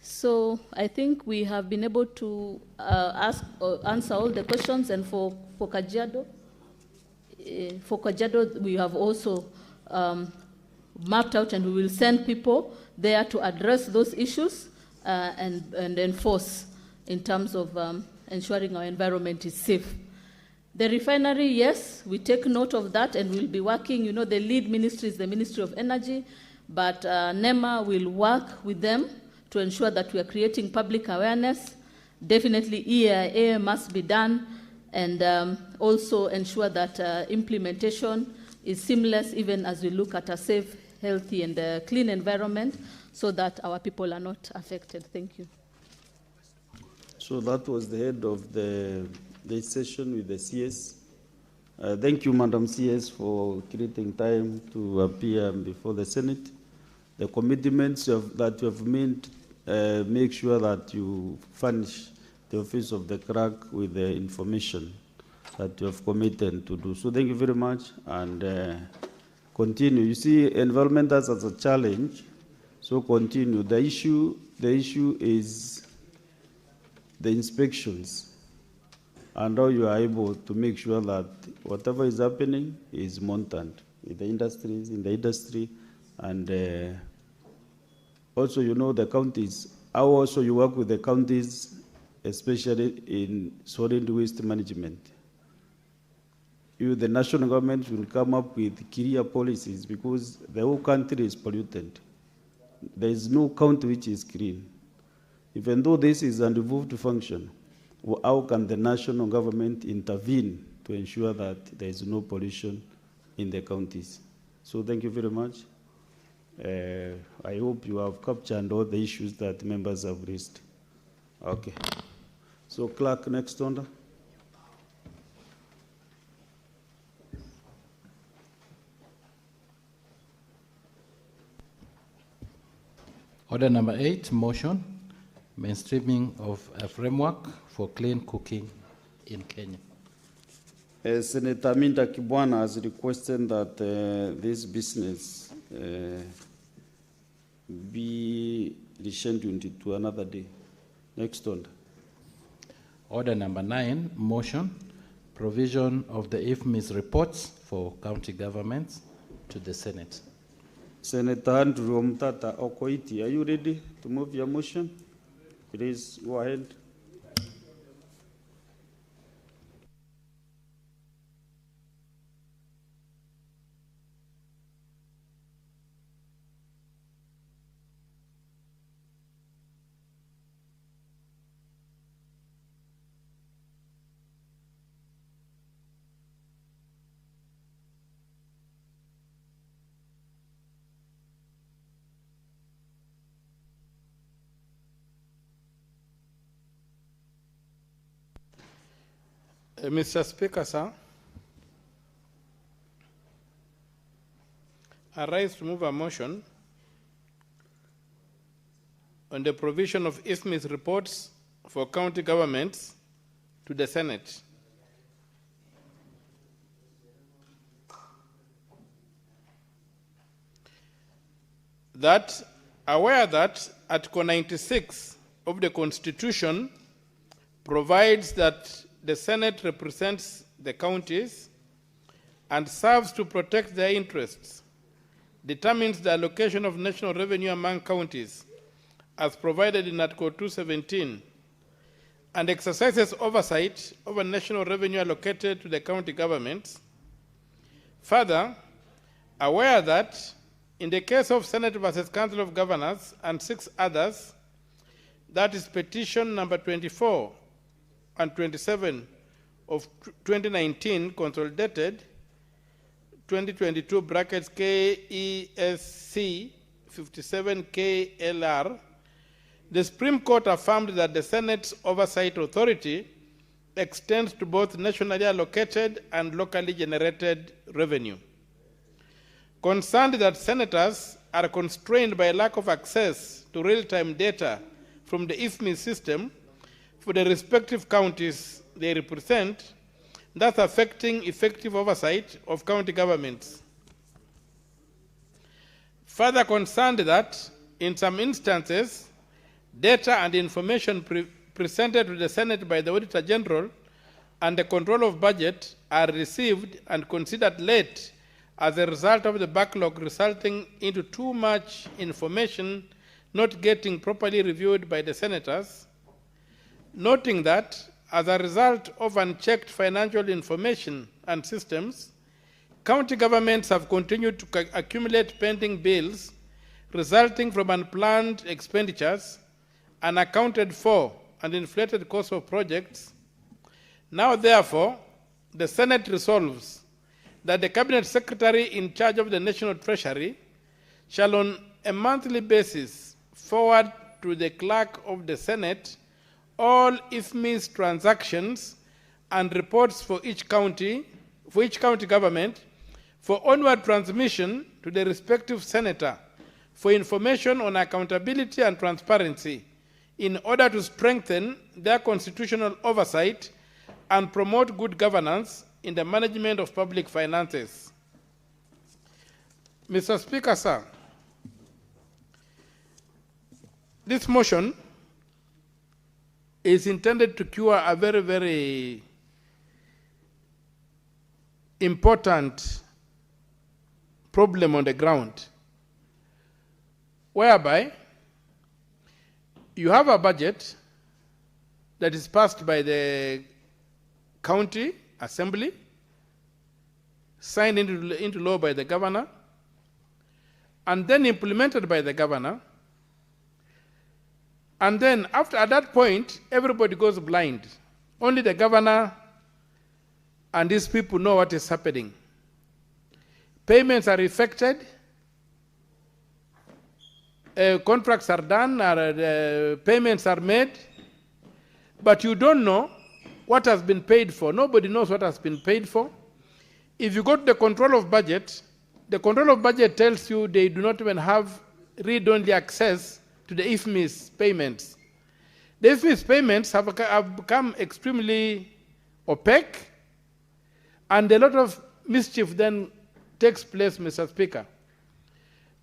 So I think we have been able to answer all the questions, and for Kajiado, we have also mapped out, and we will send people there to address those issues and enforce in terms of ensuring our environment is safe. The refinery, yes, we take note of that, and we'll be working. You know, the lead ministry is the Ministry of Energy, but NEMA will work with them to ensure that we are creating public awareness. Definitely EIA must be done, and also ensure that implementation is seamless, even as we look at a safe, healthy, and clean environment, so that our people are not affected. Thank you. So that was the head of the session with the CS. Thank you, Madam CS, for creating time to appear before the Senate. The commitments that you have made, make sure that you furnish the office of the clerk with the information that you have committed to do. So thank you very much, and continue. You see, environment as a challenge, so continue. The issue is the inspections and how you are able to make sure that whatever is happening is monitored in the industry, and also, you know, the counties, how also you work with the counties, especially in solid waste management. You, the national government, will come up with clear policies, because the whole country is polluted. There is no county which is clean. Even though this is a devolved function, how can the national government intervene to ensure that there is no pollution in the counties? So thank you very much. I hope you have captured all the issues that members have raised. Okay. So clerk, next order. Order number 8, motion, mainstreaming of a framework for clean cooking in Kenya. Senator Minda Kibwana has requested that this business be rescheduled to another day. Next order. Order number 9, motion, provision of the IFMIS reports for county governments to the Senate. Senator Andrew Mtata Okoiti, are you ready to move your motion? Please go ahead. Mr. Speaker, sir, I rise to move a motion on the provision of IFMIS reports for county governments to the Senate. That, aware that Article 96 of the Constitution provides that the Senate represents the counties and serves to protect their interests, determines the allocation of national revenue among counties as provided in Article 217, and exercises oversight over national revenue allocated to the county governments. Further, aware that in the case of Senate versus Council of Governors and 6 others, that is petition number 24 and 27 of 2019, consolidated 2022 brackets KESC 57 KLR, the Supreme Court affirmed that the Senate's oversight authority extends to both nationally allocated and locally generated revenue. Concerned that senators are constrained by lack of access to real-time data from the IFMI system for the respective counties they represent, thus affecting effective oversight of county governments. Further concerned that, in some instances, data and information presented to the Senate by the Auditor General and the control of budget are received and considered late as a result of the backlog, resulting into too much information not getting properly reviewed by the senators. Noting that, as a result of unchecked financial information and systems, county governments have continued to accumulate pending bills resulting from unplanned expenditures, unaccounted for and inflated costs of projects. Now, therefore, the Senate resolves that the Cabinet Secretary in charge of the National Treasury shall on a monthly basis forward to the Clerk of the Senate all IFMI's transactions and reports for each county government for onward transmission to the respective senator for information on accountability and transparency in order to strengthen their constitutional oversight and promote good governance in the management of public finances. Mr. Speaker, sir, this motion is intended to cure a very, very important problem on the ground, whereby you have a budget that is passed by the county assembly, signed into law by the governor, and then implemented by the governor. And then at that point, everybody goes blind. Only the governor and these people know what is happening. Payments are effected, contracts are done, payments are made, but you don't know what has been paid for. Nobody knows what has been paid for. If you go to the control of budget, the control of budget tells you they do not even have read-only access to the IFMI's payments. The IFMI's payments have become extremely opaque, and a lot of mischief then takes place, Mr. Speaker.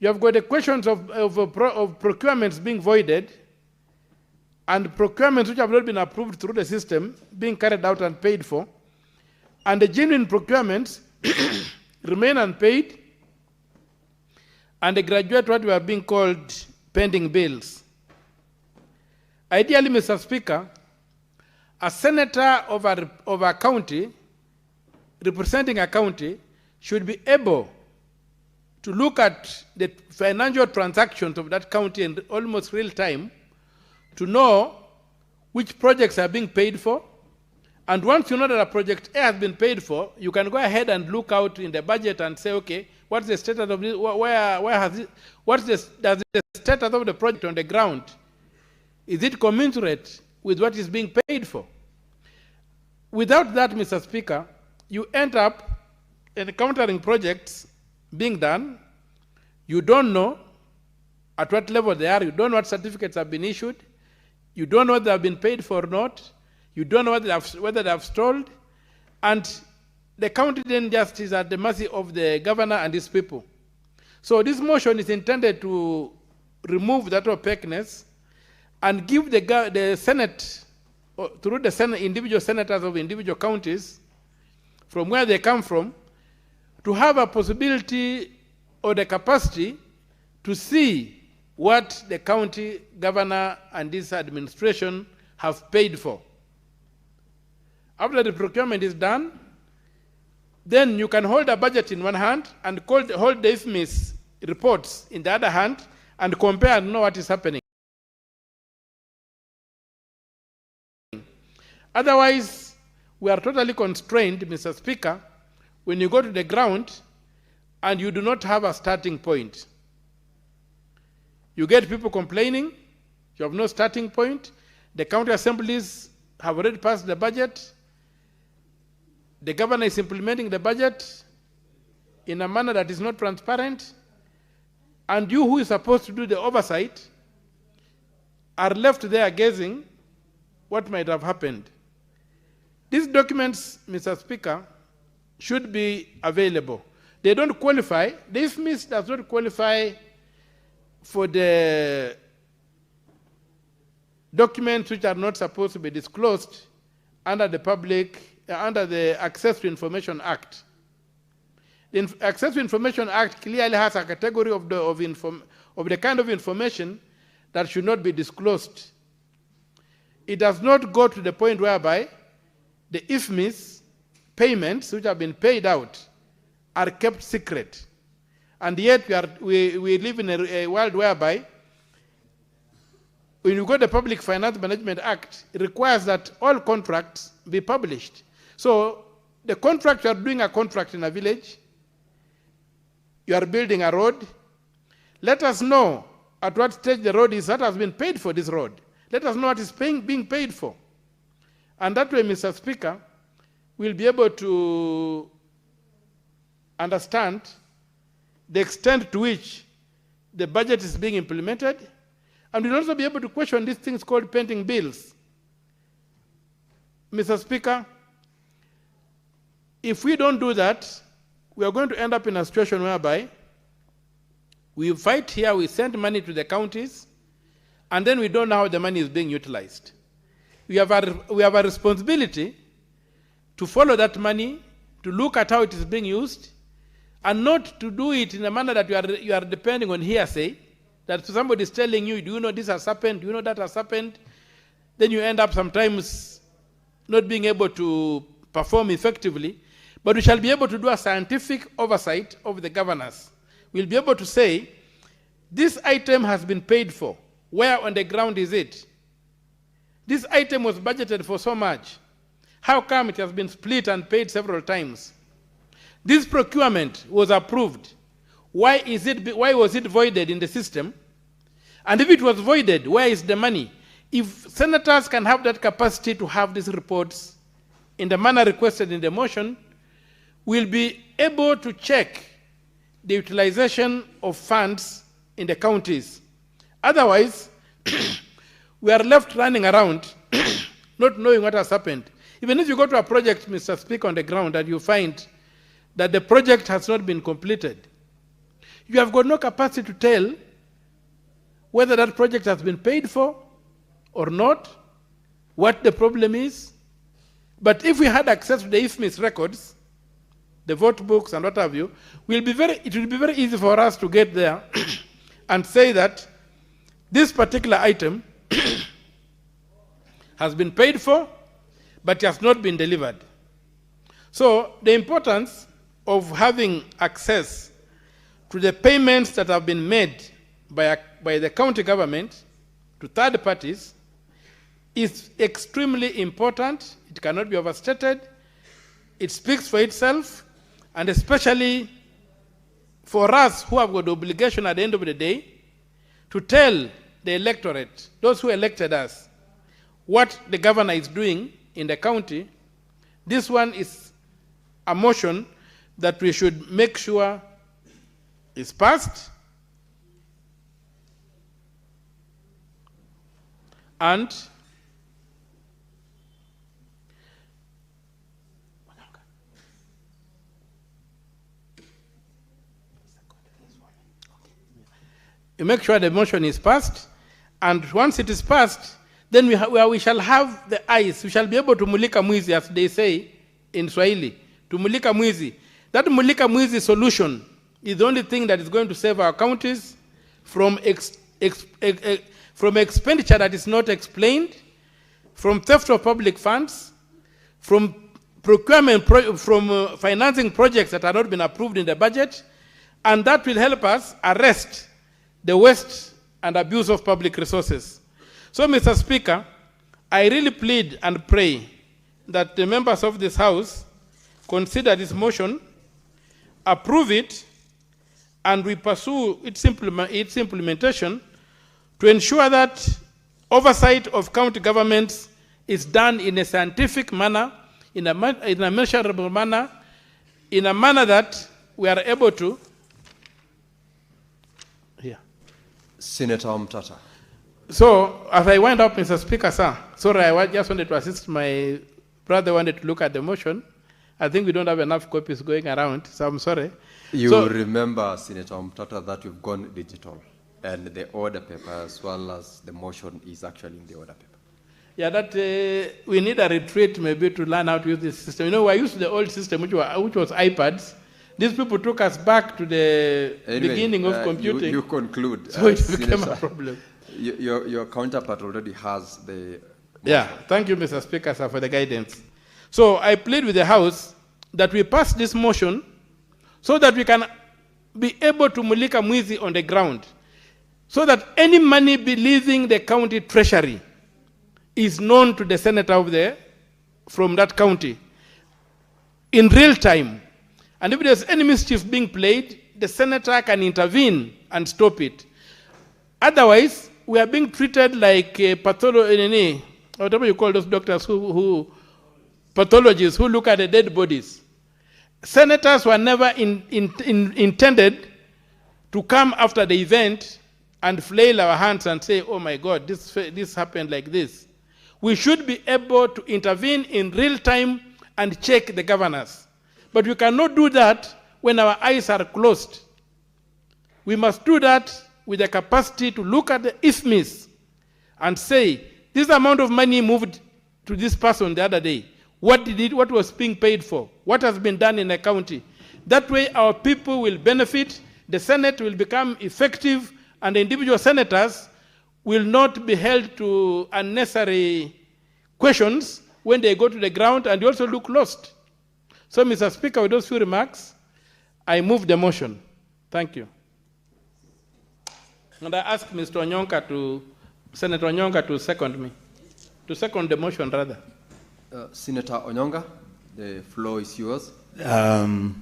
You have got the questions of procurements being voided, and procurements which have not been approved through the system being carried out and paid for, and the genuine procurements remain unpaid, and they graduate what we are being called pending bills. Ideally, Mr. Speaker, a senator of a county, representing a county, should be able to look at the financial transactions of that county in almost real time to know which projects are being paid for. And once you know that a project A has been paid for, you can go ahead and look out in the budget and say, okay, what's the status of this? Does the status of the project on the ground? Is it commensurate with what is being paid for? Without that, Mr. Speaker, you end up encountering projects being done. You don't know at what level they are. You don't know what certificates have been issued. You don't know whether they have been paid for or not. You don't know whether they have stalled. And the county then just is at the mercy of the governor and his people. So this motion is intended to remove that opaqueness and give the Senate, through the Senate, individual senators of individual counties, from where they come from, to have a possibility or the capacity to see what the county governor and this administration have paid for. After the procurement is done, then you can hold a budget in one hand and hold the IFMI's reports in the other hand and compare and know what is happening. Otherwise, we are totally constrained, Mr. Speaker, when you go to the ground and you do not have a starting point. You get people complaining, You have no starting point. The county assemblies have already passed the budget. The governor is implementing the budget in a manner that is not transparent. And you who is supposed to do the oversight are left there gazing what might have happened. These documents, Mr. Speaker, should be available. They don't qualify. The IFMIS does not qualify for the documents which are not supposed to be disclosed under the Access to Information Act. The Access to Information Act clearly has a category of the kind of information that should not be disclosed. It does not go to the point whereby the IFMIS payments which have been paid out are kept secret. And yet we live in a world whereby when you go to the Public Finance Management Act, it requires that all contracts be published. So the contract, you are doing a contract in a village, you are building a road, let us know at what stage the road is that has been paid for this road. Let us know what is being paid for. And that way, Mr. Speaker, we'll be able to understand the extent to which the budget is being implemented, and we'll also be able to question these things called pending bills. Mr. Speaker, if we don't do that, we are going to end up in a situation whereby we fight here, we send money to the counties, and then we don't know how the money is being utilized. We have a responsibility to follow that money, to look at how it is being used, and not to do it in a manner that you are depending on hearsay, that somebody is telling you, do you know this has happened, do you know that has happened? Then you end up sometimes not being able to perform effectively, but we shall be able to do a scientific oversight of the governors. We'll be able to say, this item has been paid for. Where on the ground is it? This item was budgeted for so much. How come it has been split and paid several times? This procurement was approved. Why was it voided in the system? And if it was voided, where is the money? If senators can have that capacity to have these reports in the manner requested in the motion, we'll be able to check the utilization of funds in the counties. Otherwise, we are left running around not knowing what has happened. Even if you go to a project, Mr. Speaker, on the ground, and you find that the project has not been completed, you have got no capacity to tell whether that project has been paid for or not, what the problem is. But if we had access to the IFMIS records, the vote books and what have you, it will be very easy for us to get there and say that this particular item has been paid for, but has not been delivered. So the importance of having access to the payments that have been made by the county government to third parties is extremely important. It cannot be overstated. It speaks for itself, and especially for us who have got the obligation at the end of the day to tell the electorate, those who elected us, what the governor is doing in the county. This one is a motion that we should make sure is passed, and you make sure the motion is passed, and once it is passed, then we shall have the eyes, we shall be able to mulika mwizi, as they say in Swahili, to mulika mwizi. That mulika mwizi solution is the only thing that is going to save our counties from expenditure that is not explained, from theft of public funds, from procurement, from financing projects that have not been approved in the budget, and that will help us arrest the waste and abuse of public resources. So, Mr. Speaker, I really plead and pray that the members of this House consider this motion, approve it, and we pursue its implementation to ensure that oversight of county governments is done in a scientific manner, in a measurable manner, in a manner that we are able to. Here. Senator Mutata. So, as I wind up, Mr. Speaker, sir, sorry, I just wanted to assist my brother wanted to look at the motion. I think we don't have enough copies going around, so I'm sorry. You remember, Senator Mutata, that we've gone digital, and the order paper as well as the motion is actually in the order paper. Yeah, that we need a retreat maybe to learn how to use this system. You know, I used the old system, which was iPads. These people took us back to the beginning of computing. You conclude. So it became a problem. Your counterpart already has the motion. Yeah, thank you, Mr. Speaker, sir, for the guidance. So I plead with the House that we pass this motion so that we can be able to mulika mwizi on the ground, so that any money be leaving the county treasury is known to the senator from that county in real time. And if there's any mischief being played, the senator can intervene and stop it. Otherwise, we are being treated like whatever you call those doctors pathologists who look at the dead bodies. Senators were never intended to come after the event and flail our hands and say, oh my God, this happened like this. We should be able to intervene in real time and check the governors. But we cannot do that when our eyes are closed. We must do that with the capacity to look at the isthmus and say, this amount of money moved to this person the other day. What was being paid for? What has been done in the county? That way our people will benefit, the Senate will become effective, and the individual senators will not be held to unnecessary questions when they go to the ground and they also look lost. So, Mr. Speaker, with those few remarks, I move the motion. Thank you. And I ask Mr. Onyonka Senator Onyonka to second me. To second the motion, rather. Senator Onyonga, the floor is yours. Mr.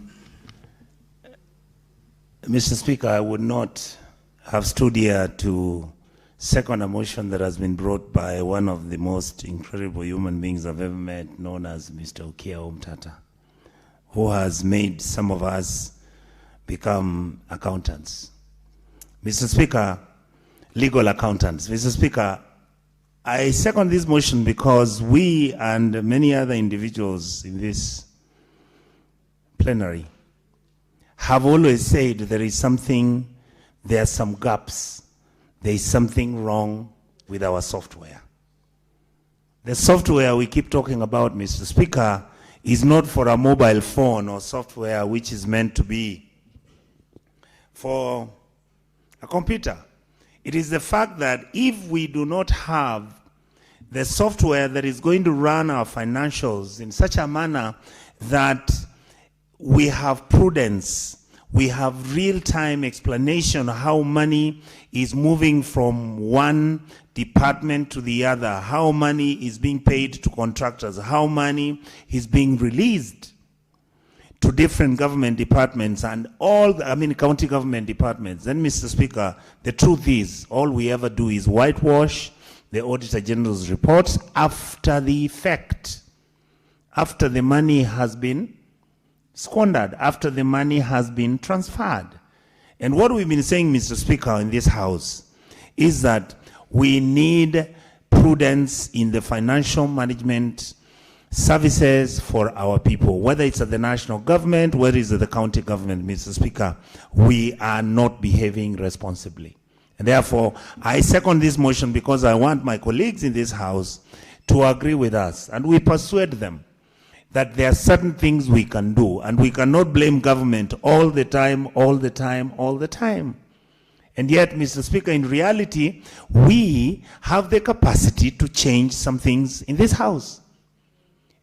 Speaker, I would not have stood here to second a motion that has been brought by one of the most incredible human beings I've ever met, known as Mr. Okia Mutata, who has made some of us become accountants. Mr. Speaker, legal accountants. Mr. Speaker, I second this motion because we and many other individuals in this plenary have always said there are some gaps, there is something wrong with our software. The software we keep talking about, Mr. Speaker, is not for a mobile phone or software which is meant to be for a computer. It is the fact that if we do not have the software that is going to run our financials in such a manner that we have prudence, we have real-time explanation of how money is moving from one department to the other, how money is being paid to contractors, how money is being released to different government departments and county government departments. Then, Mr. Speaker, the truth is, all we ever do is whitewash the Auditor General's reports after the effect, after the money has been squandered, after the money has been transferred. And what we've been saying, Mr. Speaker, in this House is that we need prudence in the financial management services for our people, whether it's at the national government, whether it's at the county government, Mr. Speaker, we are not behaving responsibly. And therefore, I second this motion because I want my colleagues in this House to agree with us, and we persuade them that there are certain things we can do, and we cannot blame government all the time, all the time, all the time. And yet, Mr. Speaker, in reality, we have the capacity to change some things in this House.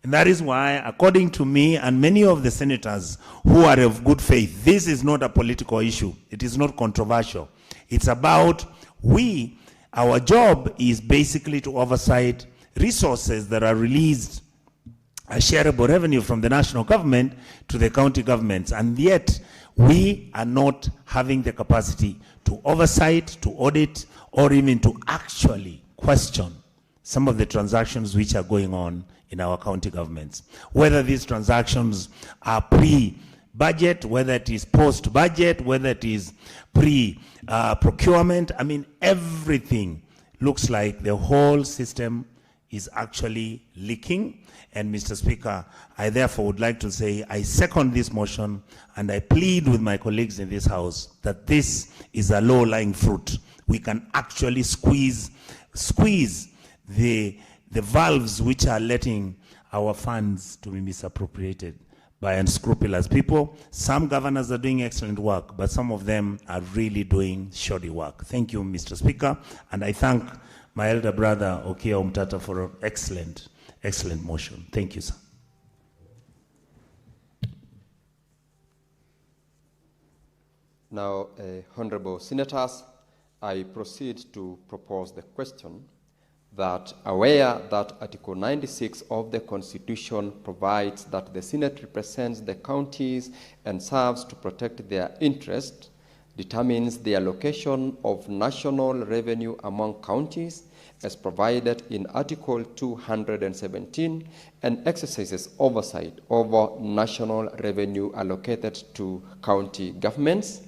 And that is why, according to me and many of the senators who are of good faith, this is not a political issue. It is not controversial. It's about our job is basically to oversight resources that are released as shareable revenue from the national government to the county governments. And yet, we are not having the capacity to oversight, to audit, or even to actually question some of the transactions which are going on in our county governments. Whether these transactions are pre-budget, whether it is post-budget, whether it is pre-procurement. I mean, everything looks like the whole system is actually leaking. And Mr. Speaker, I therefore would like to say I second this motion and I plead with my colleagues in this House that this is a low-lying fruit. We can actually squeeze the valves which are letting our funds to be misappropriated by unscrupulous people. Some governors are doing excellent work, but some of them are really doing shoddy work. Thank you, Mr. Speaker, and I thank my elder brother, Okiya Omtata, for an excellent motion. Thank you, sir. Now, honorable senators, I proceed to propose the question that, aware that Article 96 of the Constitution provides that the Senate represents the counties and serves to protect their interests, determines the allocation of national revenue among counties as provided in Article 217, and exercises oversight over national revenue allocated to county governments.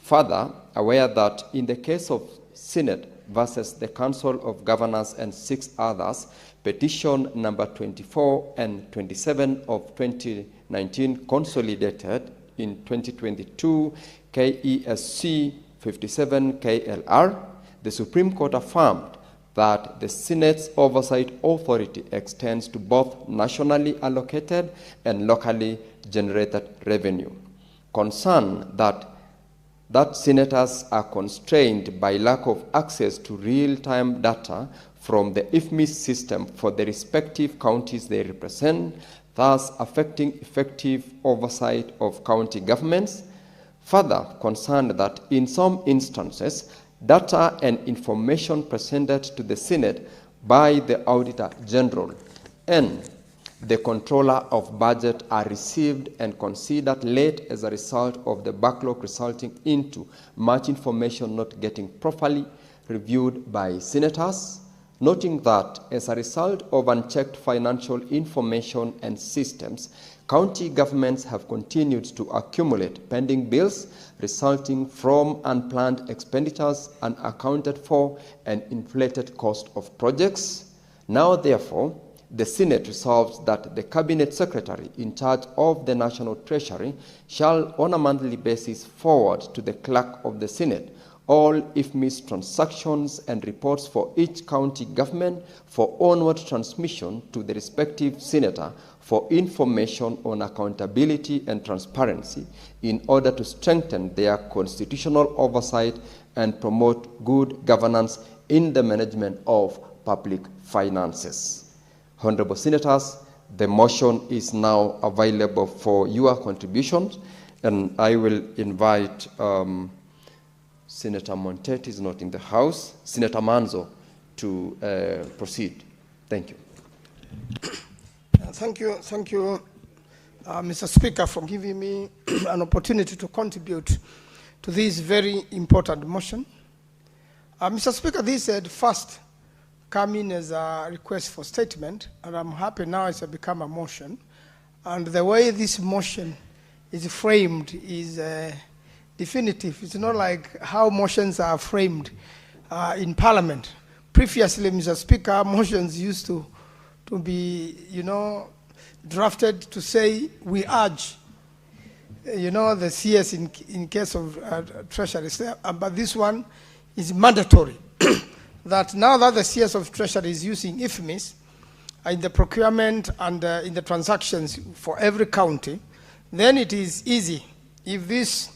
Further, aware that in the case of Senate versus the Council of Governors and 6 others, petition number 24 and 27 of 2019 consolidated in 2022 KESC 57 KLR, the Supreme Court affirmed that the Senate's oversight authority extends to both nationally allocated and locally generated revenue. Concern that senators are constrained by lack of access to real-time data from the IFMIS system for the respective counties they represent, thus affecting effective oversight of county governments. Further, concerned that in some instances, data and information presented to the Senate by the Auditor General and the Controller of Budget are received and considered late as a result of the backlog, resulting into much information not getting properly reviewed by senators. Noting that as a result of unchecked financial information and systems, county governments have continued to accumulate pending bills resulting from unplanned expenditures, unaccounted for, and inflated cost of projects. Now, therefore, the Senate resolves that the Cabinet Secretary in charge of the National Treasury shall on a monthly basis forward to the Clerk of the Senate all IFMIS transactions and reports for each county government for onward transmission to the respective senator for information on accountability and transparency in order to strengthen their constitutional oversight and promote good governance in the management of public finances. Honorable Senators, the motion is now available for your contributions, and I will invite Senator Monteti is not in the House, Senator Manzo to proceed. Thank you. Thank you, Mr. Speaker, for giving me an opportunity to contribute to this very important motion. Mr. Speaker, this had first come in as a request for statement, and I'm happy now it's become a motion. And the way this motion is framed is definitive. It's not like how motions are framed in Parliament. Previously, Mr. Speaker, motions used to be, drafted to say, we urge, the CS in case of Treasury. But this one is mandatory. That now that the CS of Treasury is using IFMIS in the procurement and in the transactions for every county, then it is easy. If this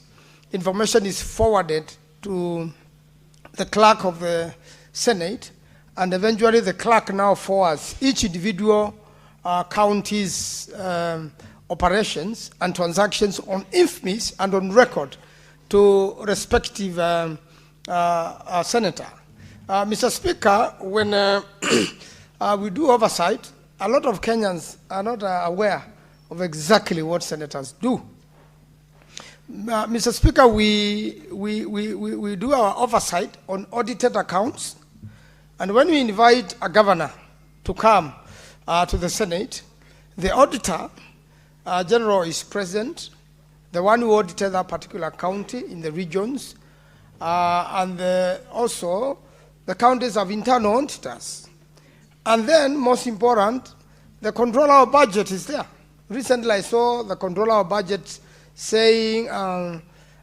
information is forwarded to the clerk of the Senate, and eventually the clerk now forwards each individual county's operations and transactions on IFMIS and on record to respective senator. Mr. Speaker, when we do oversight, a lot of Kenyans are not aware of exactly what senators do. Mr. Speaker, we do our oversight on audited accounts And when we invite a governor to come to the Senate, the auditor general is present, the one who audited that particular county in the regions, and also the counties have internal auditors. And then, most important, the controller of budget is there. Recently I saw the controller of budget saying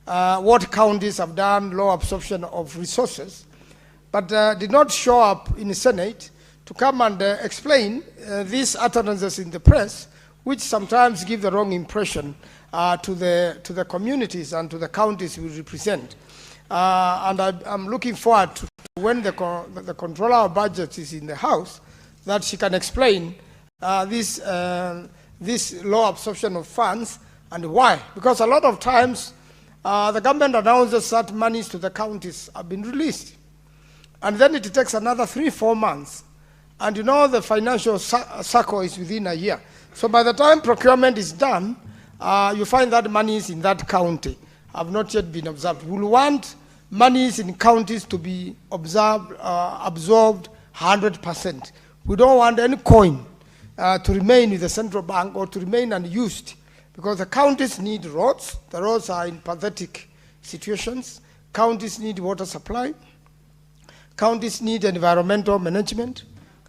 what counties have done low absorption of resources, but did not show up in the Senate to come and explain these utterances in the press, which sometimes give the wrong impression to the communities and to the counties we represent. And I'm looking forward to when the controller of budget is in the House, that she can explain this low absorption of funds and why. Because a lot of times the government announces that monies to the counties have been released. And then it takes another 3-4 months. And you know the financial cycle is within a year. So by the time procurement is done, you find that monies in that county have not yet been absorbed. We want monies in counties to be absorbed 100%. We don't want any coin to remain with the central bank or to remain unused, because the counties need roads. The roads are in pathetic situations. Counties need water supply. Counties need environmental management.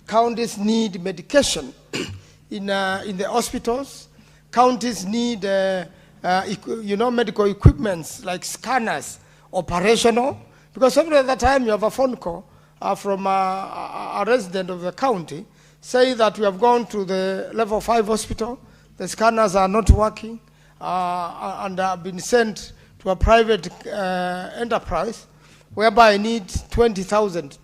Counties need medication in the hospitals. Counties need medical equipments like scanners, operational, because every other time you have a phone call from a resident of the county say that we have gone to the level 5 hospital, the scanners are not working, and have been sent to a private enterprise whereby I need 20,000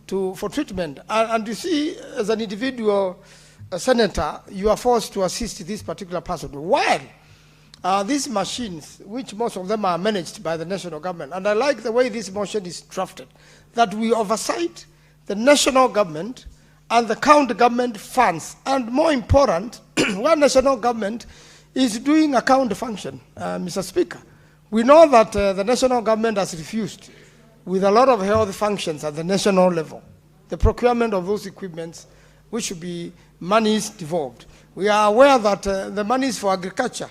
for treatment. And you see, as an individual senator, you are forced to assist this particular person. While these machines, which most of them are managed by the national government, and I like the way this motion is drafted, that we oversight the national government and the county government funds, and more important, when national government is doing a county function, Mr. Speaker. We know that the national government has refused with a lot of health functions at the national level, the procurement of those equipments, which should be monies devolved. We are aware that the monies for agriculture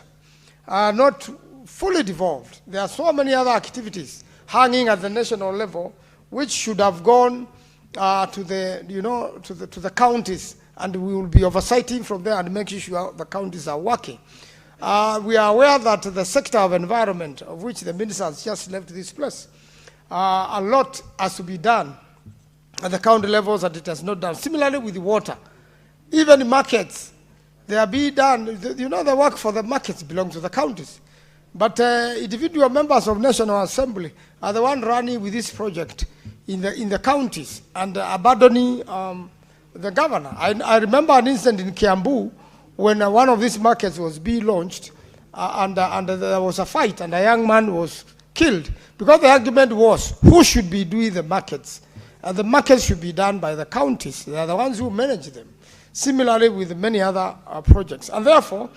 are not fully devolved. There are so many other activities hanging at the national level which should have gone to the counties, and we will be oversighting from there and making sure the counties are working. We are aware that the sector of environment, of which the minister has just left this place, a lot has to be done at the county levels that it has not done. Similarly with water, even markets, they are being done. You know, the work for the markets belongs to the counties. But individual members of National Assembly are the one running with this project in the counties and abandoning the governor. I remember an incident in Kiambu when one of these markets was being launched and there was a fight and a young man was killed because the argument was who should be doing the markets. The markets should be done by the counties. They are the ones who manage them. Similarly with many other projects. And therefore,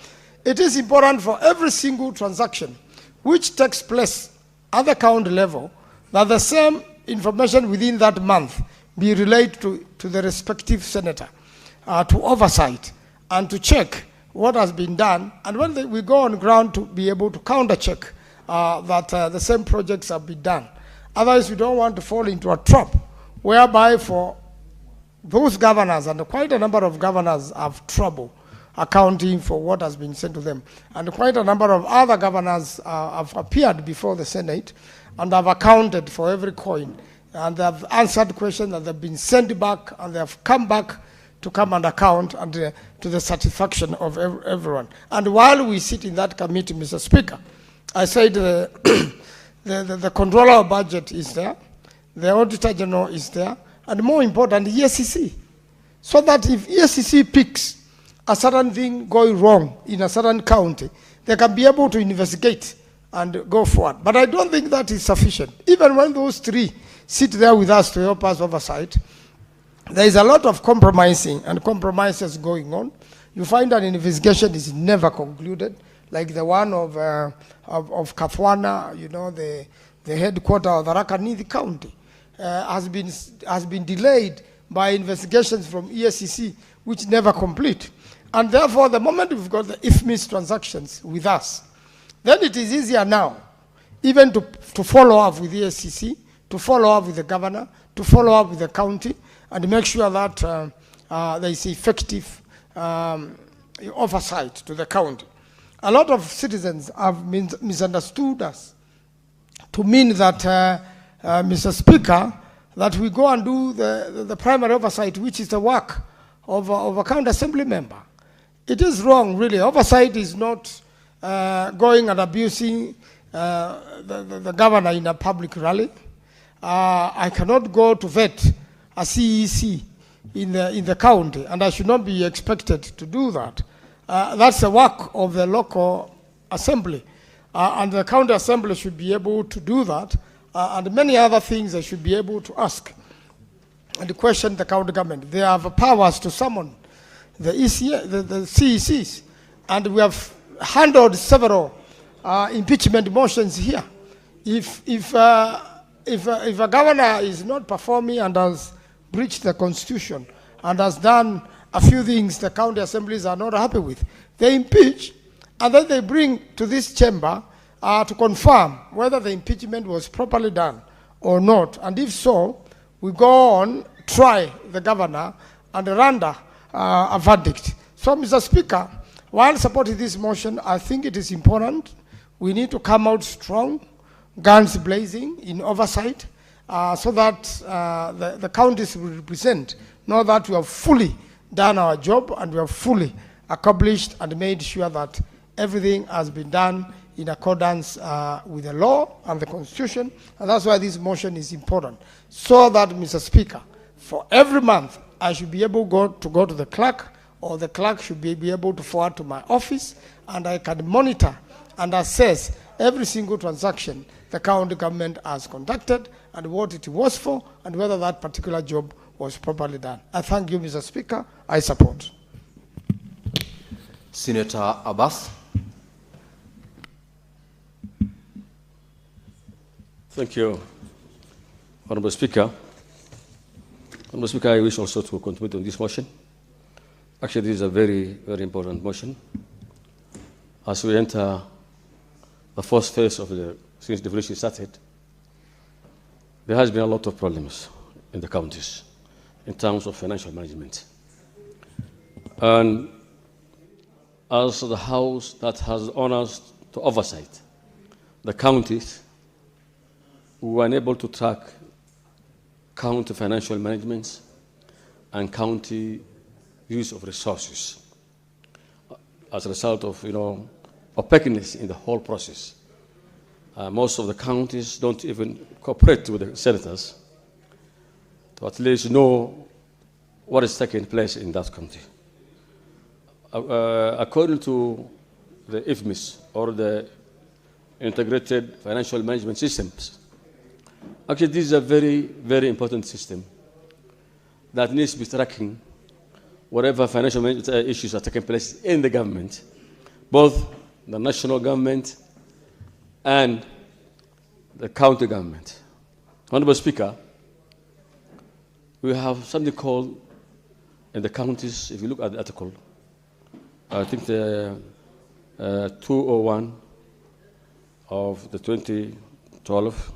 it is important for every single transaction which takes place at the county level that the same information within that month be relayed to the respective senator to oversight and to check what has been done. And when we go on ground to be able to counter-check that the same projects have been done. Otherwise, we don't want to fall into a trap whereby for those governors, and quite a number of governors have trouble accounting for what has been sent to them. And quite a number of other governors have appeared before the Senate and have accounted for every coin. And they have answered questions that have been sent back, and they have come back to come and account and to the satisfaction of everyone. And while we sit in that committee, Mr. Speaker, I said the controller of budget is there, the auditor general is there, and more important, EACC. So that if EACC picks a certain thing going wrong in a certain county, they can be able to investigate and go forward. But I don't think that is sufficient. Even when those three sit there with us to help us oversight, there is a lot of compromising and compromises going on. You find that an investigation is never concluded, like the one of Kafwana, you know, the headquarters of the Rakanidi County, has been delayed by investigations from EACC, which never complete. And therefore, the moment we've got the IFMIS transactions with us, then it is easier now, even to follow up with EACC, to follow up with the governor, to follow up with the county, and make sure that there is effective oversight to the county. A lot of citizens have misunderstood us to mean that, Mr. Speaker, that we go and do the primary oversight, which is the work of a county assembly member. It is wrong, really. Oversight is not going and abusing the governor in a public rally. I cannot go to vet a CEC in the county, and I should not be expected to do that. That's the work of the local assembly, and the county assembly should be able to do that, and many other things they should be able to ask and question the county government. They have powers to summon the CECs, and we have handled several impeachment motions here. If a governor is not performing and has breached the constitution and has done a few things the county assemblies are not happy with, they impeach, and then they bring to this chamber to confirm whether the impeachment was properly done or not. And if so, we go on, try the governor, and render a verdict. So, Mr. Speaker, while supporting this motion, I think it is important we need to come out strong, guns blazing in oversight, so that the counties will represent, know that we have fully done our job and we have fully accomplished and made sure that everything has been done in accordance with the law and the constitution. And that's why this motion is important. So that, Mr. Speaker, for every month, I should be able to go to the clerk, or the clerk should be able to forward to my office, and I can monitor and assess every single transaction the county government has conducted and what it was for and whether that particular job was properly done. I thank you, Mr. Speaker. I support. Senator Abbas. Thank you, Honorable Speaker. Honorable Speaker, I wish also to contribute on this motion. Actually, this is a very, very important motion. As we enter the first phase of since devolution started, there has been a lot of problems in the counties in terms of financial management. And as the House that has honors to oversight the counties, we were unable to track county financial management and county use of resources as a result of, opaqueness in the whole process. Most of the counties don't even cooperate with the senators to at least know what is taking place in that county. According to the IFMIS, or the Integrated Financial Management Systems, actually this is a very, very important system that needs to be tracking whatever financial management issues are taking place in the government, both the national government and the county government. Honorable Speaker, we have something called in the counties, if you look at the article, I think the 201 of the 2012,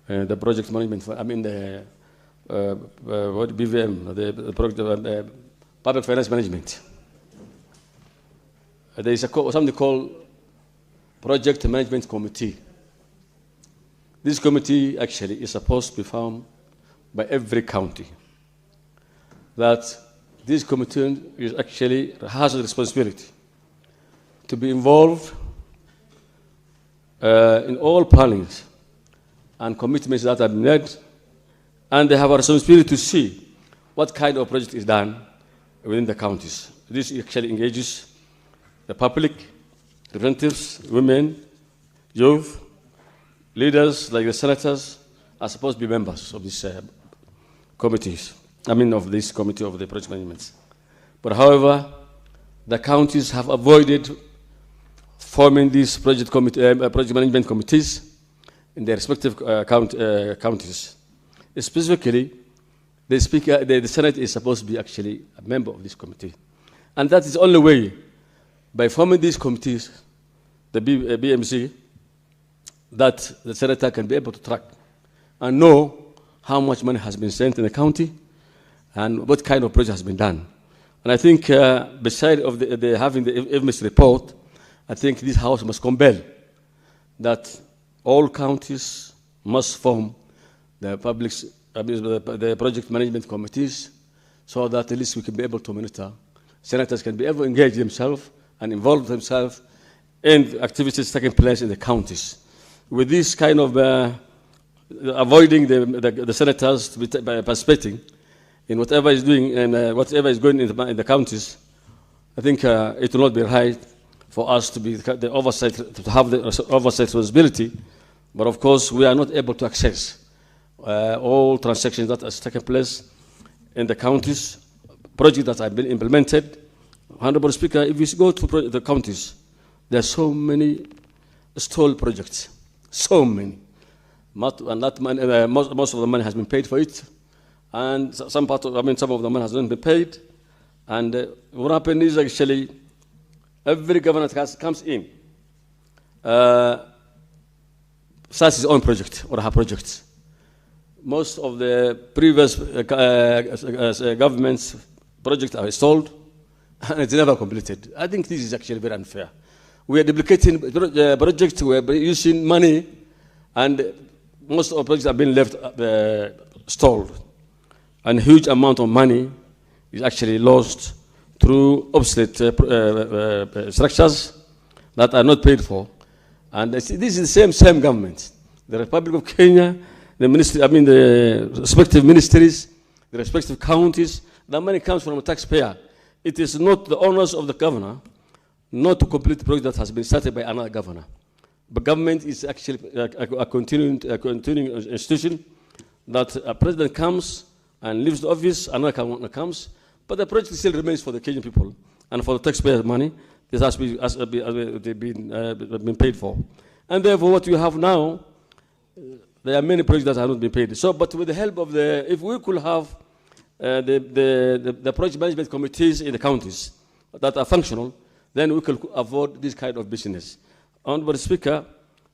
the project management, the BVM, the project, public finance management. There is something called Project Management Committee. This committee actually is supposed to be formed by every county. That this committee is actually has a responsibility to be involved in all plannings and commitments that are made, and they have a responsibility to see what kind of project is done within the counties. This actually engages the public, representatives, women, youth, leaders like the senators are supposed to be members of these committees. Of this committee of the project management. But however, the counties have avoided forming these project management committees in their respective counties. Specifically, the Speaker, the Senate is supposed to be actually a member of this committee. And that is the only way, by forming these committees, the BMC, that the Senator can be able to track and know how much money has been sent in the county and what kind of project has been done. And I think beside of having the FMS report, I think this House must compel that all counties must form the the project management committees, so that at least we can be able to monitor. Senators can be able to engage themselves and involve themselves in activities taking place in the counties. With this kind of avoiding the senators to be participating in whatever is doing and whatever is going in the counties, I think it will not be right for us to be the oversight, to have the oversight responsibility. But of course, we are not able to access all transactions that has taken place in the counties, projects that have been implemented. Honorable Speaker, if you go to the counties, there are so many stalled projects, so many. And that money, most of the money has been paid for it, and some of the money has not been paid. And what happened is actually every government comes in, starts his own project or her projects. Most of the previous government's projects are stalled, and it's never completed. I think this is actually very unfair. We are duplicating projects, we are using money, and most of the projects have been left stalled. And a huge amount of money is actually lost through obsolete structures that are not paid for. And this is the same government, the Republic of Kenya, the respective ministries, the respective counties. The money comes from a taxpayer. It is not the honors of the governor not to complete the project that has been started by another governor. But government is actually a continuing institution that a president comes and leaves the office, another comes, but the project still remains for the Kenyan people and for the taxpayer money. This has been paid for. And therefore, what we have now, there are many projects that have not been paid. So, but with the help of if we could have the project management committees in the counties that are functional, then we could avoid this kind of business. Honorable Speaker,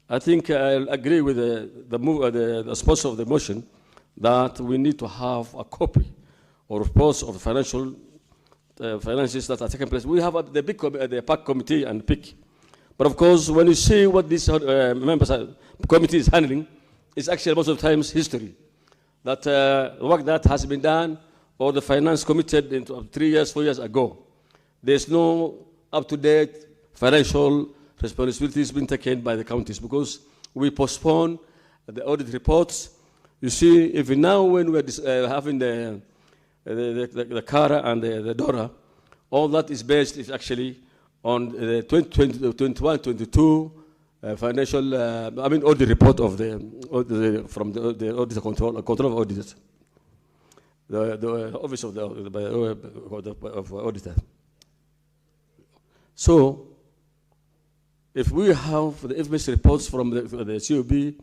I think I agree with the sponsor of the motion that we need to have a copy or reports of the finances that are taking place. We have the PAC committee and PIC. But of course, when you see what this committee is handling, it's actually most of the times history. That work that has been done or the finance committed 3 years, 4 years ago. There's no up-to-date financial responsibilities being taken by the counties because we postpone the audit reports. You see, even now when we're having the CARA and the DORA, all that is based is actually on the 2021-22 financial, audit report of from the auditor control of auditors, the office of the auditor. So, if we have the information reports from the COB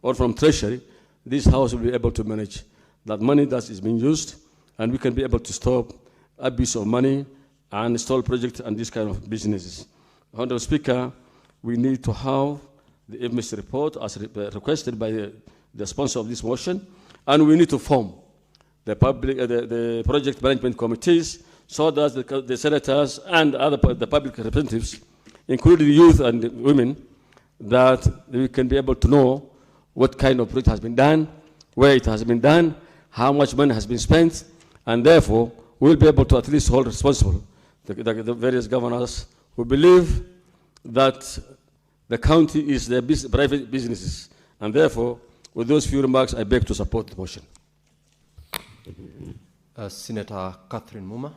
or from Treasury, this House will be able to manage that money that is being used, and we can be able to stop abuse of money and stall projects and this kind of businesses. Honorable Speaker, we need to have the information report as requested by the sponsor of this motion, and we need to form the project management committees so that the senators and the public representatives, including youth and women, that we can be able to know what kind of project has been done, where it has been done, how much money has been spent, and therefore we'll be able to at least hold responsible the various governors who believe that the county is their private businesses. And therefore, with those few remarks, I beg to support the motion. Senator Catherine Muma.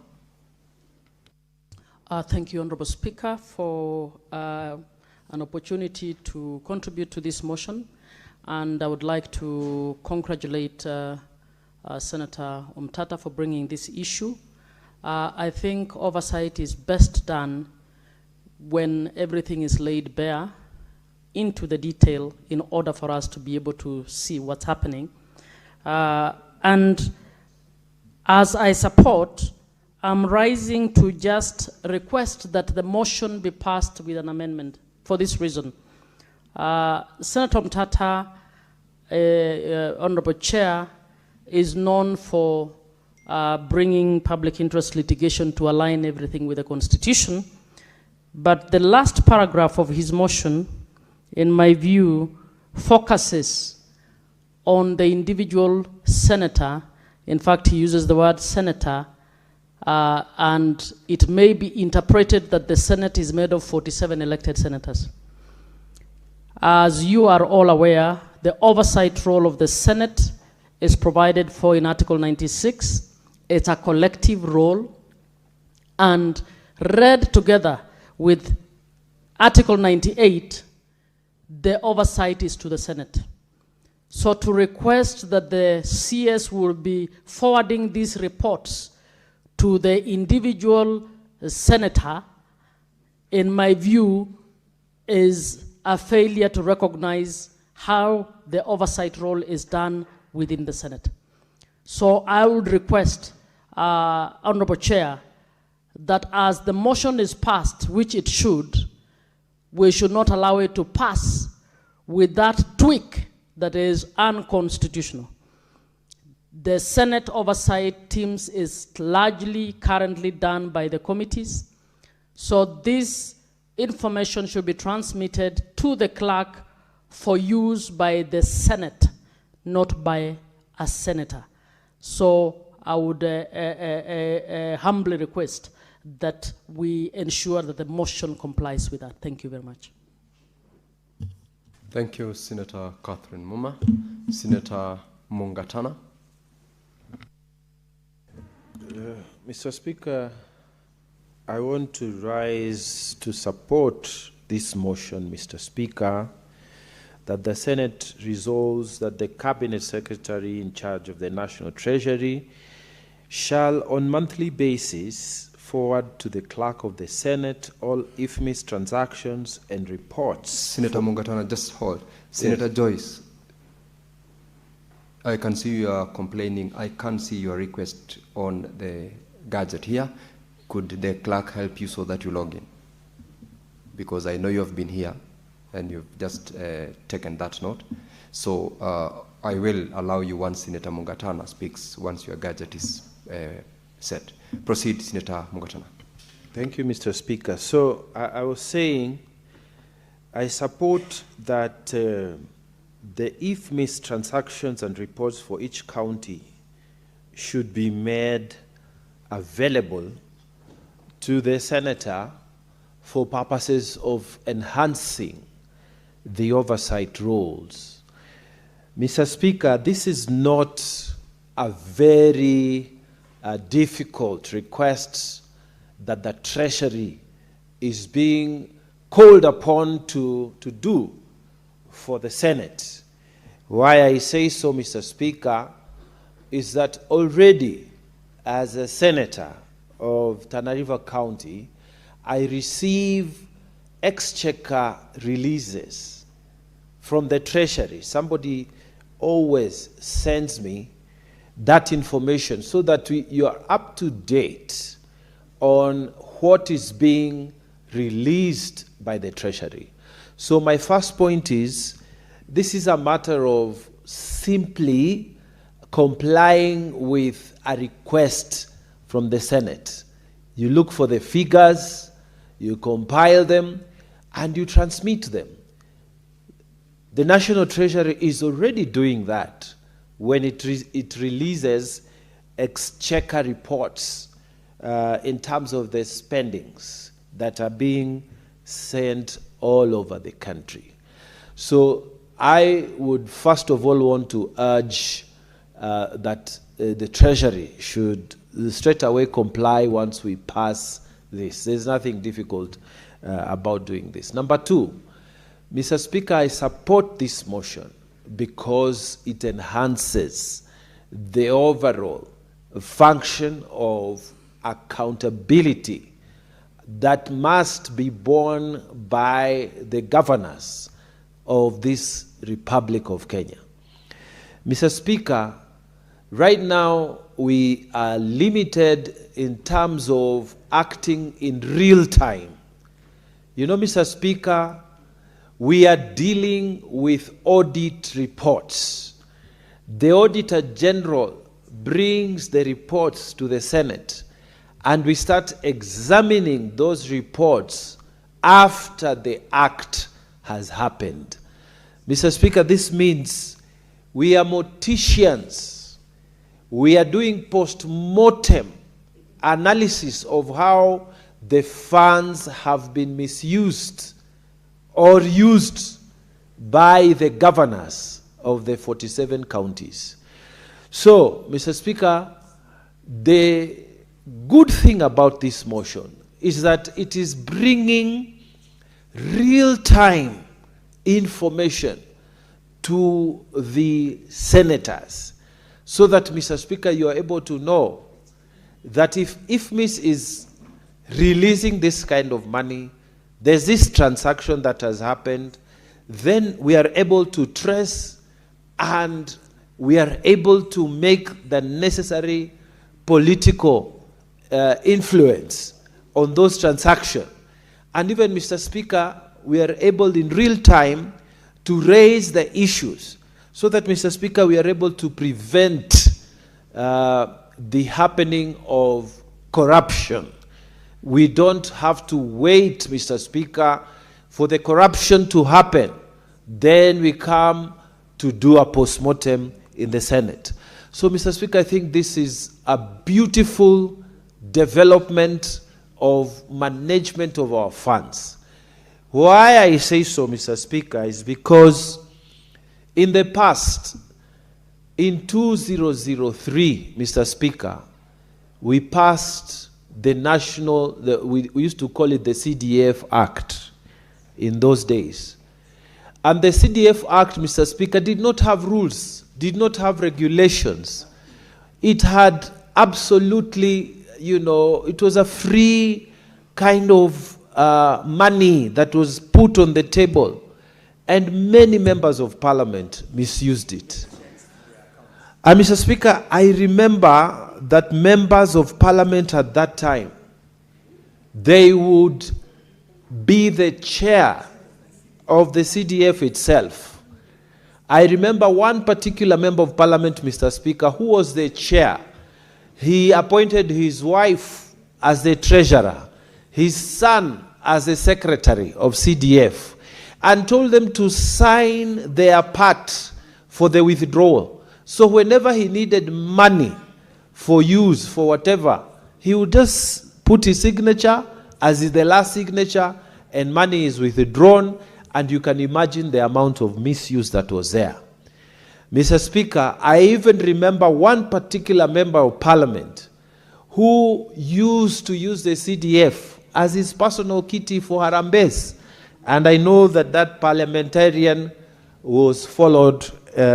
Thank you, Honorable Speaker, for an opportunity to contribute to this motion. And I would like to congratulate Senator Omtata for bringing this issue. I think oversight is best done when everything is laid bare into the detail in order for us to be able to see what's happening. And As I support, I'm rising to just request that the motion be passed with an amendment for this reason. Senator Mutata, Honorable Chair, is known for bringing public interest litigation to align everything with the Constitution. But the last paragraph of his motion, in my view, focuses on the individual senator. In fact, he uses the word senator, and it may be interpreted that the Senate is made of 47 elected senators. As you are all aware, the oversight role of the Senate is provided for in Article 96. It's a collective role, and read together with Article 98, the oversight is to the Senate. So to request that the CS will be forwarding these reports to the individual senator, in my view, is a failure to recognize how the oversight role is done within the Senate. So I would request, Honorable Chair, that as the motion is passed, which it should, we should not allow it to pass with that tweak that is unconstitutional. The Senate oversight teams is largely currently done by the committees. So this information should be transmitted to the clerk for use by the Senate, not by a senator. So I would humbly request that we ensure that the motion complies with that. Thank you very much. Thank you, Senator Catherine Muma. Senator Mungatana. Mr. Speaker, I want to rise to support this motion, Mr. Speaker, that the Senate resolves that the Cabinet Secretary in charge of the National Treasury shall on monthly basis forward to the Clerk of the Senate all IFMIS transactions and reports. Senator Mungatana, just hold. Senator Joyce, I can see you are complaining. I can't see your request on the gadget here. Could the clerk help you so that you log in? Because I know you have been here and you've just taken that note. So I will allow you once Senator Mungatana speaks, once your gadget is set. Proceed, Senator Mungatana. Thank you, Mr. Speaker. So I was saying I support that the IFMIS transactions and reports for each county should be made available to the senator for purposes of enhancing the oversight roles. Mr. Speaker, this is not a very difficult request that the Treasury is being called upon to do for the Senate. Why I say so, Mr. Speaker, is that already as a senator of Tana River County, I receive exchequer releases from the Treasury. Somebody always sends me that information so that you are up to date on what is being released by the Treasury. So my first point is, this is a matter of simply complying with a request from the Senate. You look for the figures, you compile them, and you transmit them. The National Treasury is already doing that when it releases exchequer reports in terms of the spendings that are being sent all over the country. So I would first of all want to urge that the Treasury should straight away comply once we pass this. There's nothing difficult about doing this. Number two, Mr. Speaker, I support this motion because it enhances the overall function of accountability that must be borne by the governors of this Republic of Kenya. Mr. Speaker, Right now, we are limited in terms of acting in real time. You know, Mr. Speaker, we are dealing with audit reports. The Auditor General brings the reports to the Senate, and we start examining those reports after the act has happened. Mr. Speaker, this means we are morticians. We are doing post-mortem analysis of how the funds have been misused or used by the governors of the 47 counties. So, Mr. Speaker, the good thing about this motion is that it is bringing real-time information to the senators so that, Mr. Speaker, you are able to know that if IFMIS is releasing this kind of money, there's this transaction that has happened, then we are able to trace and we are able to make the necessary political influence on those transactions. And even, Mr. Speaker, we are able in real time to raise the issues so that, Mr. Speaker, we are able to prevent the happening of corruption. We don't have to wait, Mr. Speaker, for the corruption to happen. Then we come to do a postmortem in the Senate. So, Mr. Speaker, I think this is a beautiful development of management of our funds. Why I say so, Mr. Speaker, is because in the past, in 2003, Mr. Speaker, we passed the national, we used to call it the CDF Act in those days. And the CDF Act, Mr. Speaker, did not have rules, did not have regulations. It had absolutely, you know, it was a free kind of money that was put on the table. And many members of parliament misused it. And Mr. Speaker, I remember that members of parliament at that time, they would be the chair of the CDF itself. I remember one particular member of parliament, Mr. Speaker, who was the chair. He appointed his wife as the treasurer, his son as the secretary of CDF, and told them to sign their part for the withdrawal. So whenever he needed money for use, for whatever, he would just put his signature as is the last signature, and money is withdrawn, and you can imagine the amount of misuse that was there. Mr. Speaker, I even remember one particular member of parliament who used to use the CDF as his personal kitty for Harambes. And I know that that parliamentarian was followed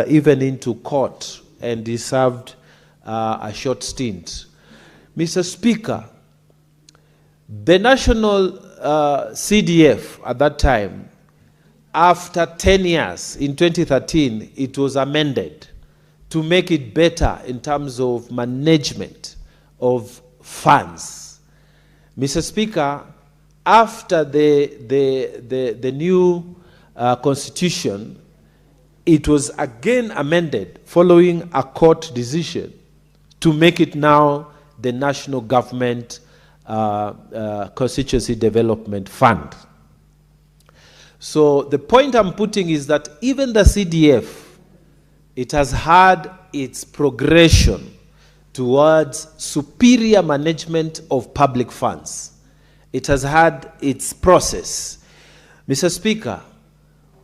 even into court, and he served a short stint. Mr. Speaker, the national CDF at that time, after 10 years, in 2013, it was amended to make it better in terms of management of funds. Mr. Speaker, after the new constitution, it was again amended following a court decision to make it now the National Government Constituency Development Fund. So the point I'm putting is that even the CDF, it has had its progression towards superior management of public funds. It has had its process. Mr. Speaker,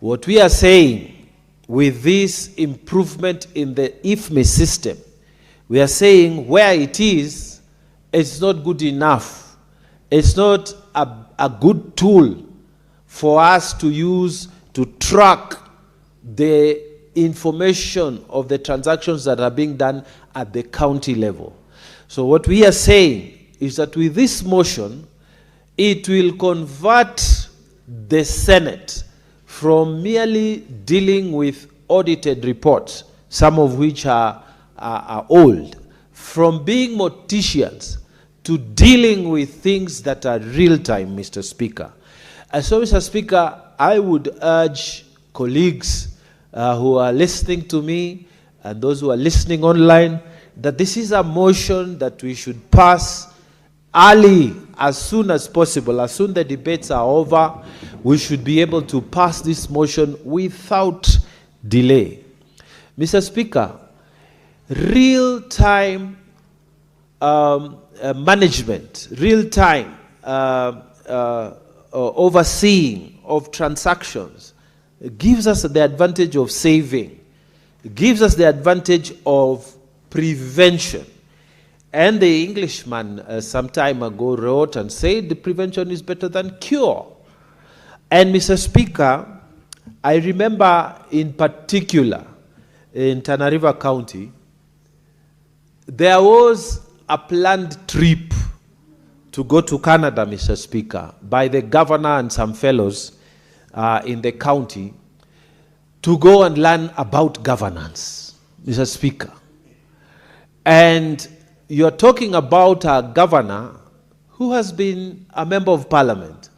what we are saying with this improvement in the IFMIS system, we are saying where it is, it's not good enough. It's not a good tool for us to use to track the information of the transactions that are being done at the county level. So what we are saying is that with this motion, it will convert the Senate from merely dealing with audited reports, some of which are are old, from being morticians to dealing with things that are real time, Mr. Speaker. And so, Mr. Speaker, I would urge colleagues who are listening to me and those who are listening online that this is a motion that we should pass early, as soon as possible. As soon as the debates are over, we should be able to pass this motion without delay. Mr. Speaker, real-time management, real-time overseeing of transactions gives us the advantage of saving, gives us the advantage of prevention. And the Englishman some time ago wrote and said the prevention is better than cure. And Mr. Speaker, I remember in particular in Tana River County, there was a planned trip to go to Canada, Mr. Speaker, by the governor and some fellows in the county to go and learn about governance, Mr. Speaker. And you're talking about a governor who has been a member of parliament,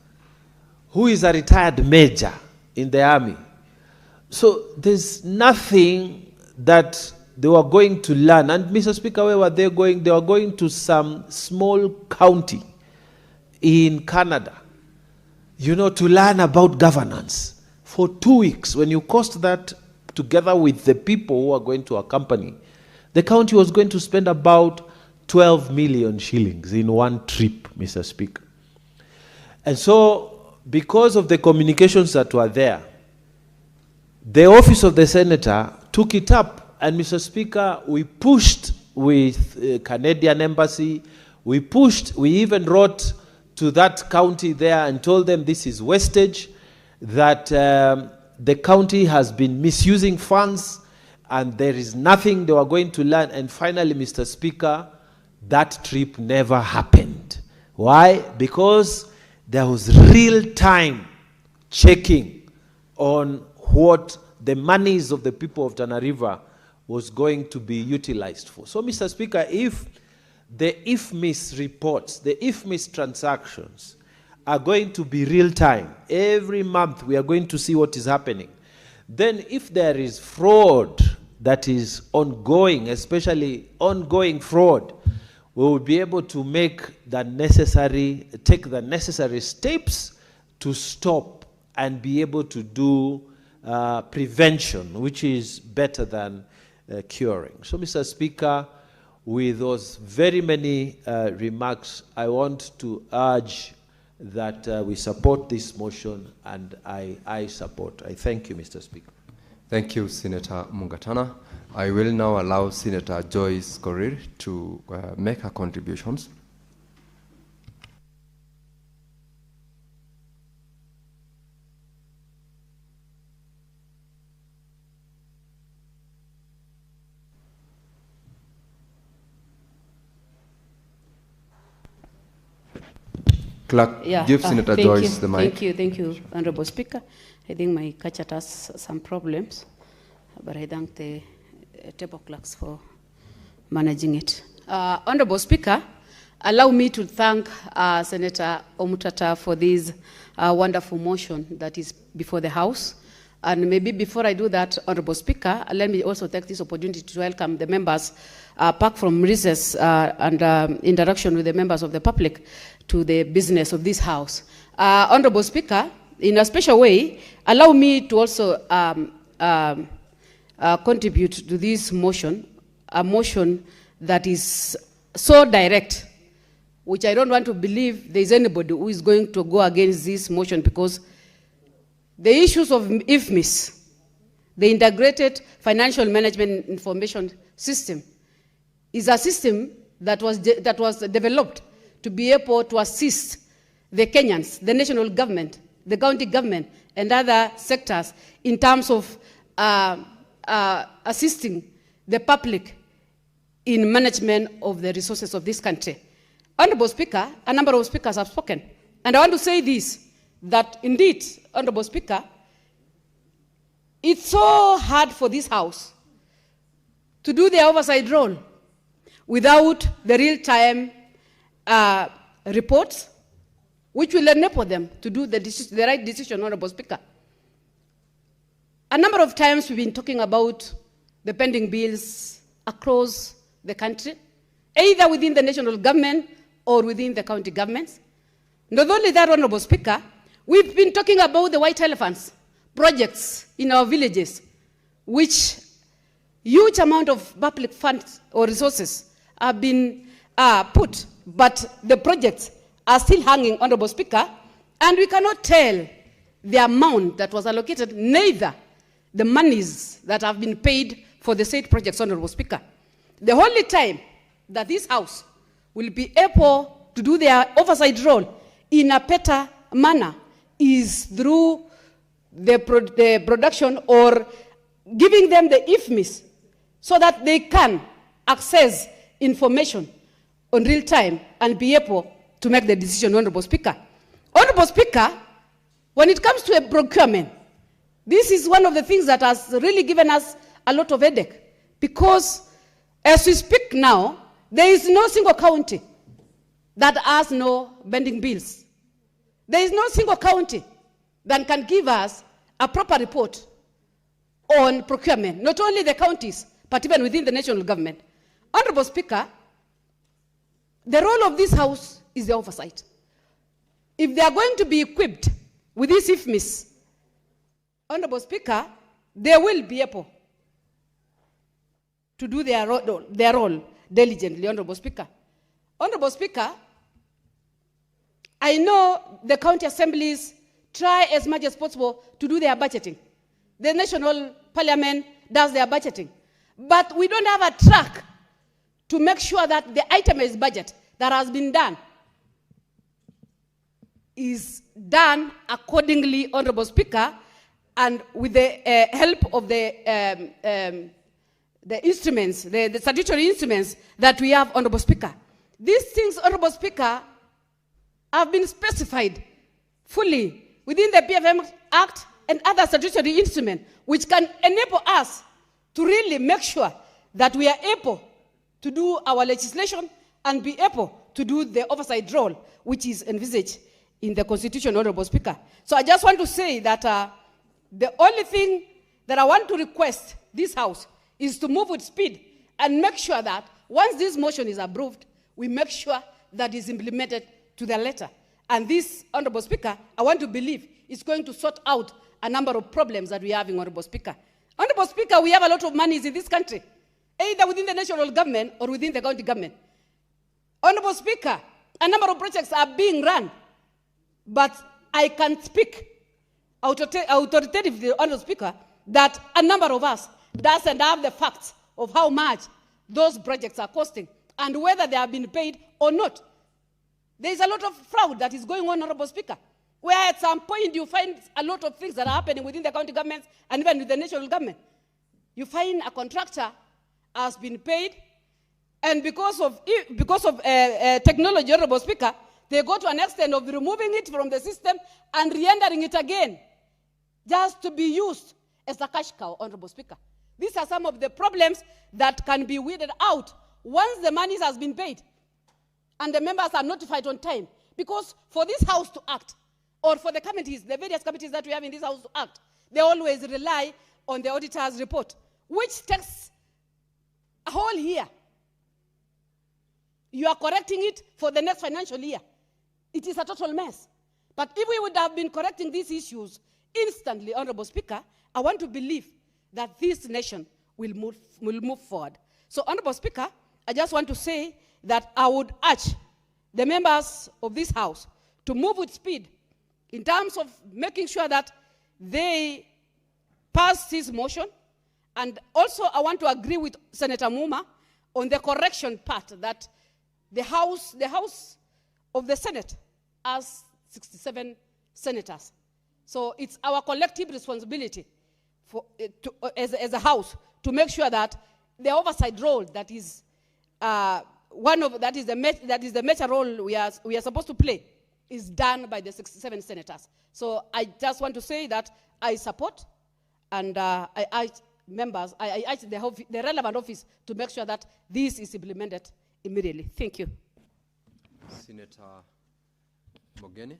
who is a retired major in the army. So there's nothing that they were going to learn. And Mr. Speaker, where were they going? They were going to some small county in Canada, you know, to learn about governance for 2 weeks. When you cost that together with the people who are going to accompany, the county was going to spend about 12 million shillings in one trip, Mr. Speaker. And so, because of the communications that were there, the office of the senator took it up. And Mr. Speaker, we pushed with Canadian embassy, we even wrote to that county there and told them this is wastage, that the county has been misusing funds and there is nothing they were going to learn. And finally, Mr. Speaker, that trip never happened. Why? Because there was real-time checking on what the monies of the people of Tana River was going to be utilized for. So, Mr. Speaker, if the IFMIS reports, the IFMIS transactions are going to be real-time, every month we are going to see what is happening, then if there is fraud that is ongoing, especially ongoing fraud, we will be able to take the necessary steps to stop and be able to do prevention, which is better than curing. So, Mr. Speaker, with those very many remarks, I want to urge that we support this motion, and I support. I thank you, Mr. Speaker. Thank you, Senator Mungatana. I will now allow Senator Joyce Korir to make her contributions. Clerk, give Senator Joyce the mic. Thank you, Honorable Speaker. I think my gadget has some problems, but I thank the table clerks for managing it. Honorable Speaker, allow me to thank Senator Omutata for this wonderful motion that is before the House. And maybe before I do that, Honorable Speaker, let me also take this opportunity to welcome the members back from recess and interaction with the members of the public to the business of this House. Honorable Speaker, in a special way, allow me to also contribute to this motion, a motion that is so direct, which I don't want to believe there is anybody who is going to go against this motion, because the issues of IFMIS, the Integrated Financial Management Information System, is a system that was developed to be able to assist the Kenyans, the national government, the county government, and other sectors in terms of assisting the public in management of the resources of this country. Honorable Speaker, a number of speakers have spoken, and I want to say this, that indeed, Honorable Speaker, it's so hard for this House to do their oversight role without the real-time reports, which will enable them to do the right decision, Honorable Speaker. A number of times we've been talking about the pending bills across the country, either within the national government or within the county governments. Not only that, Honorable Speaker, we've been talking about the white elephants projects in our villages, which huge amount of public funds or resources have been put, but the projects are still hanging, Honorable Speaker, and we cannot tell the amount that was allocated, neither the monies that have been paid for the said projects, Honorable Speaker. The only time that this House will be able to do their oversight role in a better manner is through the production or giving them the IFMIS so that they can access information on real time and be able to make the decision, Honorable Speaker. Honorable Speaker, when it comes to a procurement, this is one of the things that has really given us a lot of headache, because as we speak now, there is no single county that has no pending bills. There is no single county that can give us a proper report on procurement, not only the counties, but even within the national government. Honorable Speaker, the role of this House is the oversight. If they are going to be equipped with this IFMIS, Honorable Speaker, they will be able to do their role diligently, Honorable Speaker. Honorable Speaker, I know the county assemblies try as much as possible to do their budgeting. The national parliament does their budgeting. But we don't have a track to make sure that the itemized budget that has been done is done accordingly, Honorable Speaker, and with the help of the instruments, the statutory instruments that we have, Honorable Speaker. These things, Honorable Speaker, have been specified fully within the PFM Act and other statutory instruments, which can enable us to really make sure that we are able to do our legislation and be able to do the oversight role, which is envisaged in the Constitution, Honorable Speaker. So I just want to say that the only thing that I want to request this House is to move with speed and make sure that once this motion is approved, we make sure that it's implemented to the letter. And this, Honorable Speaker, I want to believe is going to sort out a number of problems that we have in Honorable Speaker. Honorable Speaker, we have a lot of monies in this country, either within the national government or within the county government. Honorable Speaker, a number of projects are being run, but I can speak authoritatively, Honorable Speaker, that a number of us doesn't have the facts of how much those projects are costing and whether they have been paid or not. There is a lot of fraud that is going on, Honorable Speaker, where at some point you find a lot of things that are happening within the county governments and even with the national government. You find a contractor has been paid, and because of technology, Honorable Speaker, they go to an extent of removing it from the system and re-entering it again, just to be used as a cash cow, Honorable Speaker. These are some of the problems that can be weeded out once the money has been paid and the members are notified on time. Because for this House to act, or for the committees, the various committees that we have in this House to act, they always rely on the auditor's report, which takes a whole year. You are correcting it for the next financial year. It is a total mess. But if we would have been correcting these issues instantly, Honorable Speaker, I want to believe that this nation will move forward. So, Honorable Speaker, I just want to say that I would urge the members of this House to move with speed in terms of making sure that they pass this motion. And also, I want to agree with Senator Muma on the correction part that the House of the Senate has 67 senators. So it's our collective responsibility as a House to make sure that the oversight role that is the major role we are supposed to play is done by the 67 senators. So I just want to say that I support and I urge members, I urge the relevant office to make sure that this is implemented immediately. Thank you. Senator Mogeni.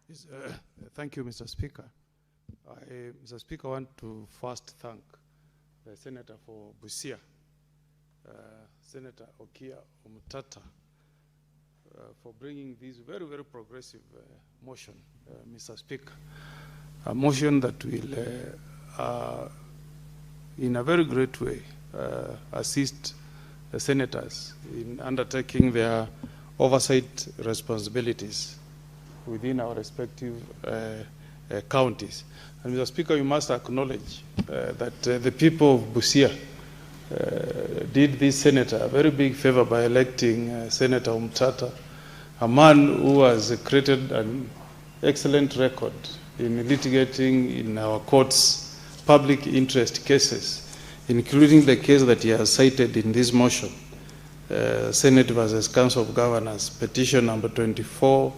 Yes, thank you, Mr. Speaker. Mr. Speaker, I want to first thank the Senator for Busia, Senator Okia Omutata, for bringing this very, very progressive motion, Mr. Speaker. A motion that will, in a very great way, assist the senators in undertaking their oversight responsibilities within our respective counties. And Mr. Speaker, you must acknowledge that the people of Busia did this senator a very big favor by electing Senator Umtata, a man who has created an excellent record in litigating in our courts public interest cases, including the case that he has cited in this motion, Senate versus Council of Governors, petition number 24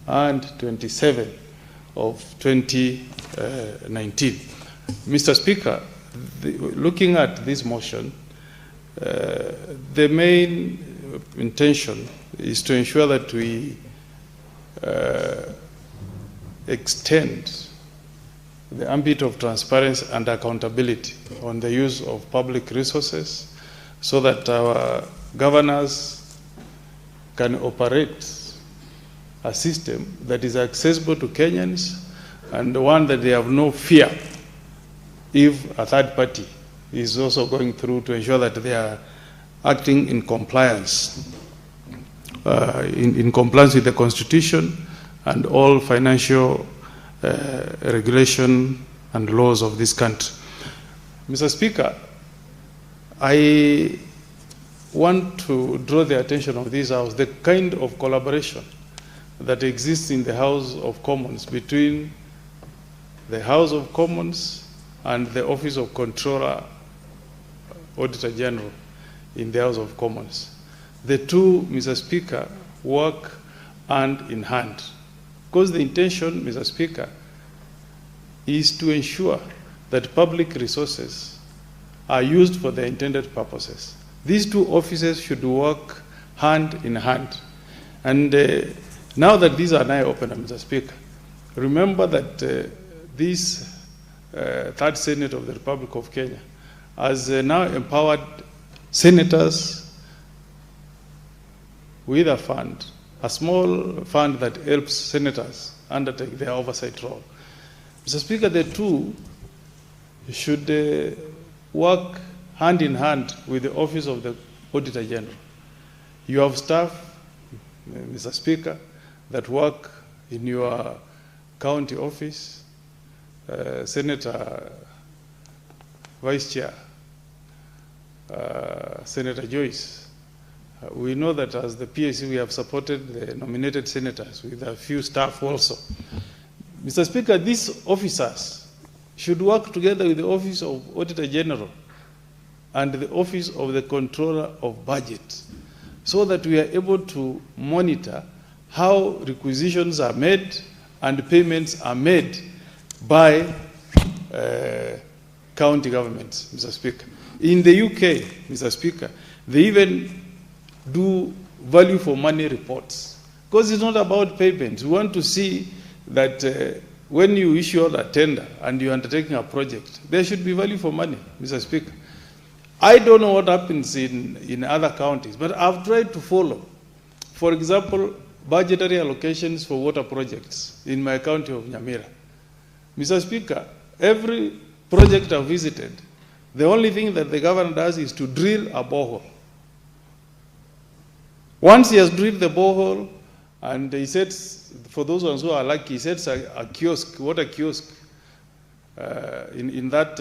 and 27 of 2019. Mr. Speaker, looking at this motion, the main intention is to ensure that we extend the ambit of transparency and accountability on the use of public resources so that our governors can operate a system that is accessible to Kenyans and one that they have no fear if a third party is also going through to ensure that they are acting in compliance, in compliance with the Constitution and all financial regulation and laws of this country. Mr. Speaker, I want to draw the attention of this House, the kind of collaboration that exists in the House of Commons between the House of Commons and the Office of Comptroller Auditor General in the House of Commons. The two, Mr. Speaker, work hand in hand. Because the intention, Mr. Speaker, is to ensure that public resources are used for their intended purposes. These two offices should work hand in hand. And now that these are now open, Mr. Speaker, remember that this Third Senate of the Republic of Kenya has now empowered senators with a fund, a small fund that helps senators undertake their oversight role. Mr. Speaker, the two should work hand in hand with the Office of the Auditor General. You have staff, Mr. Speaker, that work in your county office, Senator Vice Chair, Senator Joyce. We know that as the PAC we have supported the nominated senators with a few staff also. Mr. Speaker, these officers should work together with the Office of Auditor General and the Office of the Controller of Budget so that we are able to monitor how requisitions are made and payments are made by county governments, Mr. Speaker. In the UK, Mr. Speaker, they even do value for money reports because it's not about payments. We want to see that when you issue a tender and you're undertaking a project, there should be value for money, Mr. Speaker. I don't know what happens in other counties, but I've tried to follow. For example, budgetary allocations for water projects in my county of Nyamira. Mr. Speaker, every project I've visited, the only thing that the governor does is to drill a borehole. Once he has drilled the borehole, and he sets, for those ones who are lucky, he sets a kiosk, water kiosk, in that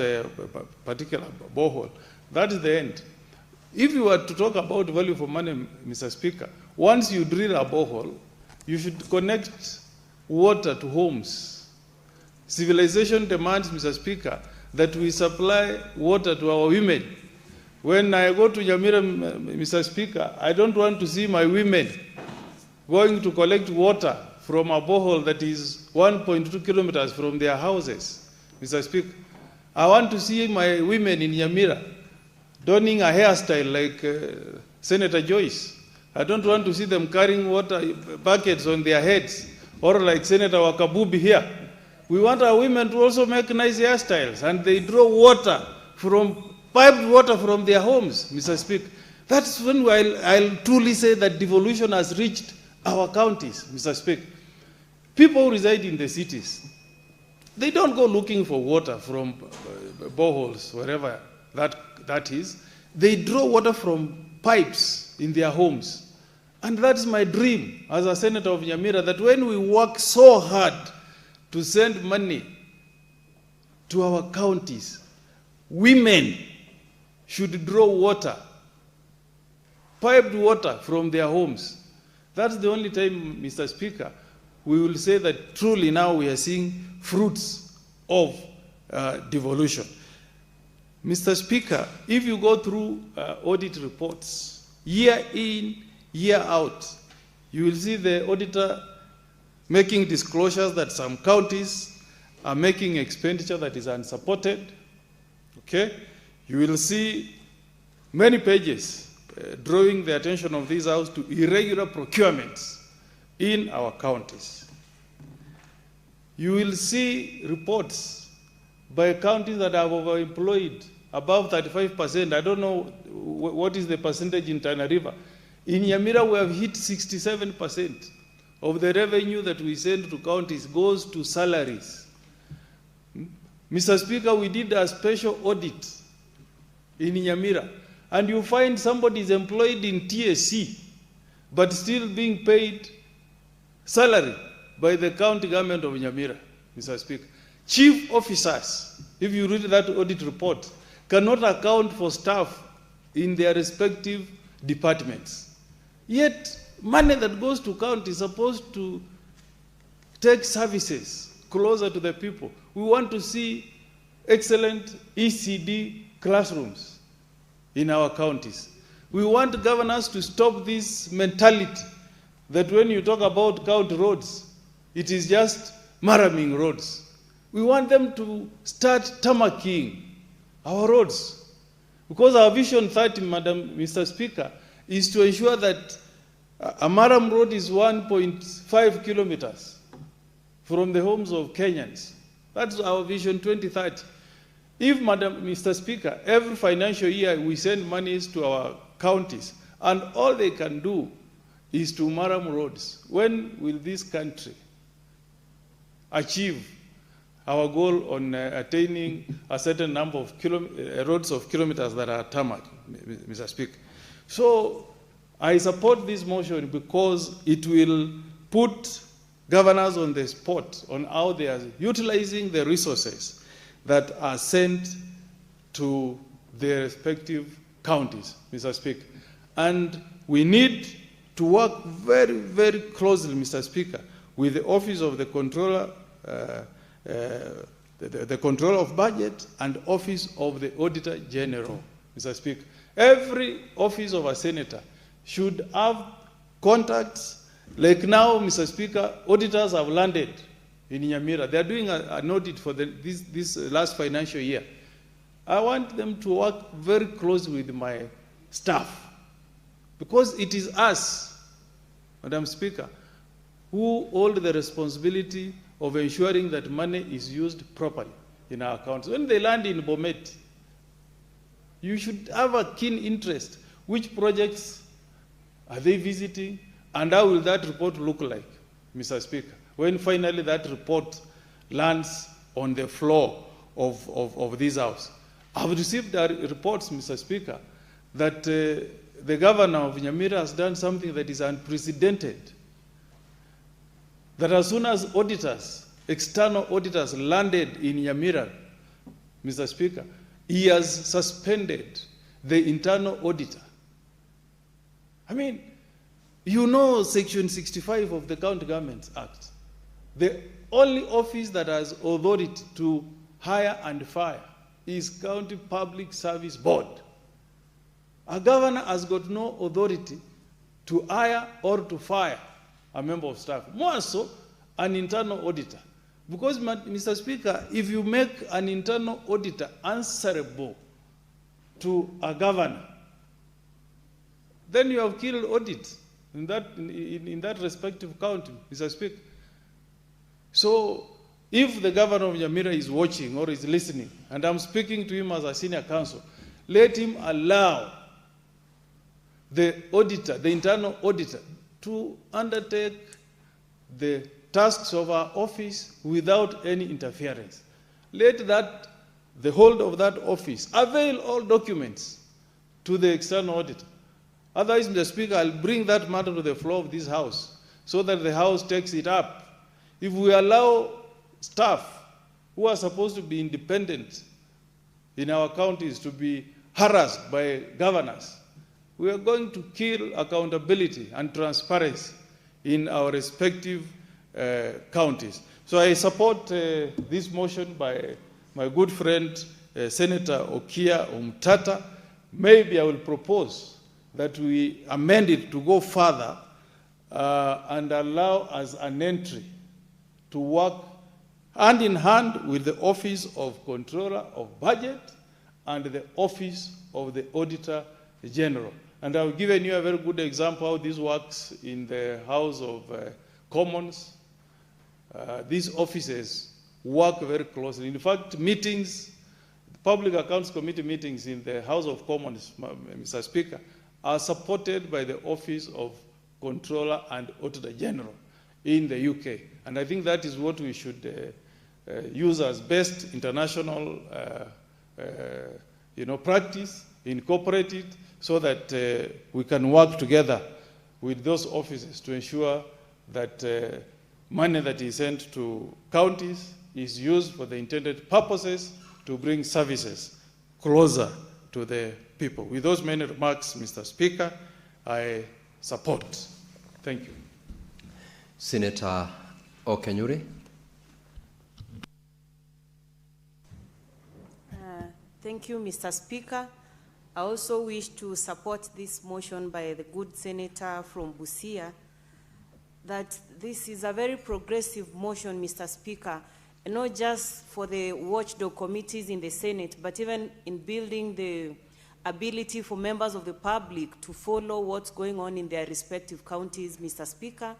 particular borehole. That is the end. If you were to talk about value for money, Mr. Speaker, once you drill a borehole, you should connect water to homes. Civilization demands, Mr. Speaker, that we supply water to our women. When I go to Nyamira, Mr. Speaker, I don't want to see my women going to collect water from a borehole that is 1.2 kilometers from their houses. Mr. Speaker, I want to see my women in Nyamira donning a hairstyle like Senator Joyce. I don't want to see them carrying water buckets on their heads, or like Senator Wakabubi here. We want our women to also make nice hairstyles, and they draw water from, piped water from their homes, Mr. Speaker. That's when I'll truly say that devolution has reached our counties, Mr. Speaker. People who reside in the cities, they don't go looking for water from boreholes, wherever that is. They draw water from pipes in their homes. And that's my dream as a senator of Nyamira, that when we work so hard to send money to our counties, women should draw water, piped water from their homes. That's the only time, Mr. Speaker, we will say that truly now we are seeing fruits of devolution. Mr. Speaker, if you go through audit reports, year in, year out, you will see the auditor making disclosures that some counties are making expenditure that is unsupported. Okay? You will see many pages drawing the attention of this House to irregular procurements in our counties. You will see reports by counties that have overemployed above 35%. I don't know what is the percentage in Tana River. In Nyamira, we have hit 67% of the revenue that we send to counties goes to salaries. Mr. Speaker, we did a special audit in Nyamira, and you find somebody is employed in TSC, but still being paid salary by the county government of Nyamira, Mr. Speaker. Chief officers, if you read that audit report, cannot account for staff in their respective departments. Yet, money that goes to county is supposed to take services closer to the people. We want to see excellent ECD classrooms in our counties. We want governors to stop this mentality that when you talk about county roads, it is just maraming roads. We want them to start tamaking our roads. Because our Vision 30, Mr. Speaker, is to ensure that a Maram road is 1.5 kilometers from the homes of Kenyans. That's our Vision 2030. If, Mr. Speaker, every financial year we send monies to our counties, and all they can do is to Maram roads, when will this country achieve our goal on attaining a certain number of roads of kilometers that are tarmac, Mr. Speaker? So I support this motion because it will put governors on the spot on how they are utilizing the resources that are sent to their respective counties, Mr. Speaker. And we need to work very, very closely, Mr. Speaker, with the Office of the Controller, the Controller of Budget, and Office of the Auditor General, Mr. Speaker. Every office of a senator should have contacts. Like now, Mr. Speaker, auditors have landed in Nyamira. They are doing an audit for this last financial year. I want them to work very closely with my staff, because it is us, Madam Speaker, who hold the responsibility of ensuring that money is used properly in our accounts. When they land in Bomet, you should have a keen interest. Which projects are they visiting, and how will that report look like, Mr. Speaker, when finally that report lands on the floor of this House? I've received reports, Mr. Speaker, that the governor of Nyamira has done something that is unprecedented. That as soon as auditors, external auditors, landed in Nyamira, Mr. Speaker, he has suspended the internal auditor. I mean, you know Section 65 of the County Governments Act. The only office that has authority to hire and fire is County Public Service Board. A governor has got no authority to hire or to fire a member of staff. More so, an internal auditor. Because, Mr. Speaker, if you make an internal auditor answerable to a governor, then you have killed audit in that respective county, Mr. Speaker. So, if the governor of Nyamira is watching or is listening, and I'm speaking to him as a senior counsel, let him allow the auditor, the internal auditor, to undertake the tasks of our office without any interference. Let the hold of that office avail all documents to the external auditor. Otherwise, Mr. Speaker, I'll bring that matter to the floor of this House so that the House takes it up. If we allow staff who are supposed to be independent in our counties to be harassed by governors, we are going to kill accountability and transparency in our respective counties. So I support this motion by my good friend, Senator Okia Omtata. Maybe I will propose that we amend it to go further and allow us an entry to work hand in hand with the Office of Controller of Budget and the Office of the Auditor General. And I've given you a very good example how this works in the House of Commons. These offices work very closely. In fact, meetings, Public Accounts Committee meetings in the House of Commons, Mr. Speaker, are supported by the Office of Controller and Auditor General in the UK. And I think that is what we should use as best international practice, incorporate it, so that we can work together with those offices to ensure that money that is sent to counties is used for the intended purposes to bring services closer to the people. With those many remarks, Mr. Speaker, I support. Thank you. Senator Okenyuri. Thank you, Mr. Speaker. I also wish to support this motion by the good senator from Busia, that this is a very progressive motion, Mr. Speaker, and not just for the watchdog committees in the Senate, but even in building the ability for members of the public to follow what's going on in their respective counties, Mr. Speaker,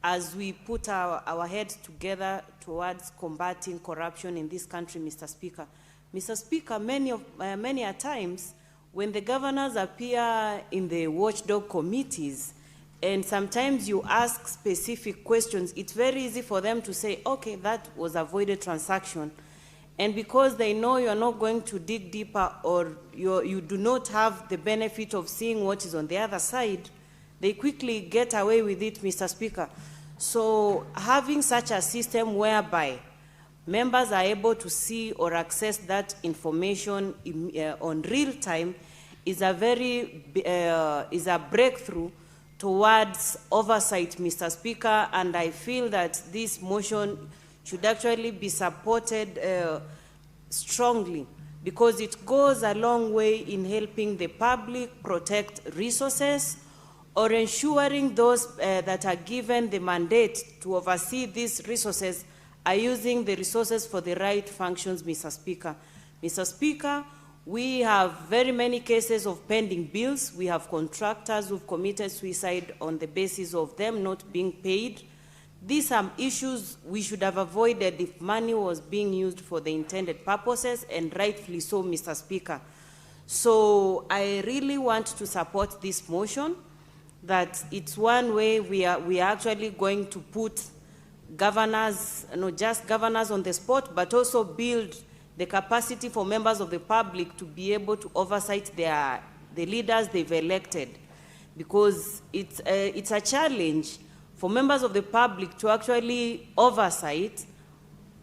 as we put our heads together towards combating corruption in this country, Mr. Speaker. Mr. Speaker, many a times when the governors appear in the watchdog committees, and sometimes you ask specific questions, it's very easy for them to say, okay, that was avoided transaction. And because they know you're not going to dig deeper, or you do not have the benefit of seeing what is on the other side, they quickly get away with it, Mr. Speaker. So having such a system whereby members are able to see or access that information on real time is a breakthrough towards oversight, Mr. Speaker, and I feel that this motion should actually be supported strongly, because it goes a long way in helping the public protect resources, or ensuring those that are given the mandate to oversee these resources are using the resources for the right functions, Mr. Speaker. Mr. Speaker, we have very many cases of pending bills. We have contractors who've committed suicide on the basis of them not being paid. These are issues we should have avoided if money was being used for the intended purposes, and rightfully so, Mr. Speaker. So I really want to support this motion, that it's one way we are actually going to put governors, not just governors on the spot, but also build the capacity for members of the public to be able to oversight the leaders they've elected. Because it's a challenge for members of the public to actually oversight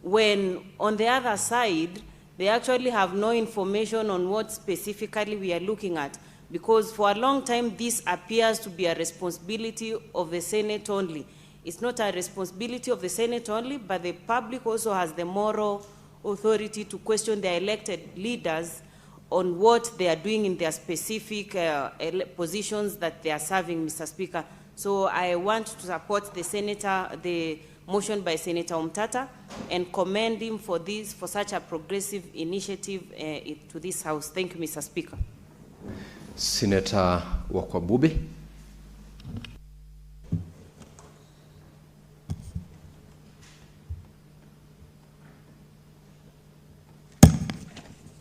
when on the other side, they actually have no information on what specifically we are looking at. Because for a long time, this appears to be a responsibility of the Senate only. It's not a responsibility of the Senate only, but the public also has the moral authority to question their elected leaders on what they are doing in their specific positions that they are serving, Mr. Speaker. So I want to support the motion by Senator Umtata, and commend him for such a progressive initiative to this House. Thank you, Mr. Speaker. Senator Wakwabubi.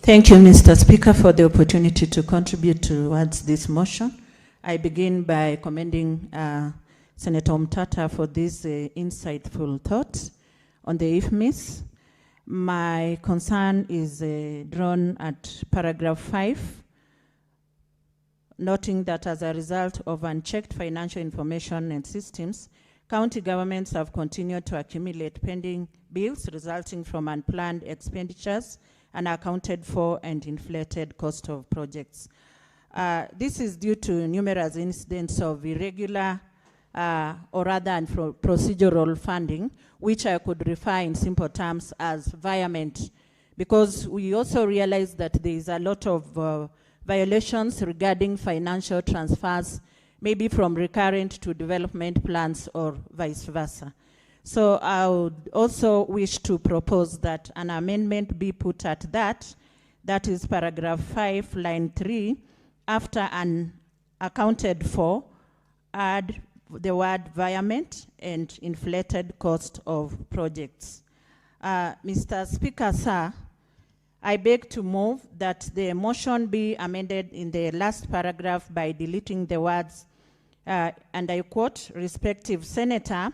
Thank you, Mr. Speaker, for the opportunity to contribute towards this motion. I begin by commending Senator Umtata for this insightful thoughts on the IFMIS. My concern is drawn at paragraph 5, noting that as a result of unchecked financial information and systems, county governments have continued to accumulate pending bills resulting from unplanned expenditures, unaccounted for and inflated cost of projects. This is due to numerous incidents of irregular or rather procedural funding, which I could refer in simple terms as violent, because we also realize that there is a lot of violations regarding financial transfers, maybe from recurrent to development plans or vice versa. So I would also wish to propose that an amendment be put at that is paragraph 5, line 3, after unaccounted for, add the word violent and inflated cost of projects. Mr. Speaker, sir, I beg to move that the motion be amended in the last paragraph by deleting the words, and I quote, respective senator,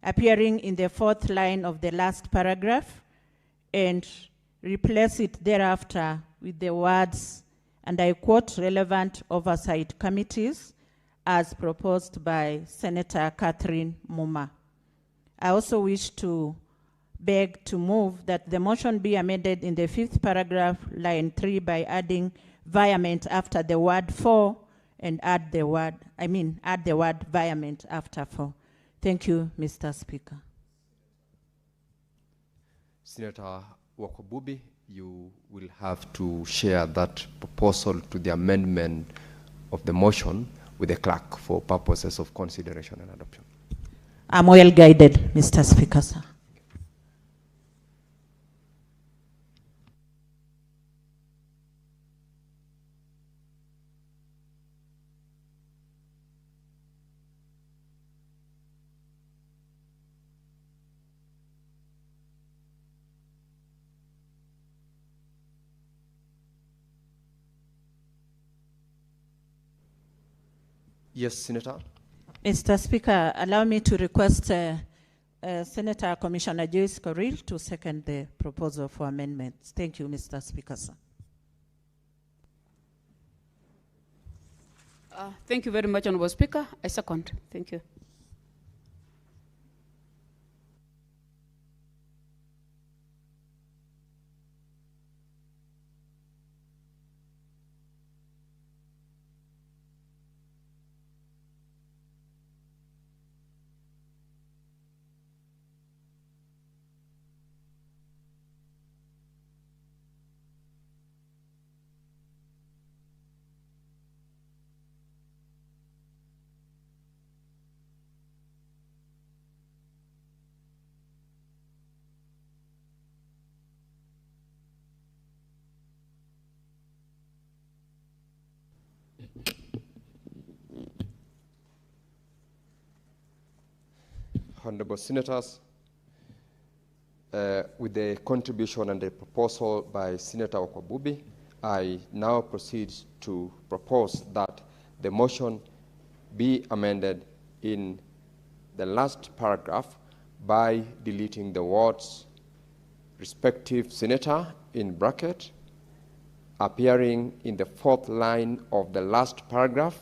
appearing in the fourth line of the last paragraph, and replace it thereafter with the words, and I quote, relevant oversight committees, as proposed by Senator Catherine Muma. I also wish to beg to move that the motion be amended in the fifth paragraph, line 3, by adding violent after the word for, and add the word violent after for. Thank you, Mr. Speaker. Senator Wakwabubi, you will have to share that proposal to the amendment of the motion with the clerk for purposes of consideration and adoption. I'm well guided, Mr. Speaker, sir. Yes, Senator. Mr. Speaker, allow me to request Senator Commissioner Joyce Correll to second the proposal for amendments. Thank you, Mr. Speaker, sir. Thank you very much, Honorable Speaker. I second. Thank you. Honorable Senators, with the contribution and the proposal by Senator Wakwabubi, I now proceed to propose that the motion be amended in the last paragraph by deleting the words respective senator in bracket, appearing in the fourth line of the last paragraph,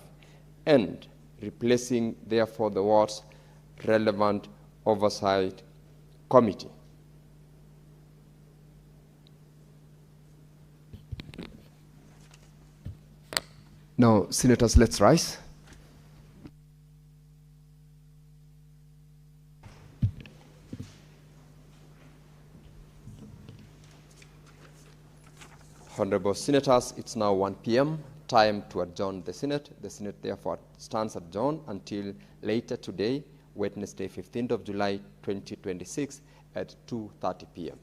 and replacing therefore the words relevant oversight committee. Now, senators, let's rise. Honorable senators, it's now 1 p.m. time to adjourn the Senate. The Senate therefore stands adjourned until later today, Wednesday, 15th of July, 2026 at 2:30 p.m.